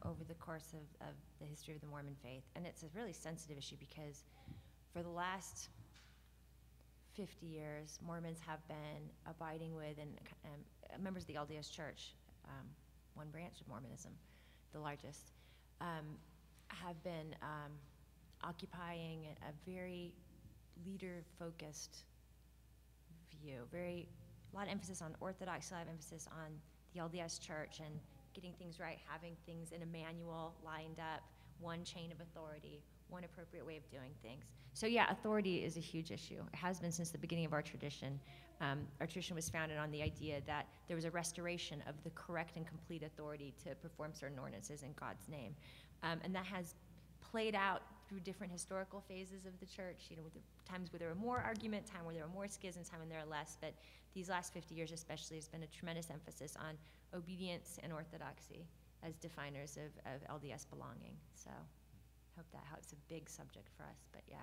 over the course of the history of the Mormon faith. And it's a really sensitive issue because for the last 50 years, Mormons have been abiding with and members of the LDS Church, one branch of Mormonism, the largest, have been occupying a very leader-focused view. A lot of emphasis on orthodoxy, a lot of emphasis on the LDS Church and getting things right, having things in a manual lined up, one chain of authority, one appropriate way of doing things. So yeah, authority is a huge issue. It has been since the beginning of our tradition. Our tradition was founded on the idea that there was a restoration of the correct and complete authority to perform certain ordinances in God's name. And that has played out through different historical phases of the church, with the times where there were more argument, time where there were more schisms, time when there are less. But these last 50 years especially has been a tremendous emphasis on obedience and orthodoxy as definers of LDS belonging. So hope that helps. A big subject for us, but yeah,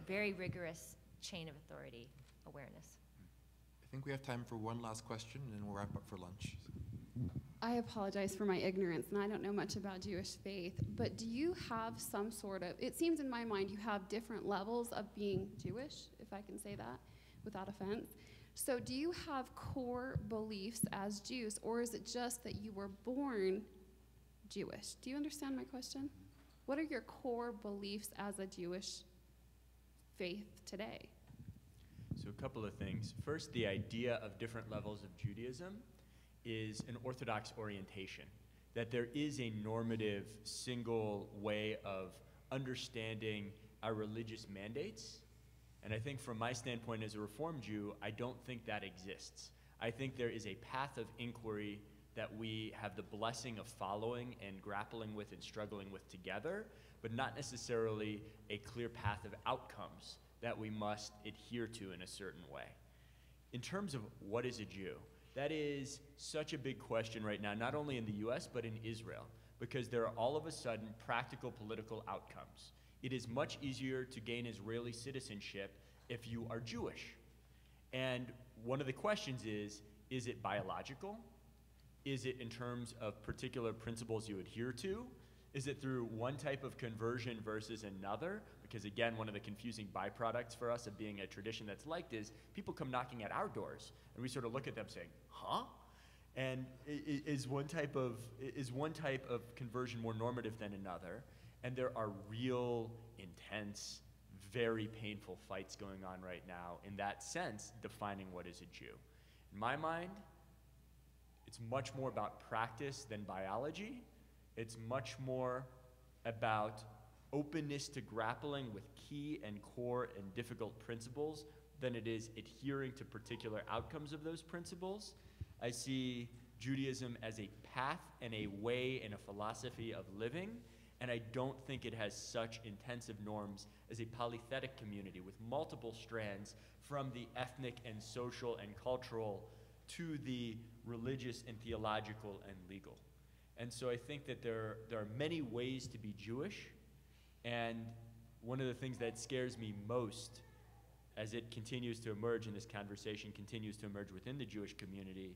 very rigorous chain of authority awareness. I think we have time for one last question, and then we'll wrap up for lunch. I apologize for my ignorance, and I don't know much about Jewish faith, but do you have some sort of, it seems in my mind you have different levels of being Jewish, if I can say that without offense. So do you have core beliefs as Jews, or is it just that you were born Jewish? Do you understand my question? What are your core beliefs as a Jewish faith today? so a couple of things. First, the idea of different levels of Judaism is an Orthodox orientation, that there is a normative single way of understanding our religious mandates. And I think from my standpoint as a Reformed Jew, I don't think that exists. I think there is a path of inquiry that we have the blessing of following and grappling with and struggling with together, but not necessarily a clear path of outcomes that we must adhere to in a certain way. In terms of what is a Jew, that is such a big question right now, not only in the US, but in Israel, because there are all of a sudden practical political outcomes. It is much easier to gain Israeli citizenship if you are Jewish. And one of the questions is it biological? Is it in terms of particular principles you adhere to? Is it through one type of conversion versus another? Because again, one of the confusing byproducts for us of being a tradition that's liked is people come knocking at our doors, and we sort of look at them saying, huh? And is one type of conversion more normative than another? And there are real, intense, very painful fights going on right now in that sense, defining what is a Jew. In my mind, it's much more about practice than biology. It's much more about openness to grappling with key and core and difficult principles than it is adhering to particular outcomes of those principles. I see Judaism as a path and a way and a philosophy of living, and I don't think it has such intensive norms as a polythetic community with multiple strands from the ethnic and social and cultural to the religious and theological and legal. And so I think that there are many ways to be Jewish, and one of the things that scares me most as it continues to emerge in this conversation, continues to emerge within the Jewish community,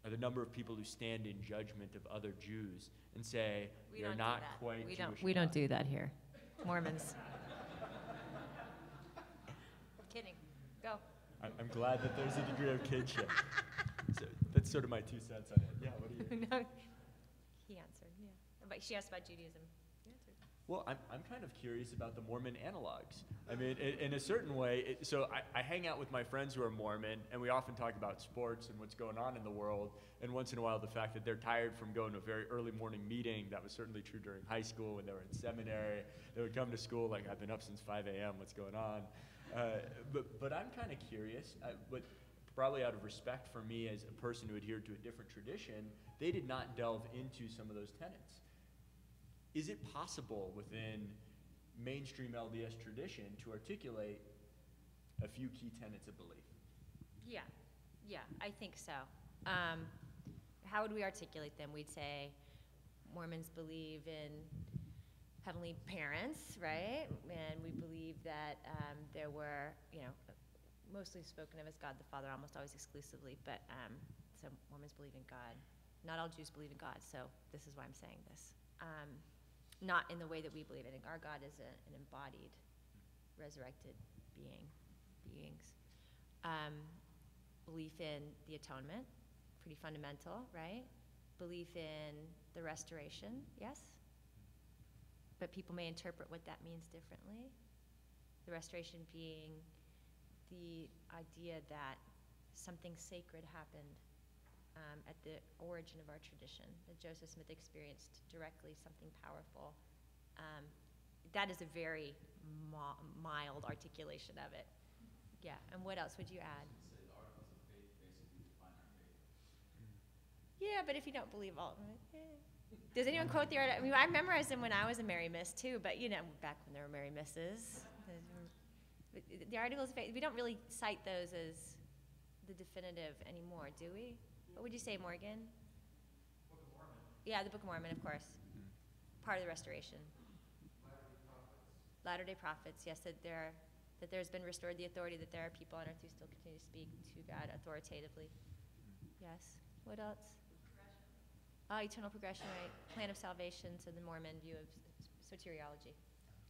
are the number of people who stand in judgment of other Jews and say, you're not quite Jewish. We don't do that here. Mormons. Kidding. Go. I'm glad that there's a degree of kinship. So that's sort of my 2 cents on it. Yeah, what do you? No, he answered, yeah. But she asked about Judaism. He answered. Well, I'm kind of curious about the Mormon analogs. I mean, in a certain way, so I hang out with my friends who are Mormon, and we often talk about sports and what's going on in the world, and once in a while the fact that they're tired from going to a very early morning meeting. That was certainly true during high school when they were in seminary. They would come to school like, I've been up since 5 a.m., what's going on? But I'm kind of curious, but probably out of respect for me as a person who adhered to a different tradition, they did not delve into some of those tenets. Is it possible within mainstream LDS tradition to articulate a few key tenets of belief? Yeah, I think so. How would we articulate them? We'd say Mormons believe in heavenly parents, right? And we believe that there were, mostly spoken of as God the Father, almost always exclusively, but so Mormons believe in God. Not all Jews believe in God, so this is why I'm saying this. Not in the way that we believe in it. Our God is an embodied, resurrected beings. Belief in the atonement, pretty fundamental, right? Belief in the restoration, yes? But people may interpret what that means differently. The restoration being the idea that something sacred happened at the origin of our tradition, that Joseph Smith experienced directly something powerful. That is a very mild articulation of it. Yeah, and what else would you add? The articles of faith basically define our faith. Yeah, but if you don't believe all of it, Does anyone quote the article? I mean, I memorized them when I was a Mary Miss too, but back when there were Mary Misses. The articles of faith, we don't really cite those as the definitive anymore, do we? What would you say, Morgan? Book of Mormon. Yeah, the Book of Mormon, of course. Part of the restoration. Latter-day Prophets, yes, that there's been restored the authority, that there are people on earth who still continue to speak to God authoritatively. Yes. What else? Eternal progression, right? Plan of salvation, so the Mormon view of soteriology.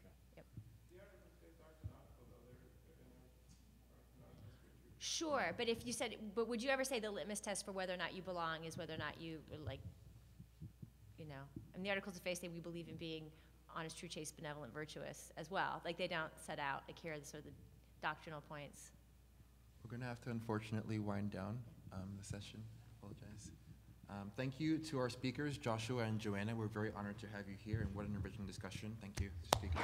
Okay. Yep. The articles of faith are canonical, though. They're canonical scriptures. Sure, but would you ever say the litmus test for whether or not you belong is whether or not you, and the Articles of Faith say we believe in being honest, true, chaste, benevolent, virtuous as well. Like, they don't set out, here are the sort of the doctrinal points. We're going to have to unfortunately wind down the session. Apologize. Thank you to our speakers, Joshua and Joanna. We're very honored to have you here, and what an enriching discussion. Thank you, speakers.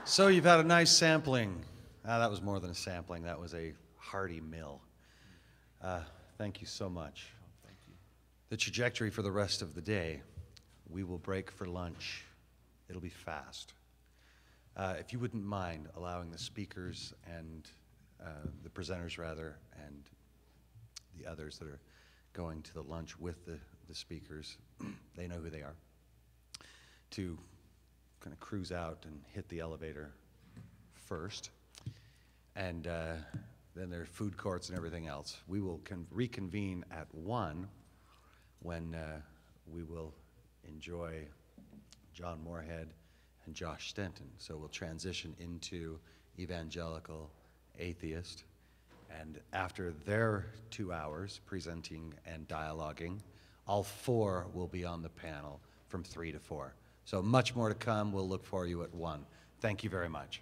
So you've had a nice sampling. That was more than a sampling. That was a hearty meal. Thank you so much. Thank you. The trajectory for the rest of the day, we will break for lunch. It'll be fast. If you wouldn't mind allowing the speakers and the presenters, rather, and the others that are going to the lunch with the speakers, they know who they are, to kind of cruise out and hit the elevator first. And then there are food courts and everything else. We will reconvene at 1 when we will enjoy John Moorhead and Josh Stenton. So we'll transition into evangelical atheist. And after their 2 hours presenting and dialoguing, all 4 will be on the panel from 3 to 4. So much more to come. We'll look for you at 1. Thank you very much.